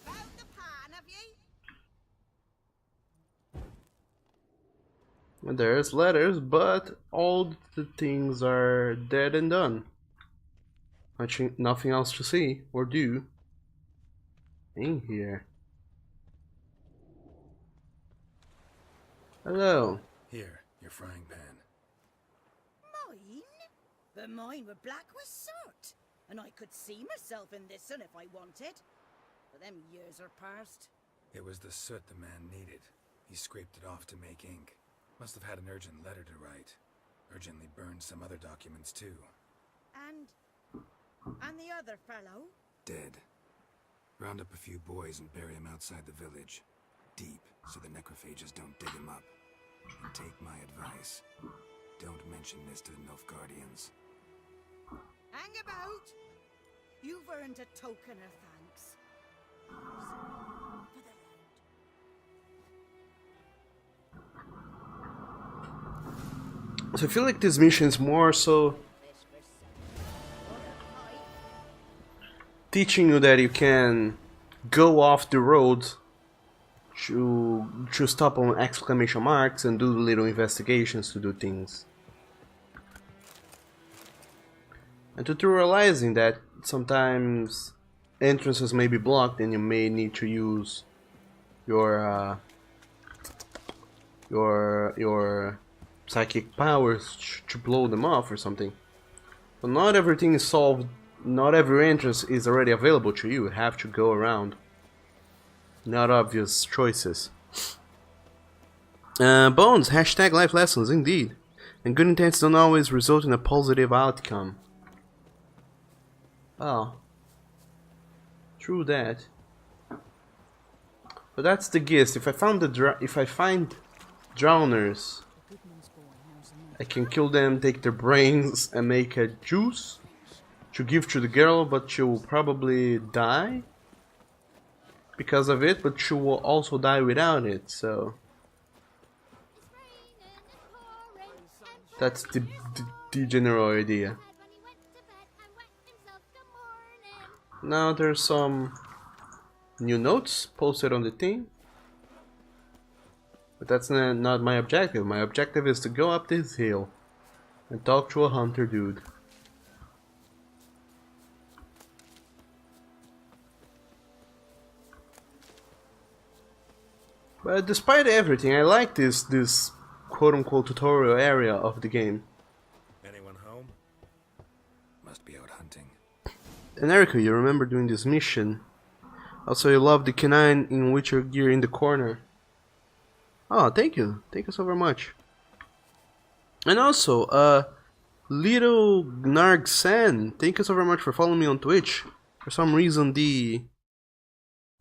Found the pan, have you? There's letters, but all the things are dead and done. Nothing else to see or do in here. Hello. Here, your frying pan. Mine? But mine were black with soot. And I could see myself in this one if I wanted. But them years are past. It was the soot the man needed. He scraped it off to make ink. Must have had an urgent letter to write. Urgently burned some other documents too. And the other fellow? Dead. Round up a few boys and bury him outside the village. Deep, so the necrophages don't dig him up. And take my advice. Don't mention this to the Nilfgaardians. Hang about! You've earned a token of thanks. For the So I feel like this mission is more so teaching you that you can go off the road to stop on exclamation marks and do little investigations to do things. And to realizing that sometimes entrances may be blocked and you may need to use your psychic powers to blow them off or something. But not everything is solved. Not every entrance is already available to you. You have to go around. Not obvious choices. Bones, hashtag life lessons, indeed. And good intents don't always result in a positive outcome. Oh. True that. But that's the gist. If I find drowners, I can kill them, take their brains, and make a juice to give to the girl, but she will probably die because of it, but she will also die without it, so that's the general idea. Now there's some new notes posted on the thing, but that's not my objective. My objective is to go up this hill and talk to a hunter dude. But despite everything, I like this quote-unquote tutorial area of the game. Anyone home? Must be out hunting. And Erica, you remember doing this mission. Also, you love the canine in Witcher gear in the corner. Oh, thank you. Thank you so very much. And also, Little Gnarg-san, thank you so very much for following me on Twitch. For some reason, the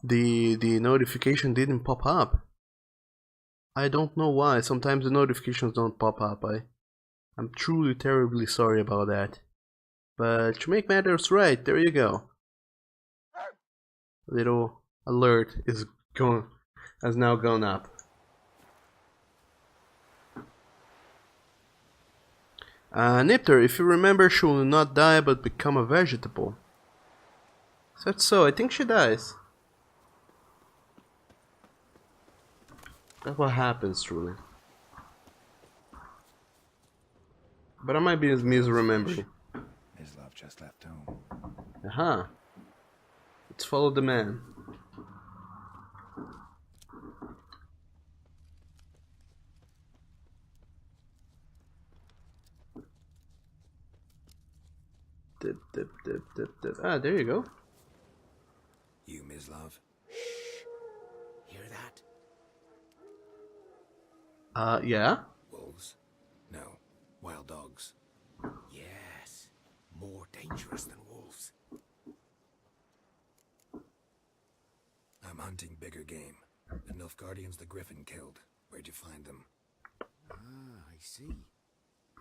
notification didn't pop up. I don't know why. Sometimes the notifications don't pop up. I'm truly terribly sorry about that. But to make matters right, there you go. Little alert has now gone up. Nipter, if you remember, she will not die but become a vegetable. Is that so? I think she dies. That's what happens, truly. But I might be misremembering. His love just left home. Aha. Let's follow the man. Dip, dip, dip, dip, dip. Ah, there you go. You, Mislav? Hear that? Yeah? Wolves? No, wild dogs. Yes. More dangerous than wolves. I'm hunting bigger game. The Nilfgaardians the Griffin killed. Where'd you find them? Ah, I see.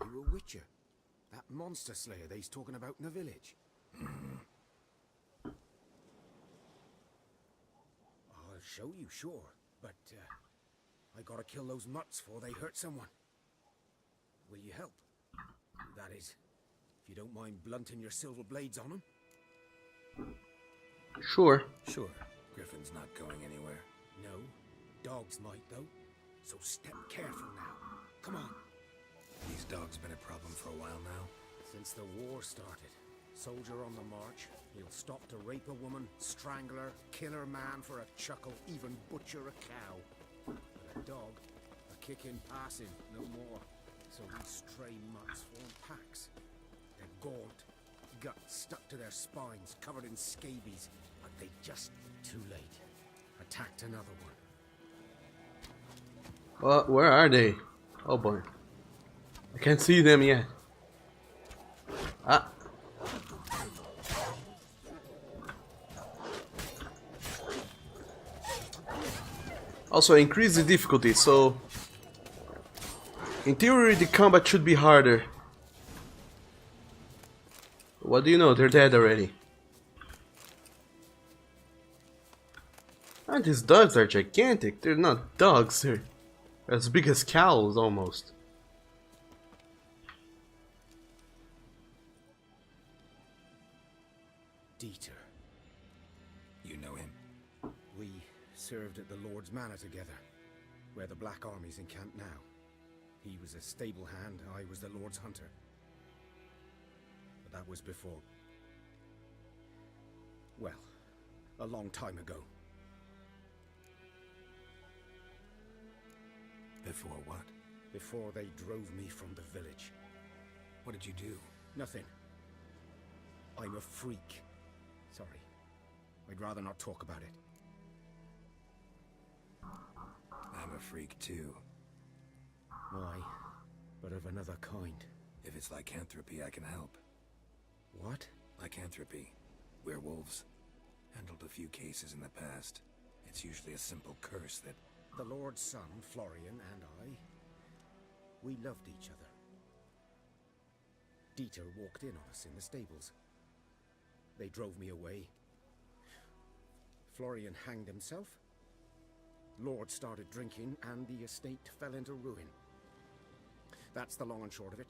You're a witcher. That monster slayer they's talking about in the village. show you, sure. But, I gotta kill those mutts before they hurt someone. Will you help? That is, if you don't mind blunting your silver blades on them. Sure. Sure. Griffin's not going anywhere. No. Dogs might, though. So step careful now. Come on. These dogs been a problem for a while now. Since the war started. Soldier on the march. He'll stop to rape a woman, strangle her, kill her man for a chuckle, even butcher a cow. But a dog, a kick in passing, no more. So these stray mutts form packs. They're gaunt, guts stuck to their spines, covered in scabies. But they just, too late, attacked another one. Well, where are they? Oh boy. I can't see them yet. Ah. Also, increase the difficulty, so in theory the combat should be harder. What do you know? They're dead already. And these dogs are gigantic. They're not dogs, they're as big as cows almost. Dieter. You know him? We served at the Lord's Manor together, where the Black Army's encamped now. He was a stable hand, I was the Lord's hunter. But that was before... well, a long time ago. Before what? Before they drove me from the village. What did you do? Nothing. I'm a freak. Sorry. I'd rather not talk about it. I'm a freak too. Why? But of another kind. If it's lycanthropy, I can help. What? Lycanthropy. Werewolves. Handled a few cases in the past. It's usually a simple curse that... The Lord's son, Florian, and I... we loved each other. Dieter walked in on us in the stables. They drove me away. Florian hanged himself. Lord started drinking, and the estate fell into ruin. That's the long and short of it.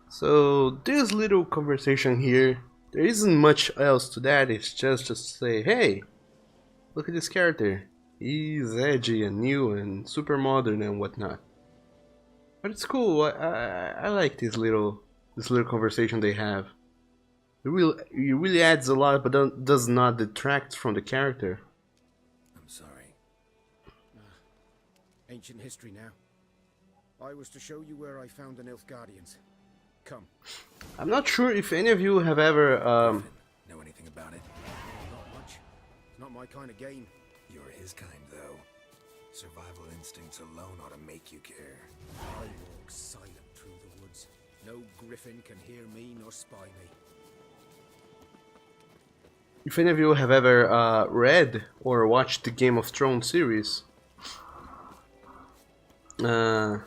So this little conversation here, there isn't much else to that. It's just to say, hey, look at this character. He's edgy and new and super modern and whatnot. But it's cool. I like this little conversation they have. It really adds a lot, but does not detract from the character. I'm sorry. Ancient history now. I was to show you where I found the Nilfgaardians. Come. I'm not sure if any of you have ever know anything about it? Not much. It's not my kind of game. You're his kind, though. Survival instincts alone ought to make you care. I walk silent through the woods. No griffin can hear me nor spy me. If any of you have ever read or watched the Game of Thrones series, there's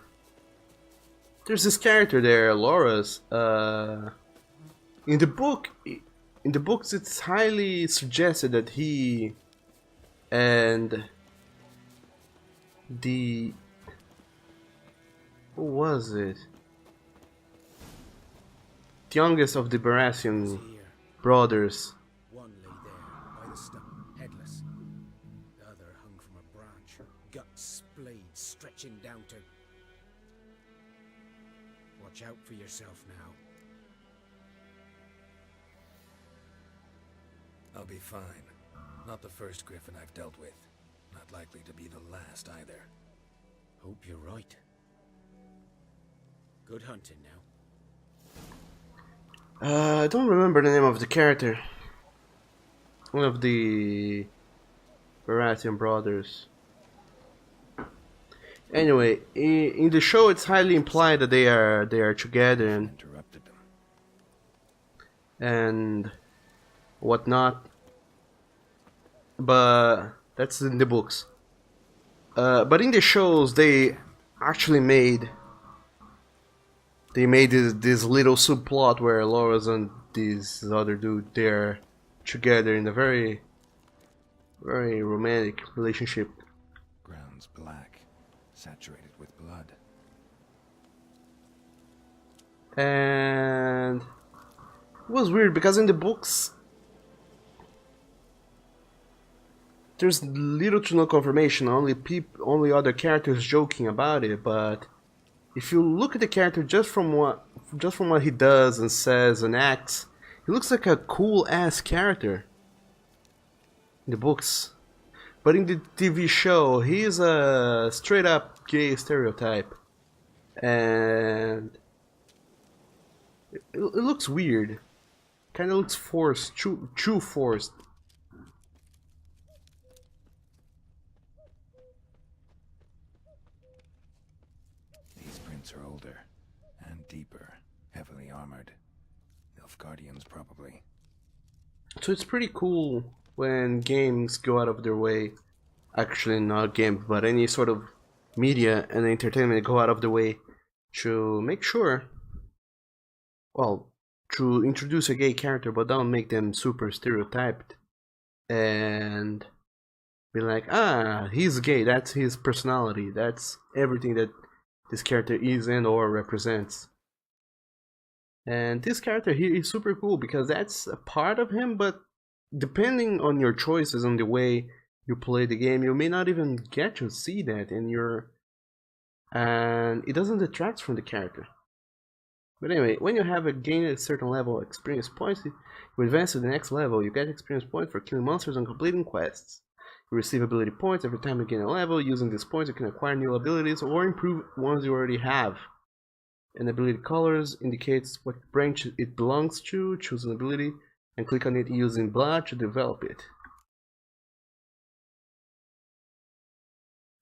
this character there, Loras. In the books, it's highly suggested that he and who was it? The youngest of the Baratheon brothers. One lay there by the stump, headless. The other hung from a branch, guts splayed, stretching down to... Watch out for yourself now. I'll be fine. Not the first griffin I've dealt with. Not likely to be the last either. Hope you're right. Good hunting now. I don't remember the name of the character. One of the Baratheon brothers. Anyway, in the show, it's highly implied that they are together and whatnot. But that's in the books. But in the shows, they actually made this little subplot where Loras and this other dude, they're together in a very romantic relationship. Ground's black, saturated with blood. And it was weird because in the books there's little to no confirmation, only other characters joking about it, but if you look at the character just from what he does and says and acts, he looks like a cool ass character in the books. But in the TV show, he's a straight up gay stereotype. And it looks weird. Kinda looks forced, too forced. These prints are older and deeper, heavily armored. Nilfgaardians, probably. So it's pretty cool when games go out of their way, actually not games, but any sort of media and entertainment go out of the way to make sure, well, to introduce a gay character but don't make them super stereotyped and be like, ah, he's gay, that's his personality, that's everything that this character is and or represents. And this character here is super cool because that's a part of him, but depending on your choices and the way you play the game, you may not even get to see that in your... and it doesn't detract from the character. But anyway, when you have gained a certain level of experience points, you advance to the next level. You get experience points for killing monsters and completing quests. You receive ability points every time you gain a level. Using these points, you can acquire new abilities or improve ones you already have. An ability colors indicates what branch it belongs to. Choose an ability and click on it using blood to develop it.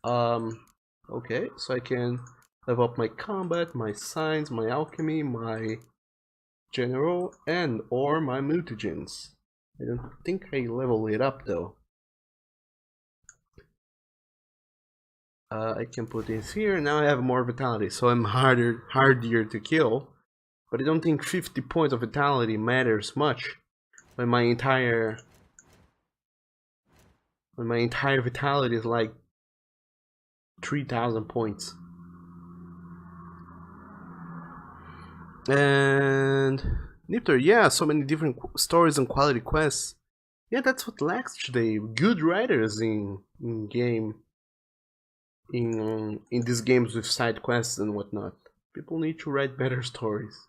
Okay, so I can level up my combat, my science, my alchemy, my general, and or my mutagens. I don't think I level it up though. I can put this here. Now I have more vitality, so I'm harder to kill. But I don't think 50 points of vitality matters much when my entire vitality is like 3,000 points. And Nipter, yeah, so many different stories and quality quests. Yeah, that's what lacks today. Good writers in these games with side quests and whatnot. People need to write better stories.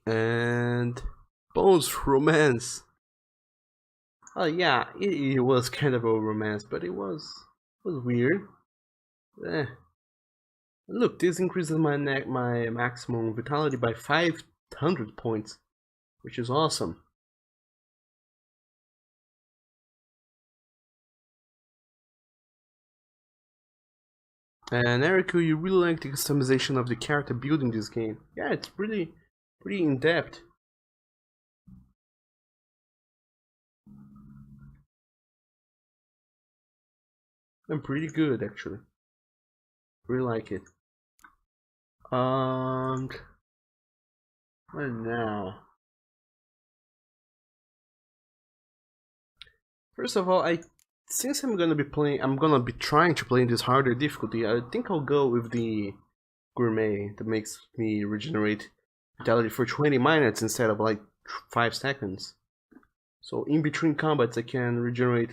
And Bones romance. Oh yeah, it was kind of a romance, but it was weird. Look, this increases my maximum vitality by 500 points, which is awesome. And Erico, you really like the customization of the character build in this game. Yeah, it's pretty in depth. And pretty good actually. Really like it. And what now? First of all, since I'm gonna be trying to play in this harder difficulty, I think I'll go with the gourmet that makes me regenerate vitality for 20 minutes instead of like 5 seconds. So in between combats I can regenerate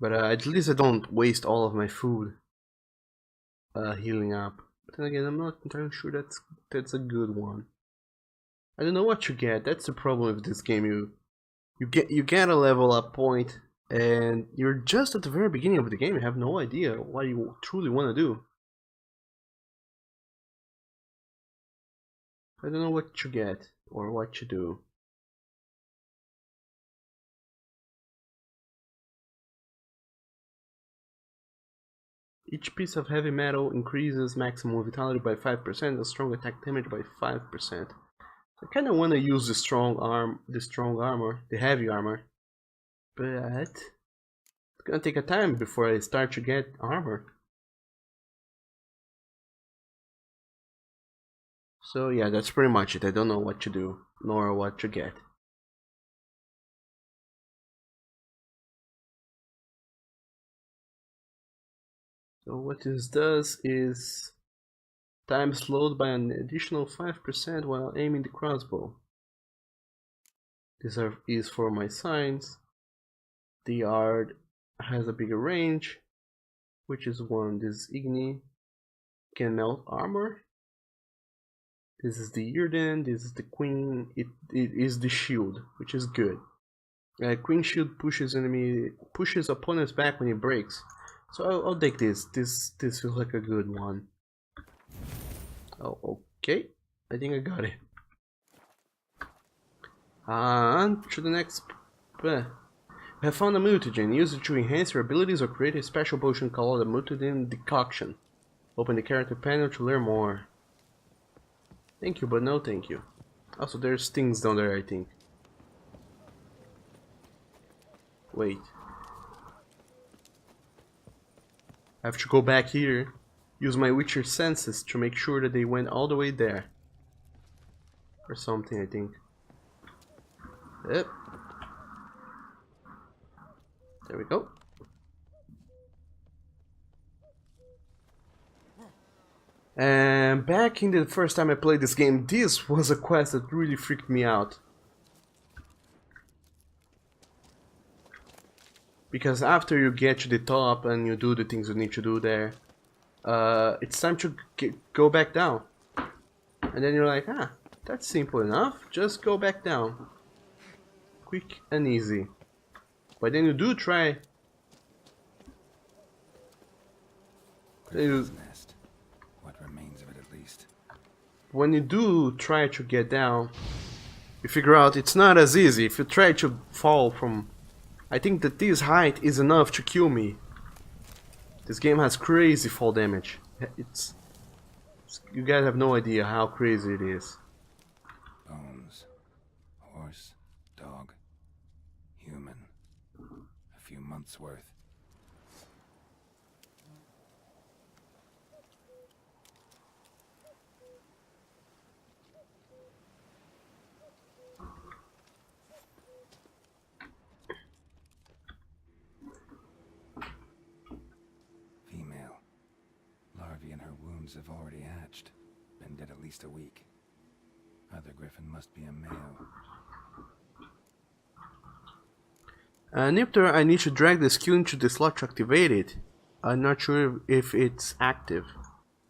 but at least I don't waste all of my food healing up. But then again, I'm not entirely sure that's a good one. I don't know what you get. That's the problem with this game. You get a level up point, and you're just at the very beginning of the game. You have no idea what you truly want to do. I don't know what you get or what you do. Each piece of heavy metal increases maximum vitality by 5% and strong attack damage by 5%. I kind of want to use the strong armor, the heavy armor, but it's gonna take a time before I start to get armor. So yeah, that's pretty much it. I don't know what to do, nor what to get. So what this does is time slowed by an additional 5% while aiming the crossbow. This is for my signs. The art has a bigger range, which is one. This Igni can melt armor. This is the Earden, this is the Queen, it is the shield, which is good. Queen shield pushes opponents back when it breaks. So I'll take this. This feels like a good one. Oh, okay. I think I got it. On to the next. Have found a mutagen. Use it to enhance your abilities or create a special potion called a mutagen decoction. Open the character panel to learn more. Thank you, but no thank you. Also, there's things down there, I think. Wait. I have to go back here, use my Witcher senses to make sure that they went all the way there. Or something, I think. Yep. There we go. And back in the first time I played this game, this was a quest that really freaked me out. Because after you get to the top and you do the things you need to do there, it's time to go back down. And then you're like, ah, that's simple enough, just go back down. Quick and easy. But then you do try... When you do try to get down, you figure out it's not as easy. If you try to fall from... I think that this height is enough to kill me. This game has crazy fall damage. You guys have no idea how crazy it is. Bones. Horse. Dog. Human. A few months worth. Have already hatched. Been dead at least a week. Other griffin must be a male. Nipter, I need to drag the skill into the slot to activate it. I'm not sure if it's active.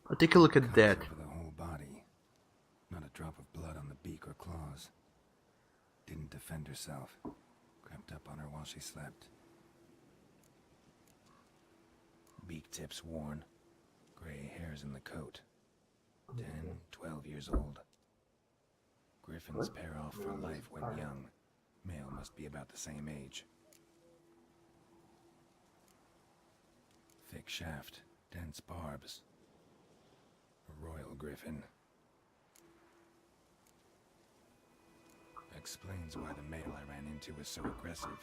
I'll take a look at that. Over the whole body. Not a drop of blood on the beak or claws. Didn't defend herself. Crept up on her while she slept. Beak tips worn. Gray hairs in the coat. 10, 12 years old. Griffins pair off for life when young. Male must be about the same age. Thick shaft, dense barbs. A royal griffin. Explains why the male I ran into was so aggressive.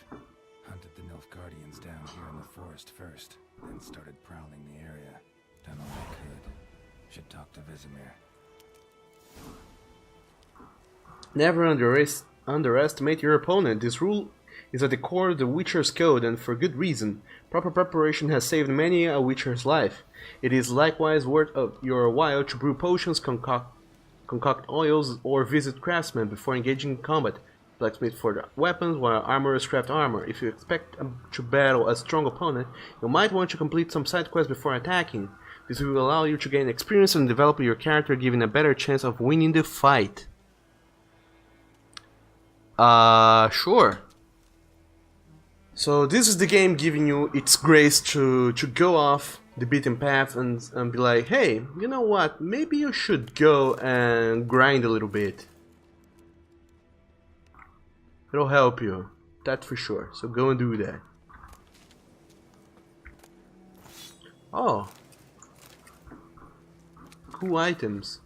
Hunted the Nilfgaardians down here in the forest first, then started prowling the area. Done all I could. Should talk to Vesemir. Never underestimate your opponent. This rule is at the core of the Witcher's code, and for good reason. Proper preparation has saved many a Witcher's life. It is likewise worth your while to brew potions, concoct oils, or visit craftsmen before engaging in combat. Blacksmith for the weapons, while armorers craft armor. If you expect to battle a strong opponent, you might want to complete some side quests before attacking. This will allow you to gain experience and develop your character, giving a better chance of winning the fight. Sure. So this is the game giving you its grace to go off the beaten path and be like, hey, you know what, maybe you should go and grind a little bit. It'll help you, that's for sure, so go and do that. Oh. Cool items.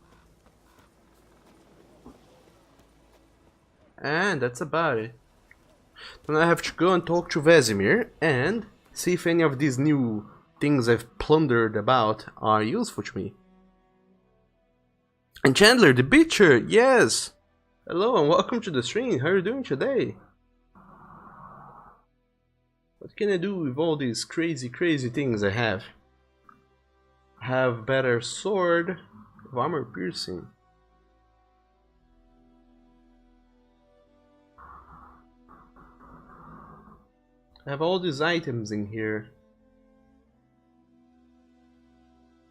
And that's about it. Then I have to go and talk to Vesemir and see if any of these new things I've plundered about are useful to me. And Chandler, the Beacher, yes! Hello and welcome to the stream. How are you doing today? What can I do with all these crazy things I have? I have better sword of armor piercing. I have all these items in here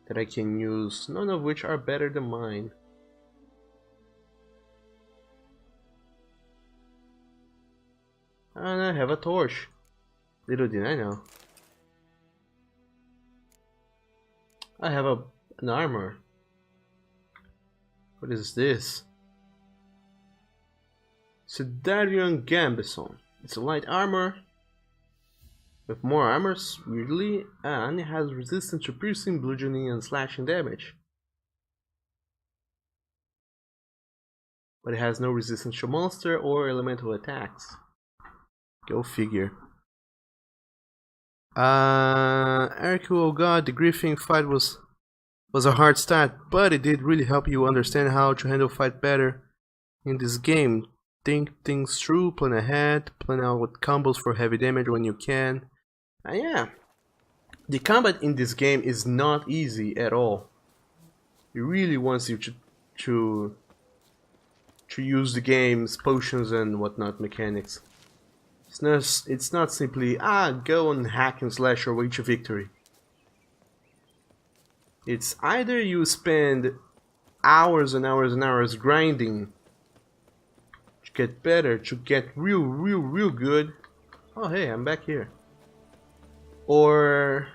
that I can use, none of which are better than mine. And I have a torch. Little did I know. I have an armor. What is this? Sedarian Gambison. It's a light armor with more armors, weirdly, and it has resistance to piercing, bludgeoning, and slashing damage. But it has no resistance to monster or elemental attacks. Go figure. Eric, oh god, the Griffin fight was a hard start, but it did really help you understand how to handle fight better in this game. Think things through, plan ahead, plan out what combos for heavy damage when you can. And yeah, the combat in this game is not easy at all. It really wants you to use the game's potions and whatnot mechanics. It's not simply, go and hack and slash your way to victory. It's either you spend hours and hours and hours grinding to get better, to get real good. Oh hey, I'm back here. Or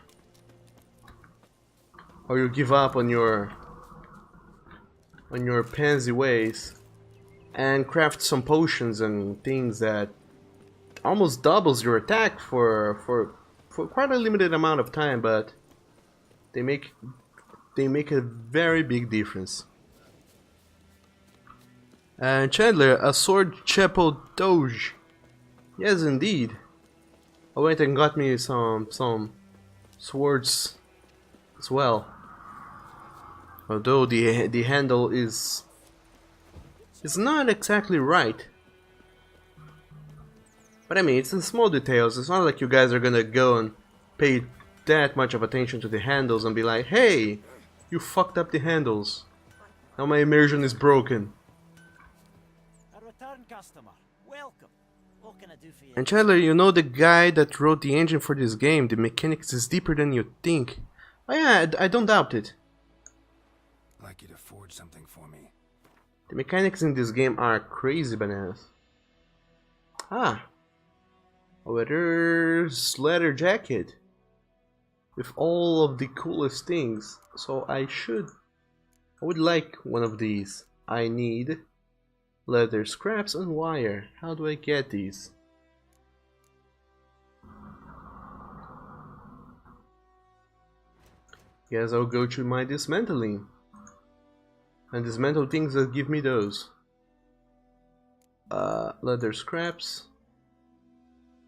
you give up on your pansy ways and craft some potions and things that almost doubles your attack for quite a limited amount of time, but they make a very big difference. And Chandler, a sword chapel doge. Yes, indeed. I went and got me some swords as well. Although the handle is not exactly right. But I mean, it's in small details. It's not like you guys are gonna go and pay that much of attention to the handles and be like, hey, you fucked up the handles. Now my immersion is broken. A return customer. Welcome. What can I do for you? And Chandler, you know the guy that wrote the engine for this game, the mechanics is deeper than you think. Oh yeah, I don't doubt it. I'd like you to forge something for me. The mechanics in this game are crazy bananas. A leather jacket with all of the coolest things. So I would like one of these. I need leather scraps and wire. How do I get these? Guess I'll go to my dismantling and dismantle things that give me those. Leather scraps.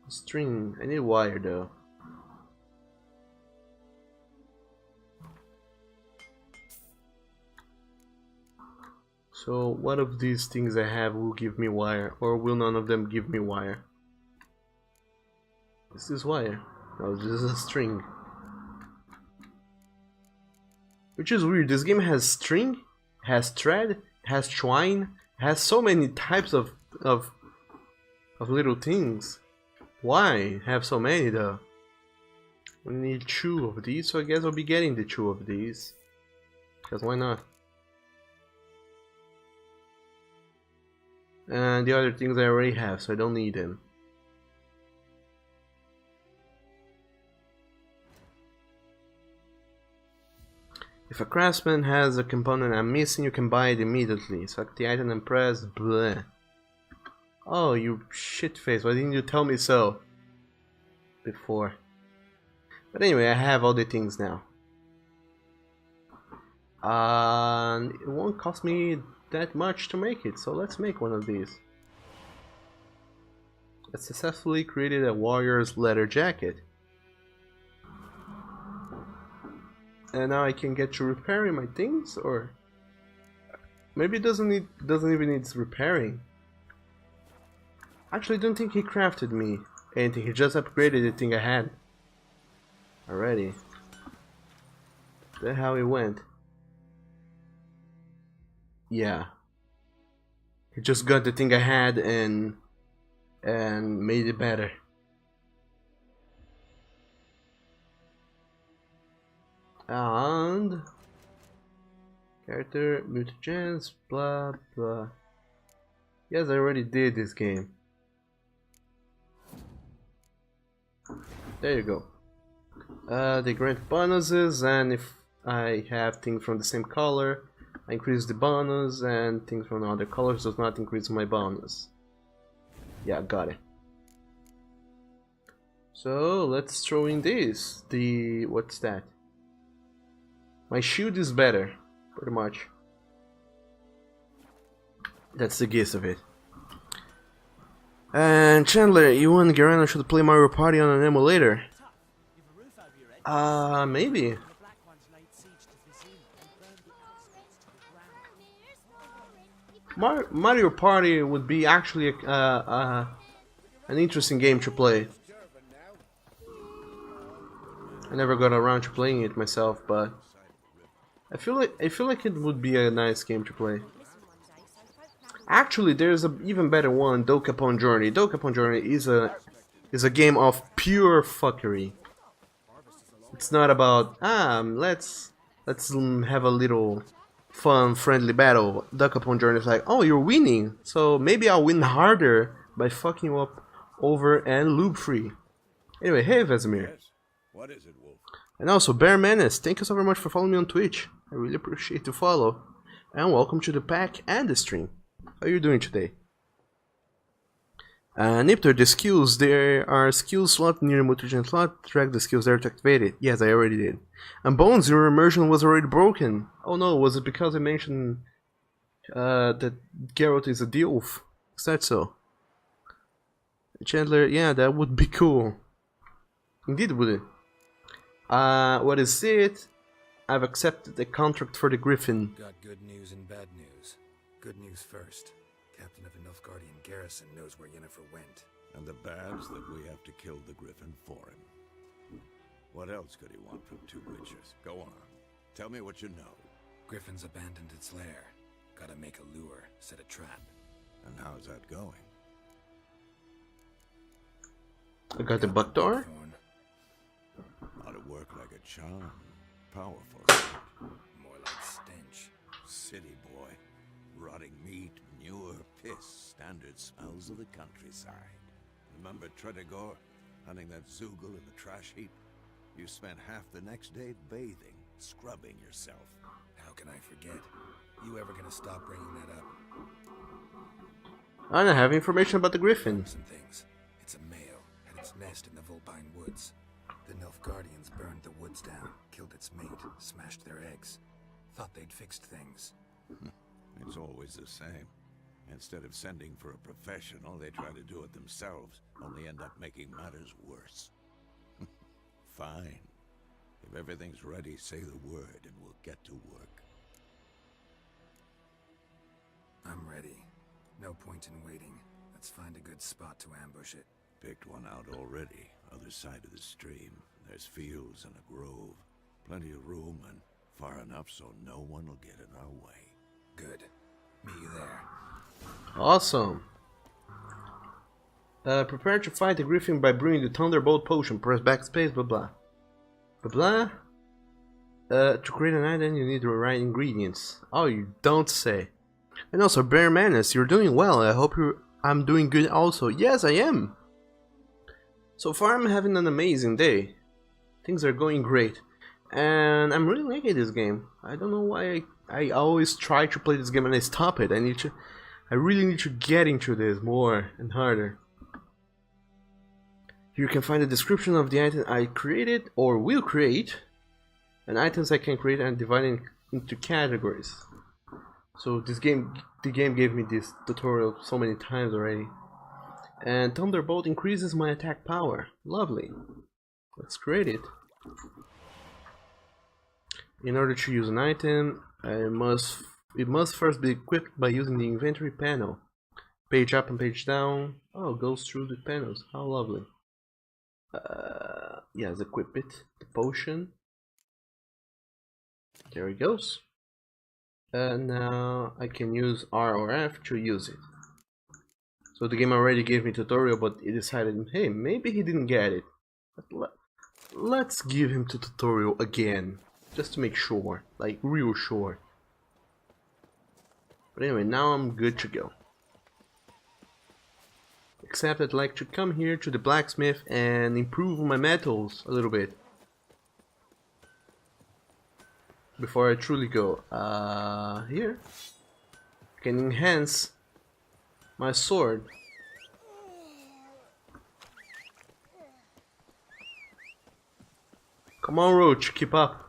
String. I need wire though. So what of these things I have will give me wire, or will none of them give me wire? Is this wire? No, this is a string. Which is weird. This game has string, has thread, has twine, has so many types of little things. Why have so many though? We need 2 of these, so I guess I'll be getting the 2 of these. Because why not? And the other things I already have, so I don't need them. If a craftsman has a component I'm missing, you can buy it immediately. Select the item and press bleh. Oh, you shitface, why didn't you tell me so before? But anyway, I have all the things now. And it won't cost me that much to make it, so let's make one of these. I successfully created a warrior's leather jacket. And now I can get to repairing my things, or Maybe it doesn't even need repairing. Actually, I don't think he crafted me anything. He just upgraded the thing I had already. That's how it went. Yeah. He just got the thing I had and made it better. And character, mutagens, blah blah. Yes, I already did this game. There you go. They grant bonuses, and if I have things from the same color, I increase the bonus, and things from other colors does not increase my bonus. Yeah, got it. So let's throw in this. What's that? My shield is better, pretty much. That's the gist of it. And Chandler, you and Garano should play Mario Party on an emulator. Maybe. Mario Party would be actually an interesting game to play. I never got around to playing it myself, but I feel like it would be a nice game to play. Actually, there's an even better one, Dokapon Journey. Dokapon Journey is a game of pure fuckery. It's not about let's have a little fun, friendly battle. Dokapon Journey is like, oh, you're winning, so maybe I'll win harder by fucking you up over and loop free. Anyway, hey Vesemir. Yes. What is it, Wolf? And also, Bear Menace, thank you so very much for following me on Twitch. I really appreciate the follow. And welcome to the pack and the stream. How are you doing today? Nipter, the skills. There are skills slot near the mutagen slot. Drag the skills there to activate it. Yes, I already did. And Bones, your immersion was already broken. Oh no, was it because I mentioned that Geralt is a Dilf? Is that so? Chandler, yeah, that would be cool. Indeed, would it? What is it? I've accepted the contract for the Griffin. Got good news and bad news. Good news first. Captain of the Nilfgaardian garrison knows where Yennefer went. And the bad's that we have to kill the Griffin for him. What else could he want from two witchers? Go on. Tell me what you know. Griffin's abandoned its lair. Gotta make a lure, set a trap. And how's that going? I got the buck door. Ought to work like a charm. Powerful. More like stench. City boy. Rotting meat, manure, piss. Standard smells of the countryside. Remember Tredegor? Hunting that Zoogle in the trash heap? You spent half the next day bathing, scrubbing yourself. How can I forget? You ever gonna stop bringing that up? I don't have information about the Griffin. Some things. It's a male, had its nest in the Vulpine Woods. The Nilfgaardians burned the woods down, killed its mate, smashed their eggs. Thought they'd fixed things. It's always the same. Instead of sending for a professional, they try to do it themselves, only end up making matters worse. Fine. If everything's ready, say the word and we'll get to work. I'm ready. No point in waiting. Let's find a good spot to ambush it. Picked one out already. Other side of the stream. There's fields and a grove. Plenty of room and far enough so no one will get in our way. Good. Meet you there. Awesome. Prepare to fight the Griffin by brewing the Thunderbolt potion. Press backspace, blah blah. Blah blah. To create an item, you need the right ingredients. Oh, you don't say. And also, Bear Menace, you're doing well. I hope I'm doing good also. Yes, I am. So far, I'm having an amazing day. Things are going great. And I'm really liking this game. I don't know why I always try to play this game and I stop it. I really need to get into this more and harder. You can find a description of the item I created or will create, and items I can create and divide into categories. So the game gave me this tutorial so many times already. And Thunderbolt increases my attack power. Lovely. Let's create it. In order to use an item, I must It must first be equipped by using the inventory panel. Page up and page down. Oh, goes through the panels. How lovely. Yes, equip it. The potion. There it goes. And now I can use R or F to use it. So the game already gave me a tutorial, but it decided, hey, maybe he didn't get it. But let's give him the tutorial again, just to make sure, like real sure. But anyway, now I'm good to go. Except I'd like to come here to the blacksmith and improve my metals a little bit. Before I truly go. Here. I can enhance my sword. Come on, Roach, keep up.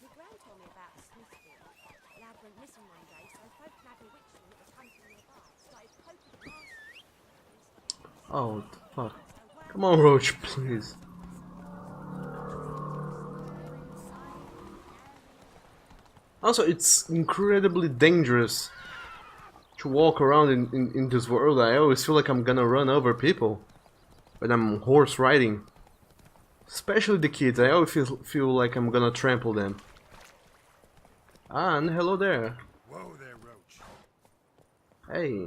Your gran told me about a Smithfield. Lad went missing one day, so folk nabbed a witch that was hunting nearby. Started poking past. Oh, fuck. Come on, Roach, please. Also, it's incredibly dangerous to walk around in this world. I always feel like I'm gonna run over people when I'm horse riding. Especially the kids, I always feel like I'm gonna trample them. Ah, and hello there. Whoa there, Roach. Hey.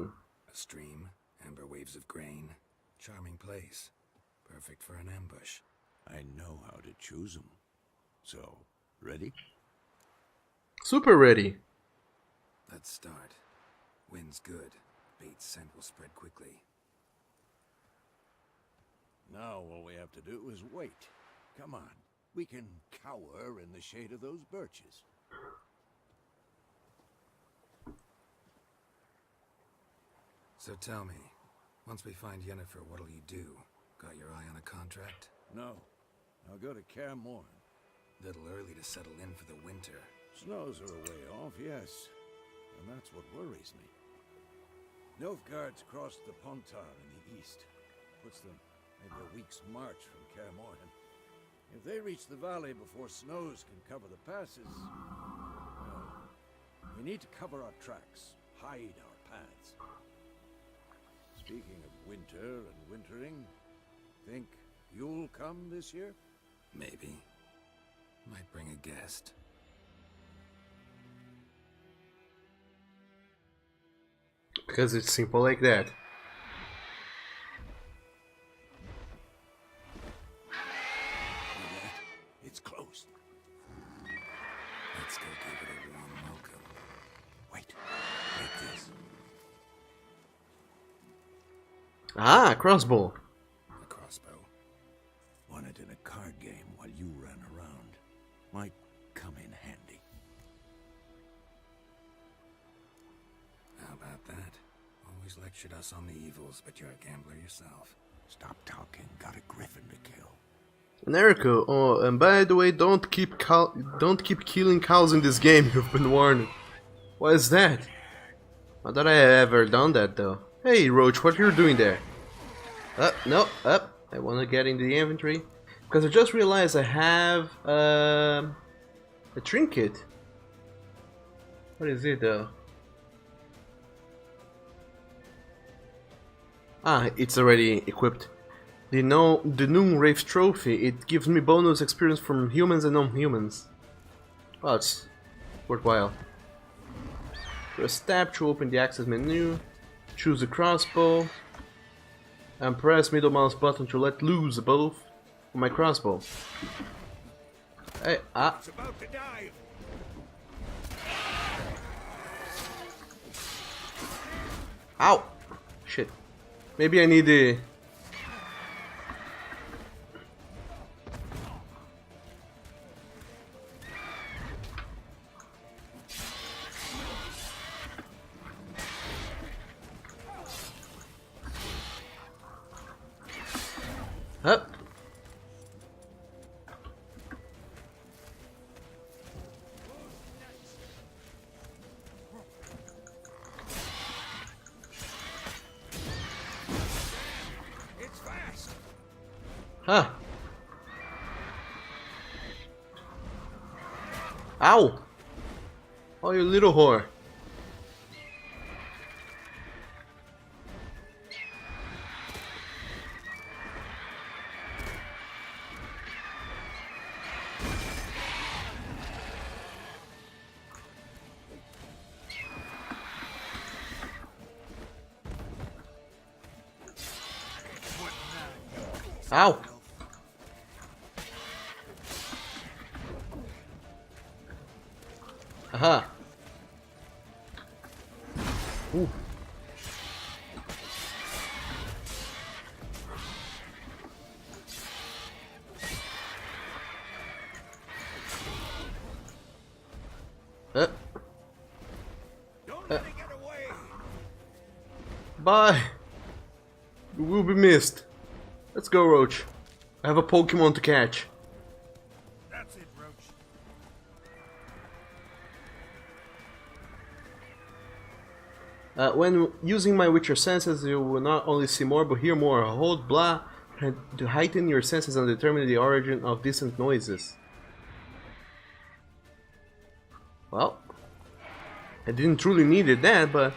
A stream, amber waves of grain. Charming place. Perfect for an ambush. I know how to choose them. So, ready? Super ready. Let's start. Wind's good. Bait's scent will spread quickly. Now all we have to do is wait. Come on. We can cower in the shade of those birches. So tell me, once we find Yennefer, what'll you do? Got your eye on a contract? No. I'll go to Kaer Morhen. Little early to settle in for the winter. Snows are a way off, yes. And that's what worries me. Nilfgaard's crossed the Pontar in the east. Puts them maybe a week's march from Kaer Morhen. If they reach the valley before snows can cover the passes, well, we need to cover our tracks, hide our paths. Speaking of winter and wintering, think you'll come this year? Maybe. Might bring a guest. Because it's simple like that. It's closed. Let's go give it a warm welcome. Wait. Take this. Ah, crossbow. A crossbow. Won it in a card game while you ran around. Might come in handy. How about that? Always lectured us on the evils, but you're a gambler yourself. Stop talking. Got a griffin to kill. Neriko, oh, and by the way, don't keep killing cows in this game. You've been warned. What is that? Not that I have ever done that though. Hey, Roach, what are you doing there? No, up. I want to get in the inventory because I just realized I have a trinket. What is it though? Ah, it's already equipped. The Noon Wraith Trophy, it gives me bonus experience from humans and non-humans. Well, it's worthwhile. Press tab to open the access menu, choose a crossbow, and press middle mouse button to let loose a bow on my crossbow. Hey, ah. It's about to dive. Ow! Shit. Maybe I need the... Up. It's fast. Huh. Ow! Oh, you little whore. Ow! Aha! Ooh. Bye! You will be missed. Let's go, Roach. I have a Pokemon to catch. That's it, Roach. When using my Witcher senses, you will not only see more, but hear more. Hold blah to heighten your senses and determine the origin of distant noises. Well, I didn't truly needed that, but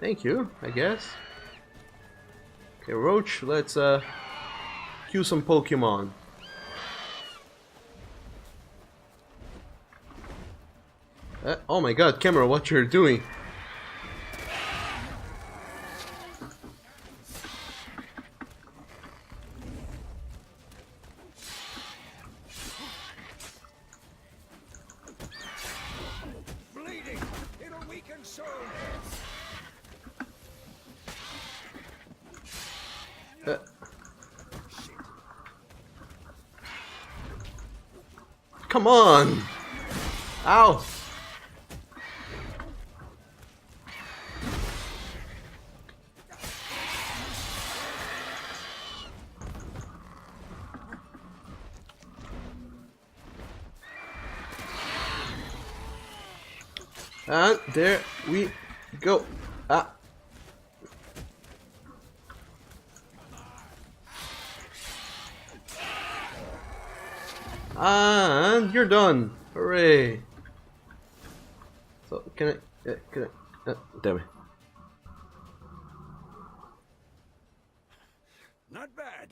thank you, I guess. Okay, Roach, let's cue some Pokemon. Oh my god, camera, what you're doing? Bleeding! It'll weaken soon! Come on! Ow! And there we go. Ah. And you're done. Hooray. So can I damn it. Not bad.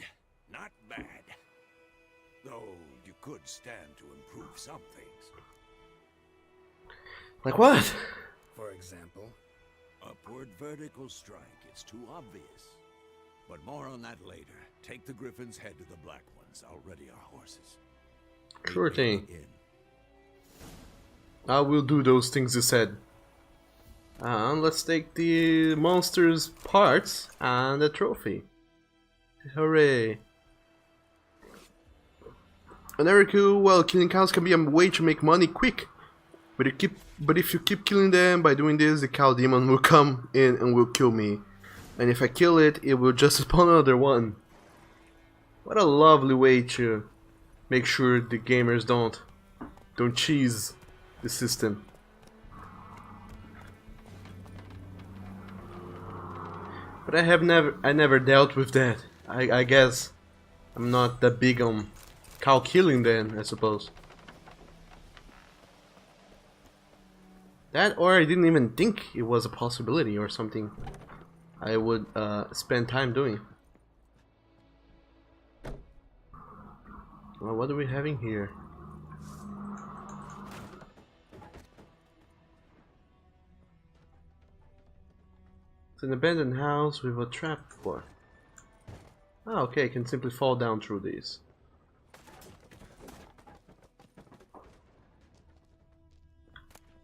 Not bad. Though you could stand to improve some things. Like what? For example? Upward vertical strike. It's too obvious. But more on that later. Take the Griffin's head to the Black Ones. I'll ready our horses. Sure thing. I will do those things you said. And let's take the monster's parts and the trophy. Hooray. Very cool. Well, killing cows can be a way to make money quick. But if you keep killing them by doing this, the cow demon will come in and will kill me. And if I kill it, it will just spawn another one. What a lovely way to make sure the gamers don't cheese the system. But I never dealt with that. I guess I'm not that big on cow killing then, I suppose. That, or I didn't even think it was a possibility or something I would spend time doing. Well, what are we having here? It's an abandoned house with a trap door. Ah, okay, I can simply fall down through these.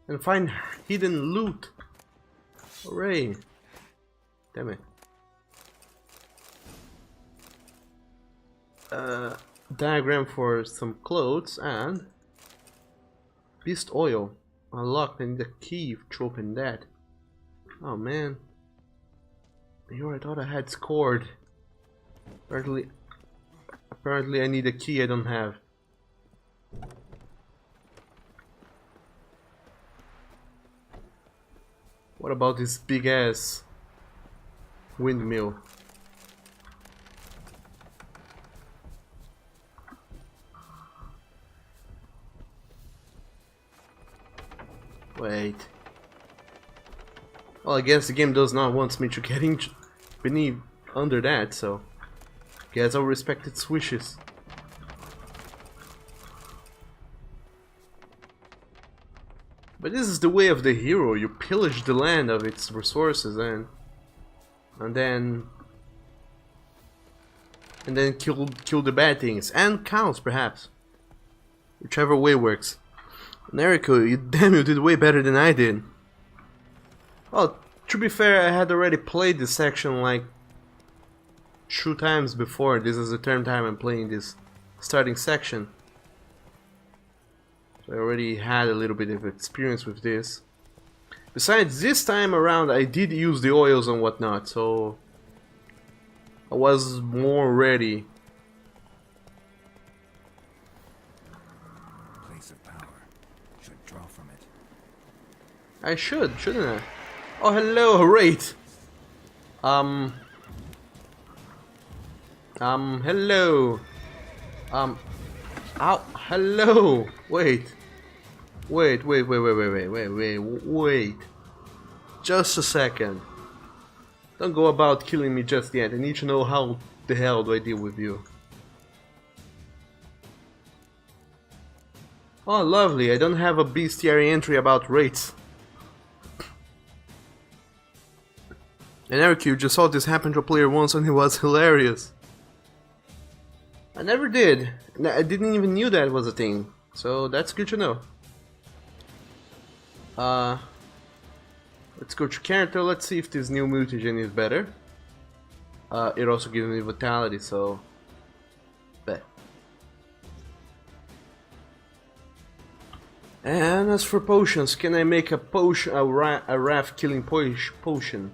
And find hidden loot. Hooray! Damn it. Diagram for some clothes and beast oil. Unlocked. I need a key to open that. Oh man. Here I thought I had scored. Apparently I need a key I don't have. What about this big ass windmill? Wait. Well, I guess the game does not want me to get in beneath under that, so guess I'll respect its wishes. But this is the way of the hero. You pillage the land of its resources and then kill the bad things and counts perhaps. Whichever way works. Neriko, you did way better than I did. Well, to be fair, I had already played this section like 2 times before. This is the third time I'm playing this starting section. So I already had a little bit of experience with this. Besides, this time around I did use the oils and whatnot, so I was more ready. Place of power. Should draw from it. I should, shouldn't I? Oh, hello, Wraith. Hello. Ow, hello. Wait. Wait. Just a second. Don't go about killing me just yet. I need to know how the hell do I deal with you. Oh, lovely. I don't have a bestiary entry about rates. And Eric, you just saw this happen to a player once and it was hilarious. I never did. I didn't even knew that was a thing. So that's good to know. Let's go to character. Let's see if this new mutagen is better. It also gives me vitality, so bet. And as for potions, can I make a potion, a wrath killing potion?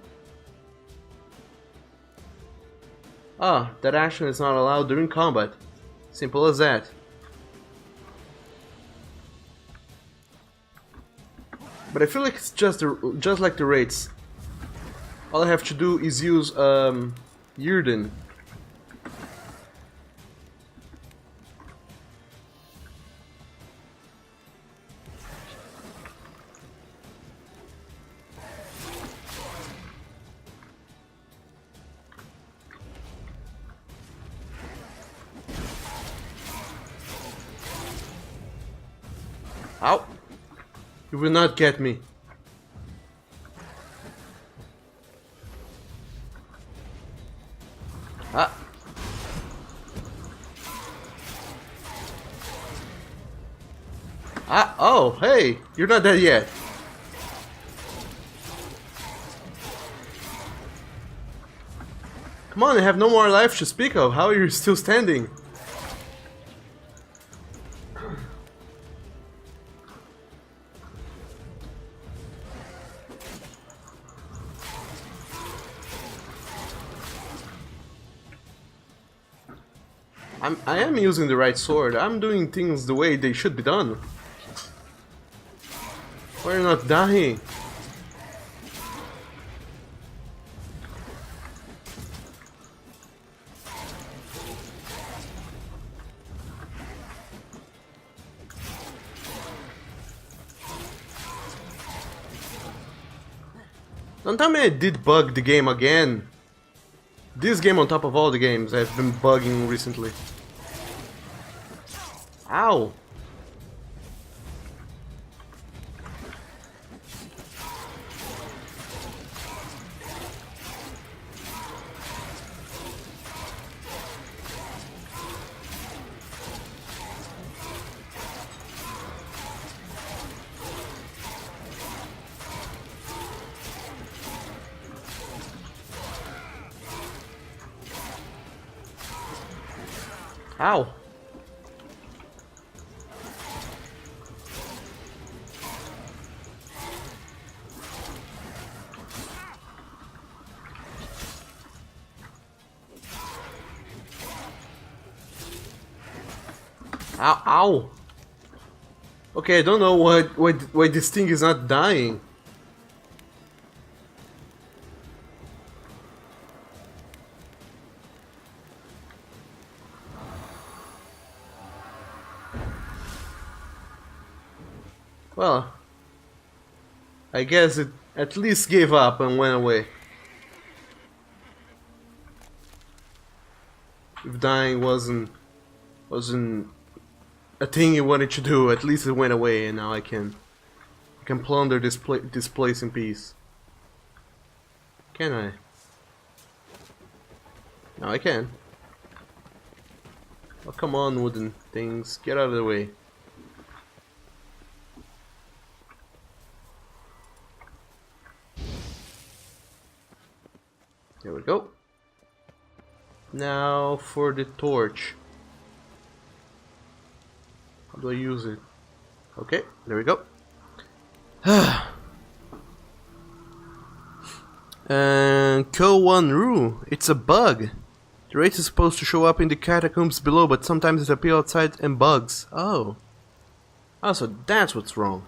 Ah, that action is not allowed during combat. Simple as that. But I feel like it's just like the raids. All I have to do is use Yrden. Ow! You will not get me. Ah! Ah! Oh, hey! You're not dead yet. Come on, I have no more life to speak of. How are you still standing? I am using the right sword. I'm doing things the way they should be done. Why are you not dying? Don't tell me I did bug the game again. This game on top of all the games I've been bugging recently. Ow! Ow! Ow! Ow! Okay, I don't know why this thing is not dying. Well, I guess it at least gave up and went away. If dying wasn't a thing you wanted to do, at least it went away, and now I can plunder this place in peace. Can I? No, I can. Oh, come on, wooden things, get out of the way. There we go. Now for the torch. How do I use it? Okay, there we go. And Ko-1-Ru, it's a bug. The race is supposed to show up in the catacombs below, but sometimes it appears outside and bugs. Oh. Oh, so that's what's wrong.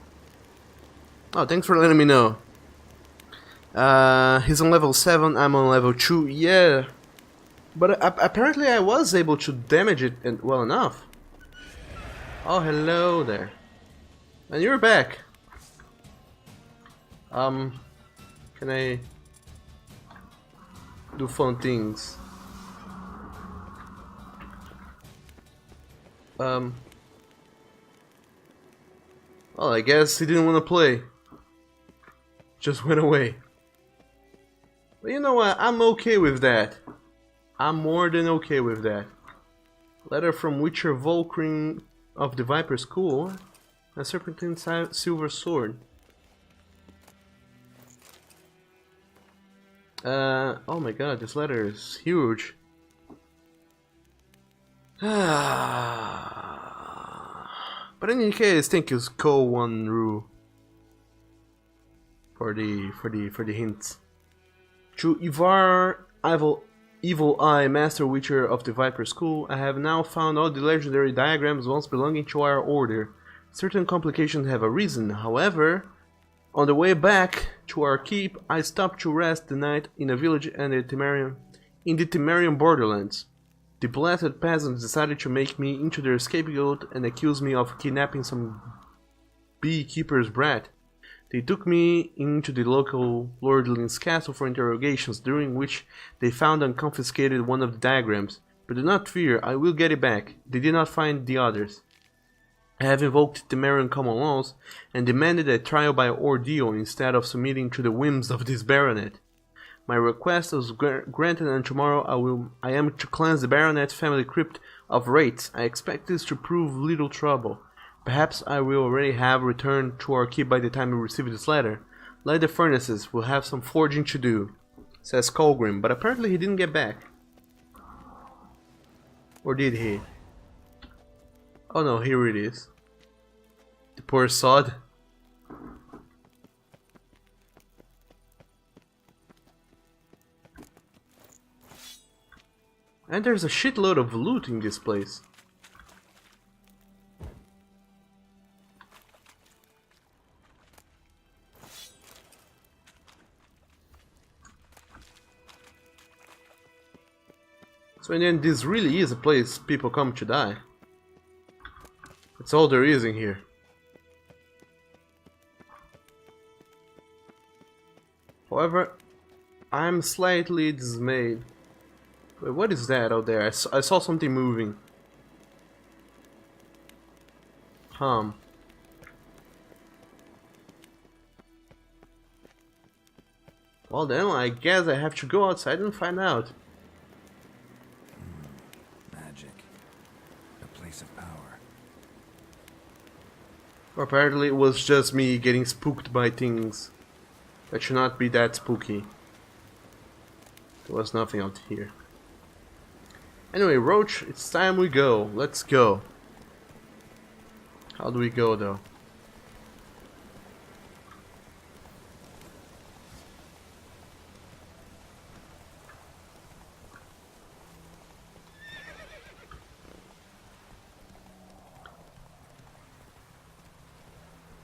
Oh, thanks for letting me know. He's on level 7, I'm on level 2, yeah. But apparently I was able to damage it well enough. Oh, hello there. And you're back. Can I do fun things? Well, I guess he didn't want to play. Just went away. But you know what? I'm okay with that. I'm more than okay with that. Letter from Witcher Volkring of the Viper School. A serpentine silver sword. Oh my god, this letter is huge. But in any case, thank you, Ko-1-Ru, for the hints. To Ivar Evil Eye, Master Witcher of the Viper School, I have now found all the legendary diagrams once belonging to our order. Certain complications have arisen, however, on the way back to our keep, I stopped to rest the night in a village in the Temerian borderlands. The blasted peasants decided to make me into their scapegoat and accuse me of kidnapping some beekeeper's brat. They took me into the local lordling's castle for interrogations, during which they found and confiscated one of the diagrams. But do not fear, I will get it back. They did not find the others. I have invoked Temerian common laws and demanded a trial by ordeal instead of submitting to the whims of this baronet. My request was granted, and tomorrow I am to cleanse the baronet's family crypt of wraiths. I expect this to prove little trouble. Perhaps I will already have returned to our keep by the time you receive this letter. Light the furnaces, we'll have some forging to do, says Colgrim, but apparently he didn't get back. Or did he? Oh no, here it is. The poor sod. And there's a shitload of loot in this place. So in the end, this really is a place people come to die. That's all there is in here. However, I'm slightly dismayed. Wait, what is that out there? I saw something moving. Well then, I guess I have to go outside and find out. Magic. A place of power. Or apparently it was just me getting spooked by things that should not be that spooky. There was nothing out here. Anyway, Roach, it's time we go. Let's go. How do we go though?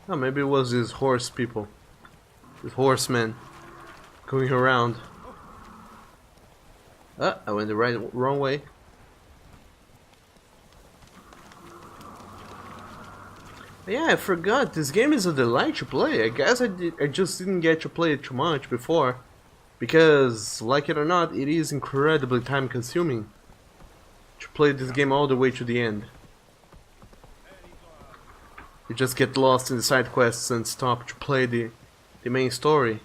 Oh, maybe it was these horse people. These horsemen going around. Ah, I went the wrong way. Yeah, I forgot. This game is a delight to play. I guess I just didn't get to play it too much before. Because, like it or not, it is incredibly time consuming to play this game all the way to the end. You just get lost in the side quests and stop to play the main story.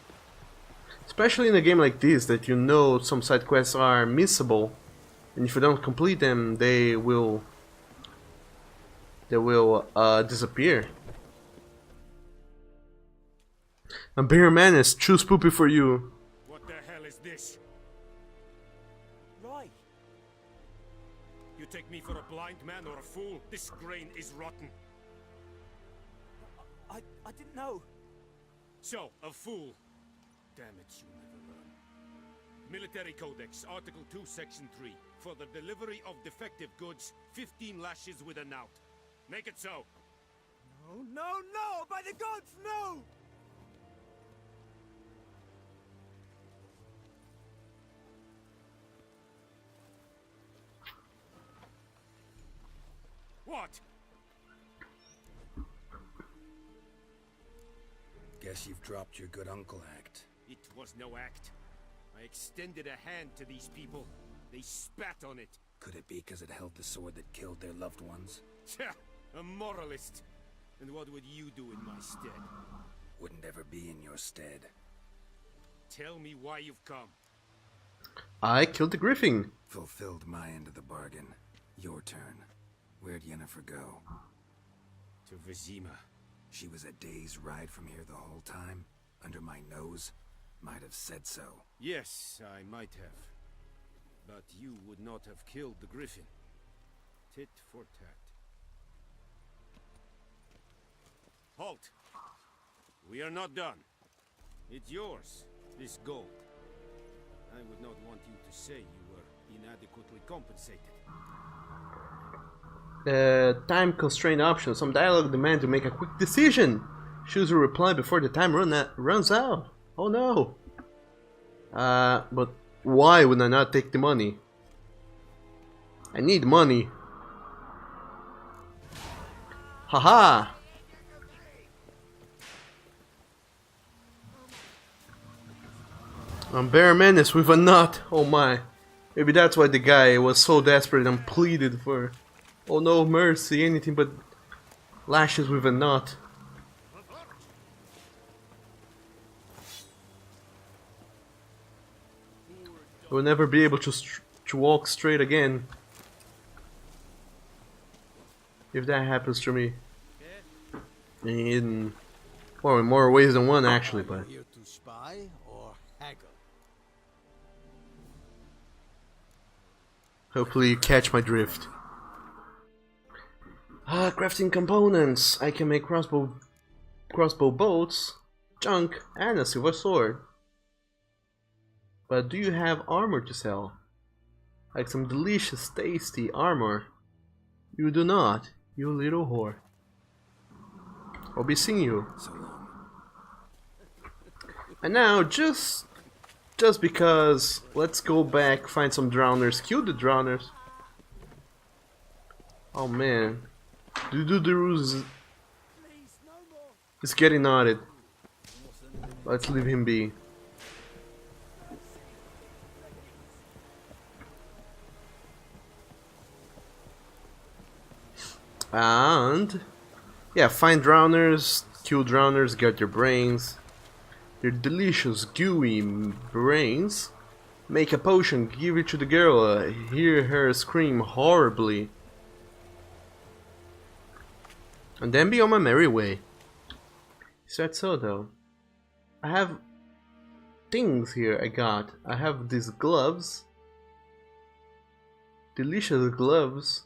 Especially in a game like this, that you know some side quests are missable, and if you don't complete them, they will disappear. And Bear Menace, choose Poopy for you. What the hell is this? Roy! You take me for a blind man or a fool? This grain is rotten. I didn't know. So, a fool. Damn it, you never learn. Military Codex, Article 2, Section 3. For the delivery of defective goods, 15 lashes with a knout. Make it so. No, no, no! By the gods, no! What? Guess you've dropped your good uncle act. It was no act. I extended a hand to these people. They spat on it. Could it be because it held the sword that killed their loved ones? Tja, a moralist. And what would you do in my stead? Wouldn't ever be in your stead. Tell me why you've come. I killed the Griffin. Fulfilled my end of the bargain. Your turn. Where'd Yennefer go? To Vizima. She was a day's ride from here the whole time? Under my nose? Might have said so. Yes, I might have. But you would not have killed the Griffin. Tit for tat. Halt! We are not done. It's yours, this gold. I would not want you to say you were inadequately compensated. Time constraint option. Some dialogue demand to make a quick decision. Choose a reply before the time runs out. Oh no. But why would I not take the money? I need money. Haha. I'm Bear Menace with a nut. Oh my. Maybe that's why the guy was so desperate and pleaded for, oh no mercy, anything but lashes with a knot. I will never be able to walk straight again if that happens to me. In more ways than one, actually, but. Here to spy or haggle? Hopefully you catch my drift. Crafting components. I can make crossbow bolts, junk, and a silver sword. But do you have armor to sell? Like some delicious, tasty armor? You do not, you little whore. I'll be seeing you. So long. And now, just because, let's go back, find some drowners, kill the drowners. Oh man. Dududaruz is getting knotted. Let's leave him be. And yeah, find drowners, kill drowners, get their brains. Their delicious, gooey brains. Make a potion, give it to the girl, hear her scream horribly. And then be on my merry way. Is that so though? I have things here I have these gloves. Delicious gloves.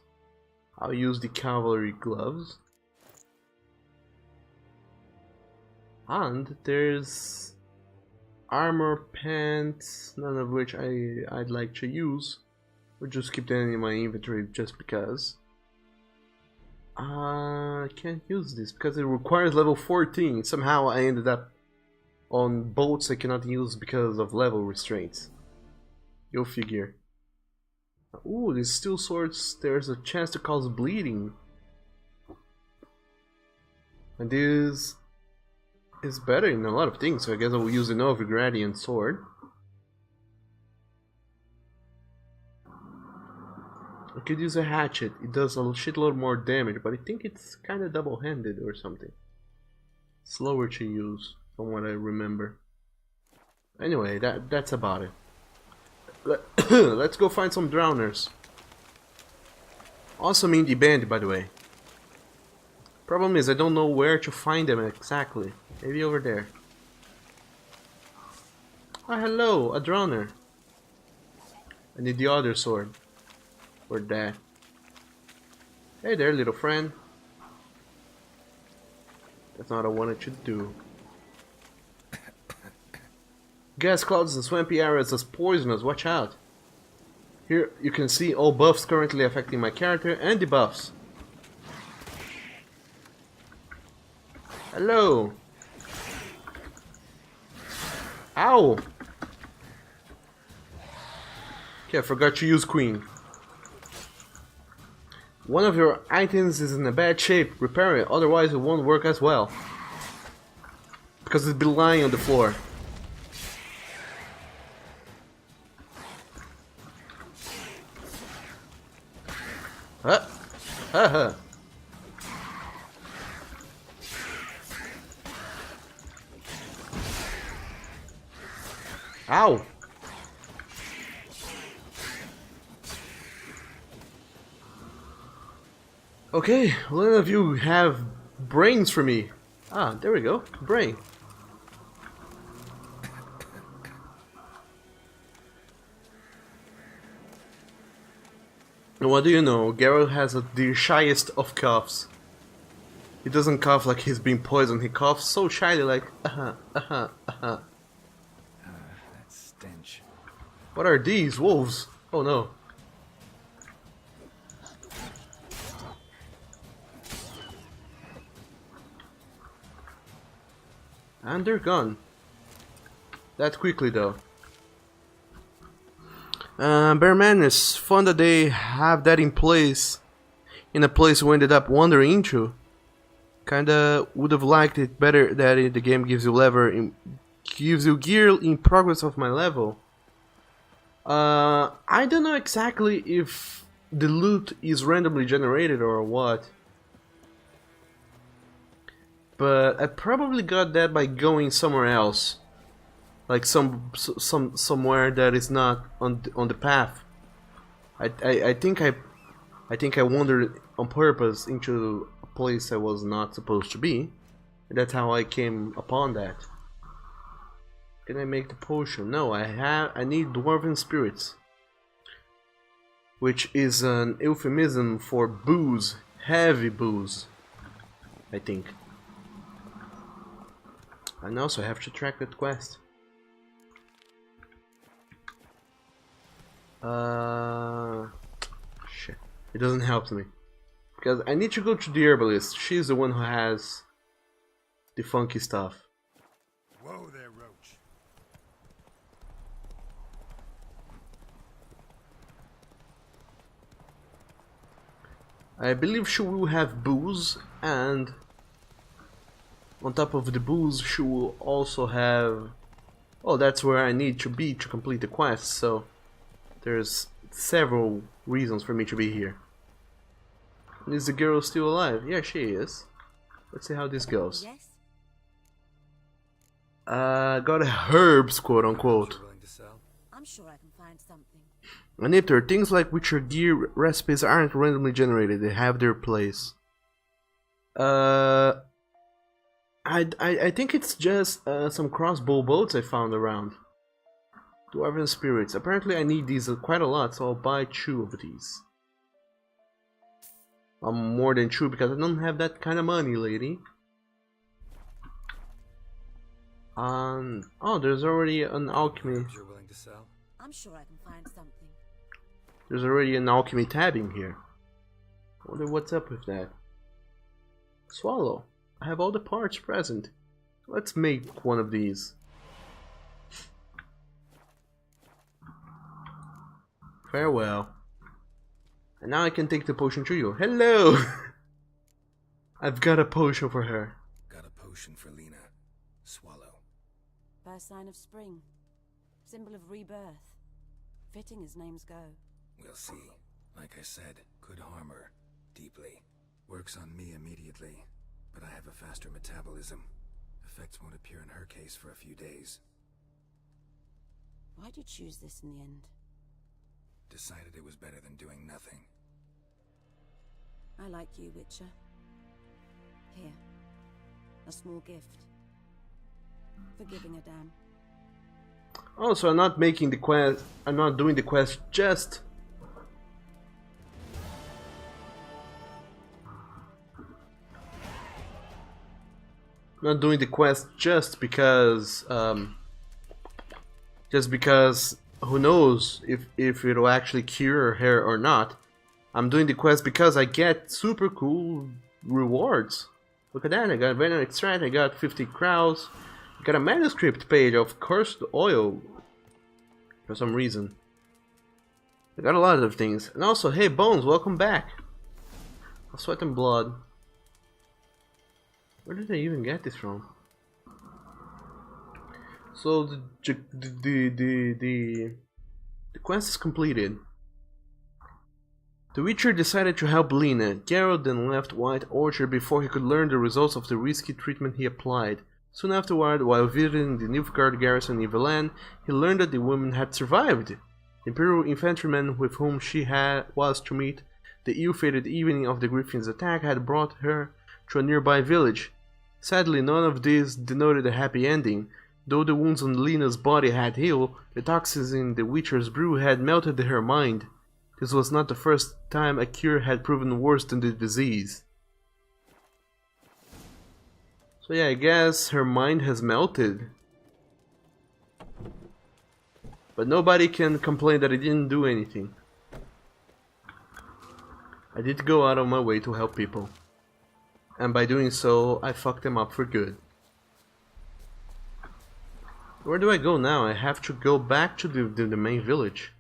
I'll use the cavalry gloves. And there's armor pants, none of which I'd like to use. We'll just keep them in my inventory just because. I can't use this because it requires level 14. Somehow I ended up on boats I cannot use because of level restraints. Go figure. Ooh, these steel swords, there's a chance to cause bleeding. And this is better in a lot of things, so I guess I will use the Novigradian sword. I could use a hatchet. It does a shitload more damage, but I think it's kind of double-handed or something. Slower to use, from what I remember. Anyway, that's about it. Let's go find some drowners. Awesome indie band, by the way. Problem is, I don't know where to find them exactly. Maybe over there. Oh, hello, a drowner. I need the other sword. Or that. Hey there, little friend. That's not what I wanted you to do. Gas clouds and swampy areas as poisonous, watch out. Here you can see all buffs currently affecting my character and debuffs. Hello. Ow. Okay, I forgot to use Queen. One of your items is in a bad shape. Repair it, otherwise it won't work as well. Because it's been lying on the floor. Haha. Ow. Okay, well, none of you have brains for me. Ah, there we go. Brain. And what do you know? Geralt has the shyest of coughs. He doesn't cough like he's being poisoned. He coughs so shyly, like That stench. What are these? Wolves? Oh no. And they're gone. That quickly though. Bear Man, it's fun that they have that in place. In a place we ended up wandering into. Kinda would have liked it better that the game gives you gear in progress of my level. I don't know exactly if the loot is randomly generated or what. But I probably got that by going somewhere else. Like somewhere that is not on the path. I think I wandered on purpose into a place I was not supposed to be. And that's how I came upon that. Can I make the potion? No, I need dwarven spirits, which is an euphemism for booze, heavy booze, I think. And also I have to track that quest. Shit. It doesn't help me. Because I need to go to the herbalist. She's the one who has the funky stuff. Whoa there, Roach. I believe she will have booze, and on top of the booze she will also have... Oh, that's where I need to be to complete the quest, so there's several reasons for me to be here. Is the girl still alive? Yeah, she is. Let's see how this goes. Yes? Got herbs, quote unquote. I'm sure I can find something. Aniter, things like Witcher gear recipes aren't randomly generated, they have their place. I think it's just some crossbow bolts I found around. Dwarven spirits. Apparently I need these quite a lot, so I'll buy 2 of these. More than 2 because I don't have that kind of money, lady. Oh, there's already an alchemy. You're willing to sell? I'm sure I can find something. There's already an alchemy tab in here. Wonder what's up with that. Swallow. I have all the parts present. Let's make one of these. Farewell. And now I can take the potion to you. Hello! I've got a potion for her. potion for Lena. Swallow. First sign of spring. Symbol of rebirth. Fitting as names go. We'll see. Like I said, could harm her. Deeply. Works on me immediately. But I have a faster metabolism. Effects won't appear in her case for a few days. Why'd you choose this in the end? Decided it was better than doing nothing. I like you, Witcher. Here. A small gift. For giving a damn. Oh, so I'm not making the quest. I'm not doing the quest just. Not doing the quest just because. Just because. Who knows if it'll actually cure her or not. I'm doing the quest because I get super cool rewards. Look at that, I got venom extract, I got 50 crowns, I got a manuscript page of cursed oil for some reason. I got a lot of things. And also, hey Bones, welcome back. Sweat and blood. Where did I even get this from? So the quest is completed. The Witcher decided to help Lena. Geralt then left White Orchard before he could learn the results of the risky treatment he applied. Soon afterward, while visiting the Nilfgaard garrison in Velan, he learned that the woman had survived. The Imperial infantryman with whom she was to meet the ill-fated evening of the Griffin's attack had brought her to a nearby village. Sadly, none of this denoted a happy ending. Though the wounds on Lena's body had healed, the toxins in the Witcher's brew had melted her mind. This was not the first time a cure had proven worse than the disease. So yeah, I guess her mind has melted. But nobody can complain that I didn't do anything. I did go out of my way to help people. And by doing so, I fucked them up for good. Where do I go now? I have to go back to the main village,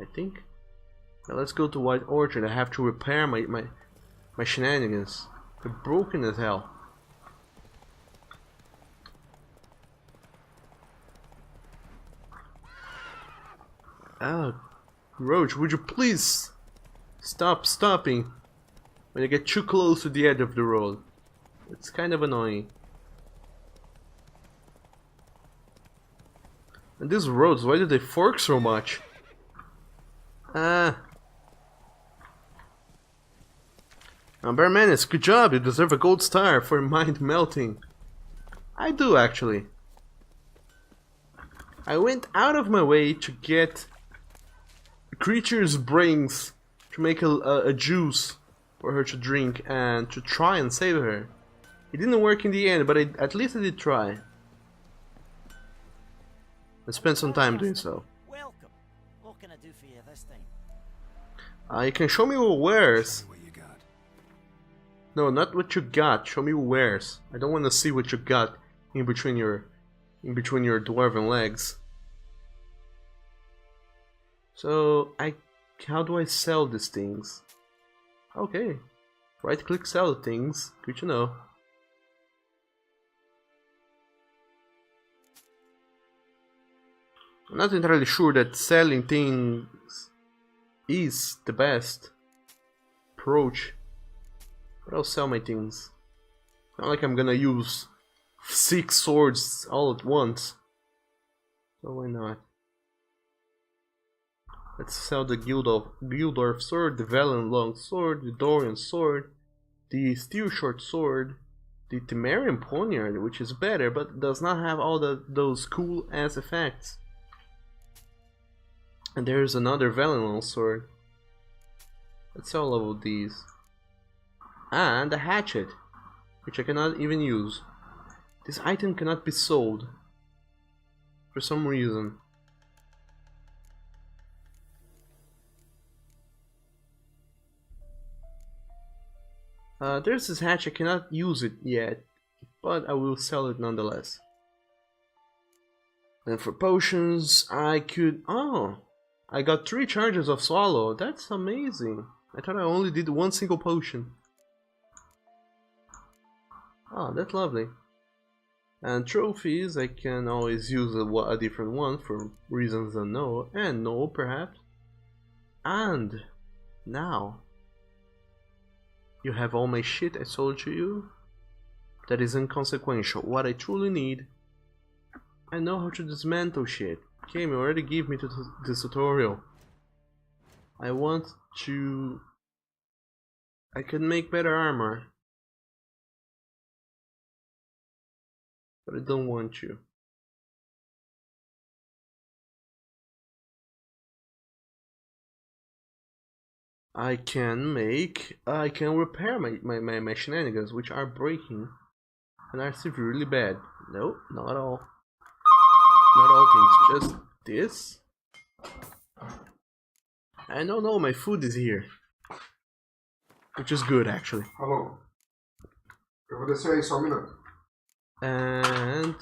I think. Now let's go to White Orchard. I have to repair my shenanigans. They're broken as hell. Ah, Roach, would you please stop stopping when you get too close to the edge of the road? It's kind of annoying. And these roads, why do they fork so much? Ah. Now, Bear Menace, good job, you deserve a gold star for mind melting. I do, actually. I went out of my way to get creature's brains to make a juice for her to drink and to try and save her. It didn't work in the end, but at least I did try. I spent some time doing so. Welcome. What can I do for you this time? You can show me your wares. No, not what you got. Show me your wares. I don't want to see what you got in between your dwarven legs. So how do I sell these things? Okay, right click sell things. Good to know. I'm not entirely sure that selling things is the best approach, but I'll sell my things. Not like I'm gonna use 6 swords all at once, so why not? Let's sell the Gildorf sword, the Velen long sword, the Dorian sword, the steel short sword, the Temerian poniard, which is better but does not have all those cool ass effects. And there's another Velen long sword. Let's sell all of these. And the hatchet, which I cannot even use. This item cannot be sold for some reason. There's this hatch, I cannot use it yet, but I will sell it nonetheless. And for potions, I could... Oh! I got 3 charges of Swallow, that's amazing. I thought I only did 1 single potion. Oh, that's lovely. And trophies, I can always use a different one for reasons unknown, and no, perhaps. And now you have all my shit I sold to you. That is inconsequential. What I truly need, I know how to dismantle shit. Game, you already gave me this tutorial. I want to... I can make better armor. But I don't want you. I can repair my shenanigans, which are breaking and are severely bad. No, not all. Not all things, just this. I don't know, my food is here. Which is good, actually. Alô? Eu vou descer aí só um minuto. And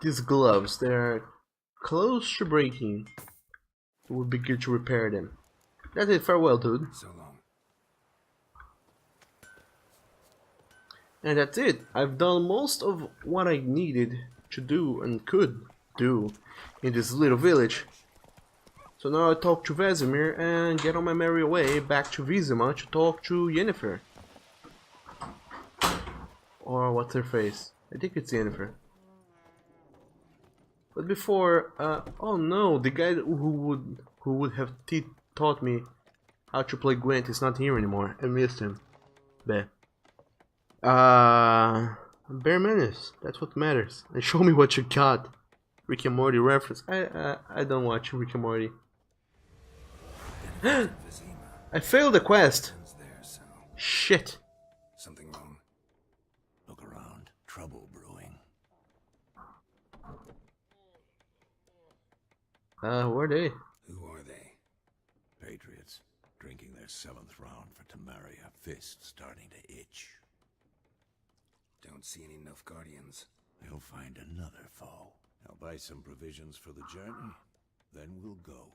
these gloves, they're close to breaking. It would be good to repair them. That's it, farewell, dude. So long. And that's it. I've done most of what I needed to do and could do in this little village. So now I talk to Vesemir and get on my merry way back to Vizima to talk to Yennefer. Or what's her face? I think it's Yennefer. But before, oh no, the guy who would have taught me how to play Gwent is not here anymore. I missed him. Bear Menace, that's what matters. And show me what you got. Rick and Morty reference. I don't watch Rick and Morty. I failed the quest. Shit. Something wrong. Look around. Trouble brewing. Where are they? Who are they? Patriots. Drinking their 7th round for Temeria. Fist starting to itch. Don't see any Nilfgaardians. They'll find another foe. I'll buy some provisions for the journey. Then we'll go.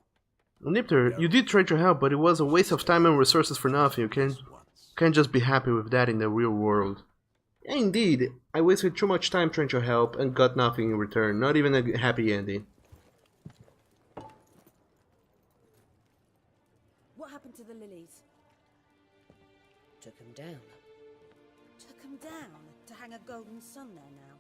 Nipter, you did try to help, but it was a waste of time and resources for nothing. You can't just be happy with that in the real world. Yeah, indeed, I wasted too much time trying to help and got nothing in return. Not even a happy ending. What happened to the lilies? Took him down. Took them down to hang a golden sun there now.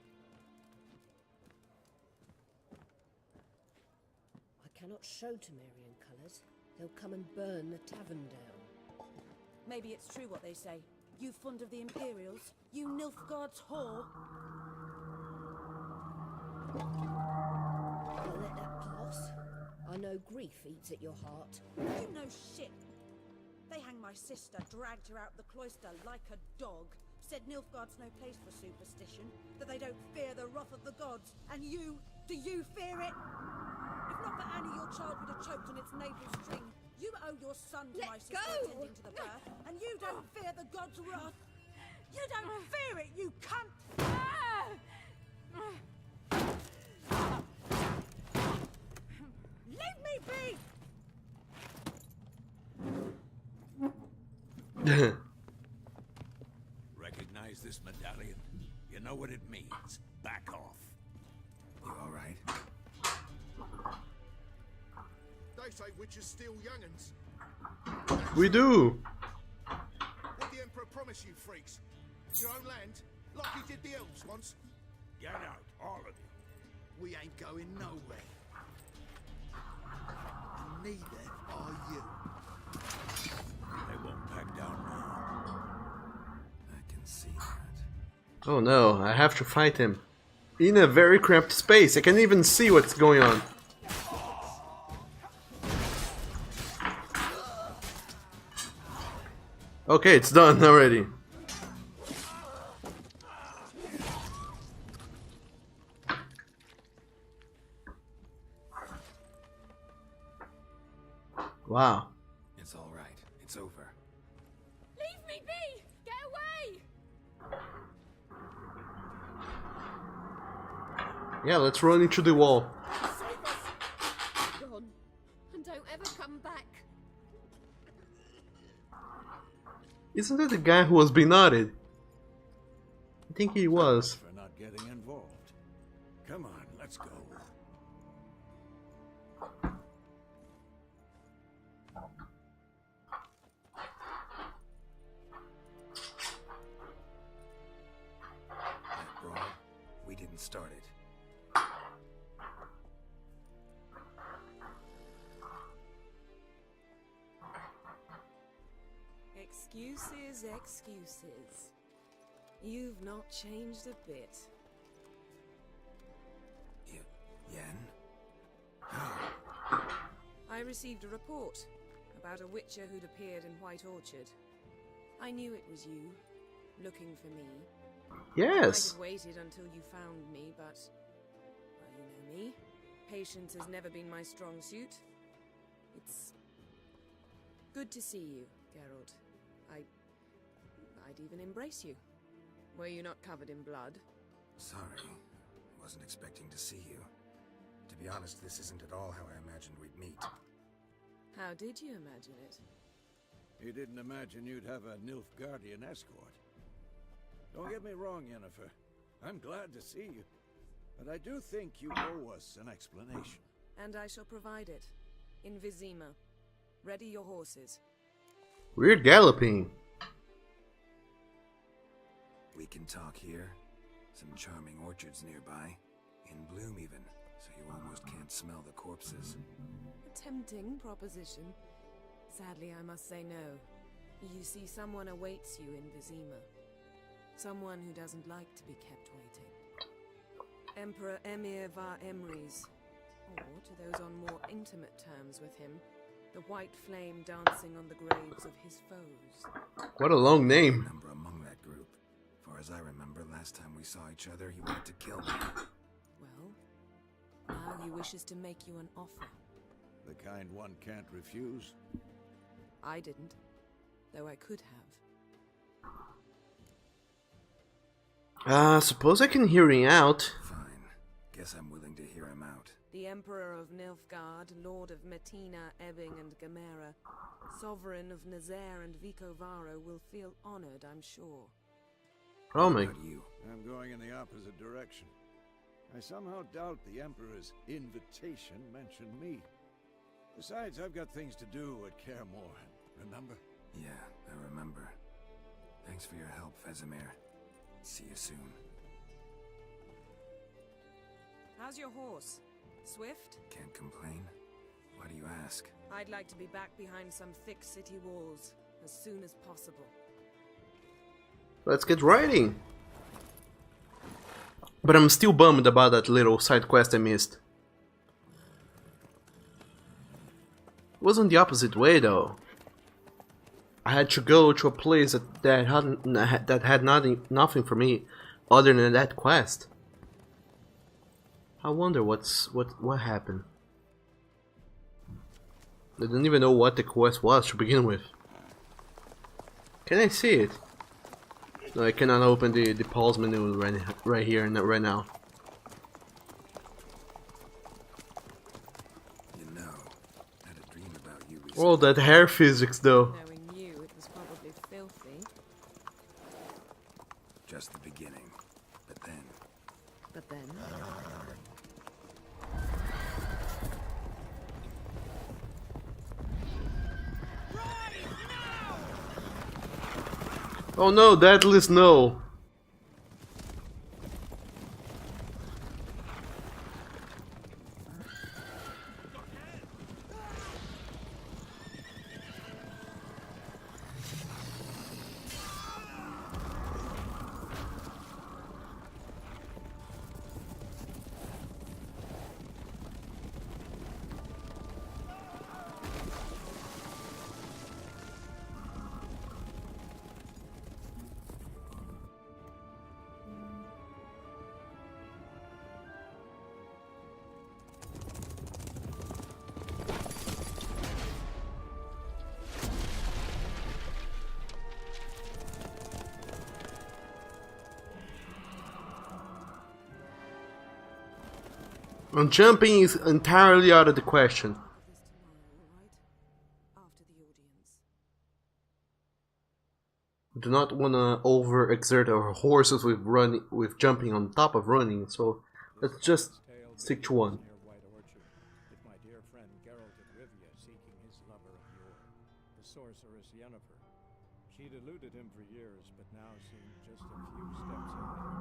I cannot show Temerian colours. They'll come and burn the tavern down. Maybe it's true what they say. You fond of the Imperials? You Nilfgaard's whore? I'll let that pass. I know grief eats at your heart. You know shit. They hang my sister, dragged her out the cloister like a dog. Said Nilfgaard's no place for superstition, that they don't fear the wrath of the gods. And you, do you fear it? If not for Annie, your child would have choked on its navel string. You owe your son to my sister attending to the birth, and you don't fear the gods' wrath. You don't fear it, you cunt! Leave me be! Recognize this medallion? You know what it means. Back off. You alright? They say witches steal young'uns. We do! What the Emperor promise you, freaks? Your own land? Like he did the elves once? Get out, all of you. We ain't going nowhere. And neither are you. They won't back down now. I can see that. Oh no, I have to fight him. In a very cramped space. I can't even see what's going on. Okay, it's done already. Wow. It's all right. It's over. Leave me be! Get away! Yeah, let's run into the wall. Gone. And don't ever come back. Isn't that the guy who was being knotted? I think he was. For not getting involved. Come on, let's go. That brawl, we didn't start it. Excuses, excuses. You've not changed a bit. Yen? I received a report about a witcher who'd appeared in White Orchard. I knew it was you, looking for me. Yes. I might have waited until you found me, but... well, you know me. Patience has never been my strong suit. It's... good to see you, Geralt. I'd even embrace you. Were you not covered in blood? Sorry. Wasn't expecting to see you. To be honest, this isn't at all how I imagined we'd meet. How did you imagine it? You didn't imagine you'd have a Nilfgaardian escort. Don't get me wrong, Yennefer. I'm glad to see you. But I do think you owe us an explanation. And I shall provide it. In Vizima. Ready your horses. We're galloping. We can talk here. Some charming orchards nearby. In bloom even, so you almost can't smell the corpses. A tempting proposition. Sadly, I must say no. You see, someone awaits you in Vizima. Someone who doesn't like to be kept waiting. Emperor Emir var Emrys. Or, to those on more intimate terms with him, the white flame dancing on the graves of his foes. What a long name. Number among that group. Far as I remember, last time we saw each other, he wanted to kill me. Well, now he wishes to make you an offer. The kind one can't refuse? I didn't, though I could have. Suppose I can hear him out. Fine. Guess I'm willing to hear him out. The Emperor of Nilfgaard, Lord of Metina, Ebbing and Gamera, Sovereign of Nazaire and Vicovaro will feel honored, I'm sure. Oh my. I'm going in the opposite direction. I somehow doubt the Emperor's invitation mentioned me. Besides, I've got things to do at Kaer Morhen, remember? Yeah, I remember. Thanks for your help, Vesemir. See you soon. How's your horse? Swift? Can't complain. Why do you ask? I'd like to be back behind some thick city walls as soon as possible. Let's get riding. But I'm still bummed about that little side quest I missed. It wasn't the opposite way though. I had to go to a place that had nothing for me other than that quest. I wonder what happened. I didn't even know what the quest was to begin with. Can I see it? No, I cannot open the pause menu right here and right now. You know, I had a dream about you recently. Oh, that hair physics though. Knowing you, it was probably filthy. Just the beginning. But then... But then... Oh no, Deadly Snow! And jumping is entirely out of the question. do not want to overexert our horses with jumping on top of running, so let's just stick to one. With my dear friend Geralt of Rivia seeking his lover of yore, the sorceress Yennefer. She'd eluded him for years, but now seemed just a few steps ahead.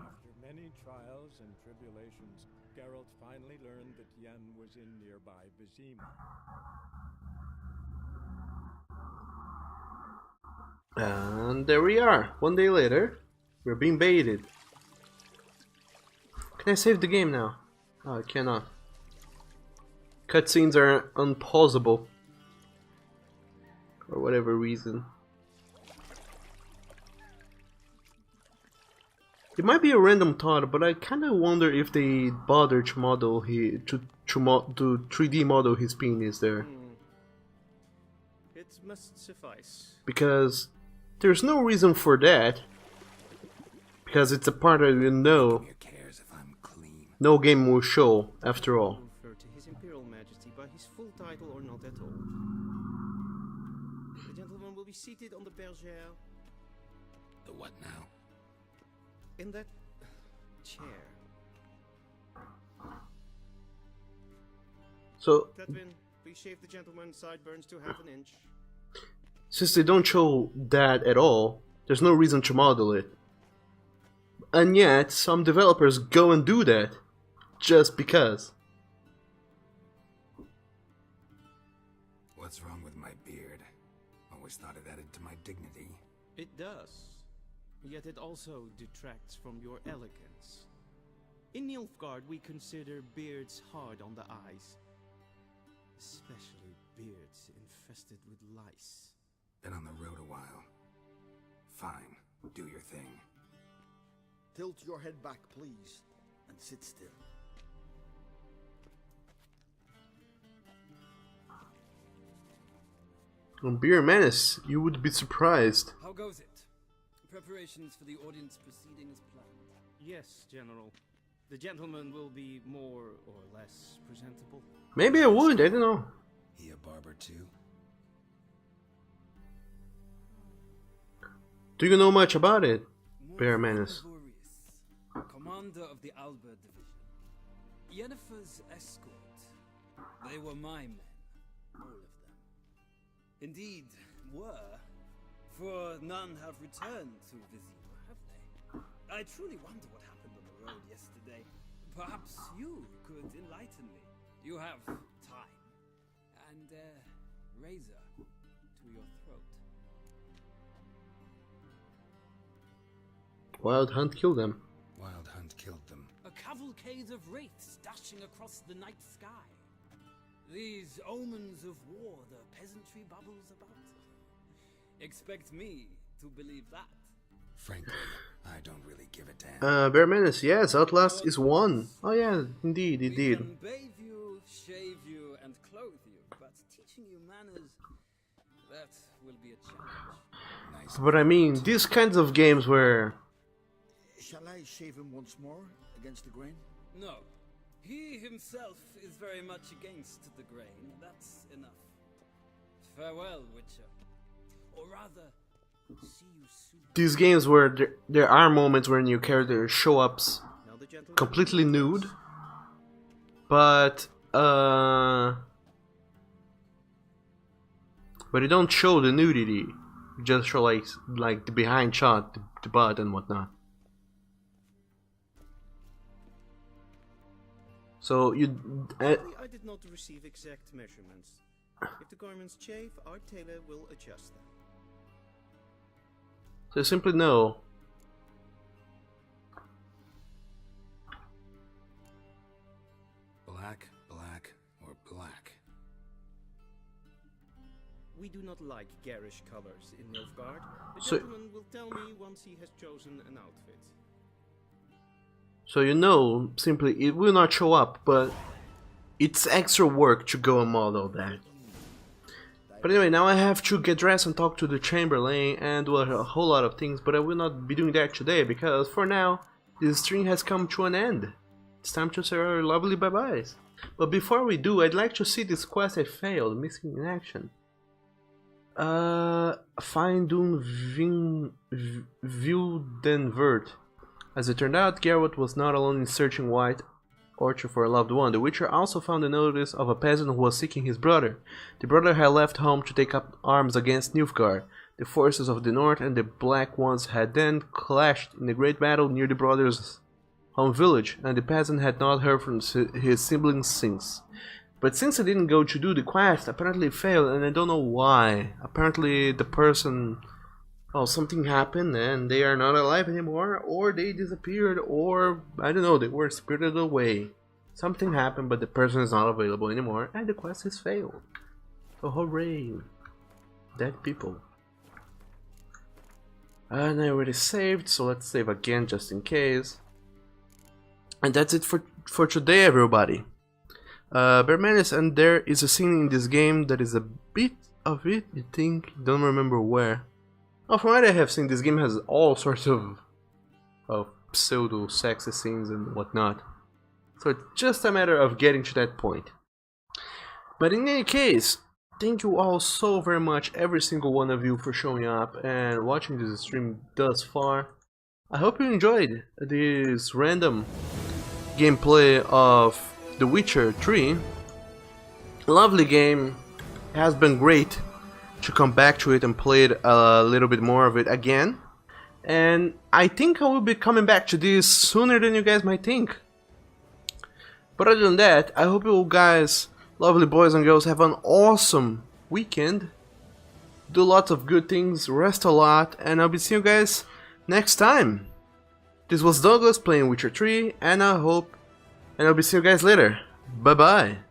After many trials and tribulations, Geralt finally learned that Yen was in nearby Vizima. And there we are. 1 day later, we're being baited. Can I save the game now? Oh, I cannot. Cutscenes are unpausable. For whatever reason. It might be a random thought, but I kinda wonder if they bother to model to 3D model his penis there. It must suffice. Because there's no reason for that. Because it's a part that you know no game will show, after all. Refer to His Imperial Majesty by his full title or not at all. The gentleman will be seated on the bergère. The what now? In that chair. So, Tatwin, please shave the gentleman's sideburns to half an inch. since they don't show that at all, there's no reason to model it. And yet, some developers go and do that, just because. What's wrong with my beard? Always thought it added to my dignity. It does. Yet it also detracts from your elegance. In Nilfgaard, we consider beards hard on the eyes. Especially beards infested with lice. Been on the road a while. Fine, do your thing. Tilt your head back, please, and sit still. On Beer Menace, you would be surprised. How goes it? Preparations for the audience proceeding as planned? Yes, General. The gentleman will be more or less presentable. Maybe I would, I don't know. He a barber too? Do you know much about it, Bear Menace? Commander of the Alba Division. Yennefer's escort. They were my men. All of them. Indeed, were. For none have returned to Vizima, have they? I truly wonder what happened on the road yesterday. Perhaps you could enlighten me. You have time. And razor to your throat. Wild Hunt killed them. Wild Hunt killed them. A cavalcade of wraiths dashing across the night sky. These omens of war the peasantry bubbles about. Expect me to believe that. Frankly, I don't really give a damn. Bear Menace, yes, Outlast is one. Oh yeah, indeed, We indeed. can bathe you, shave you, and clothe you, but teaching you manners, that will be a challenge. Nice. But I mean, these kinds of games where... Shall I shave him once more against the grain? No. He himself is very much against the grain. That's enough. Farewell, Witcher. Or rather, see you soon. These games where there are moments when your character show up completely nude, but you don't show the nudity. You just show like the behind shot, the butt and whatnot. So you. I did not receive exact measurements. If the garments chafe, our tailor will adjust them. So you simply know. Black, black, or black. We do not like garish colors in Nilfgaard. The So- gentleman will tell me once he has chosen an outfit. So you know, simply it will not show up, but it's extra work to go and model that. But anyway, now I have to get dressed and talk to the Chamberlain and do a whole lot of things, but I will not be doing that today because for now, this stream has come to an end. It's time to say our lovely bye-byes. But before we do, I'd like to see this quest I failed, missing in action. Findun Vildenvert. As it turned out, Geralt was not alone in searching White Orchard for a loved one. The Witcher also found a notice of a peasant who was seeking his brother. The brother had left home to take up arms against Nilfgaard. The forces of the North and the Black Ones had then clashed in a great battle near the brother's home village, and the peasant had not heard from his siblings since. But since he didn't go to do the quest, apparently it failed, and I don't know why. Apparently the person... oh, something happened and they are not alive anymore, or they disappeared, or I don't know, they were spirited away. Something happened, but the person is not available anymore, and the quest has failed. So hooray! Dead people. And I already saved, so let's save again just in case. And that's it for today, everybody. Bear Menace, and there is a scene in this game that is a bit of it, you think? Don't remember where. Oh, from what I have seen, this game has all sorts of pseudo-sexy scenes and whatnot. So it's just a matter of getting to that point. But in any case, thank you all so very much, every single one of you, for showing up and watching this stream thus far. I hope you enjoyed this random gameplay of The Witcher 3. Lovely game, it has been great to come back to it and play it a little bit more of it again. And I think I will be coming back to this sooner than you guys might think. But other than that, I hope you guys, lovely boys and girls, have an awesome weekend. Do lots of good things, rest a lot, and I'll be seeing you guys next time. This was Douglas playing Witcher 3, and I'll be seeing you guys later. Bye bye.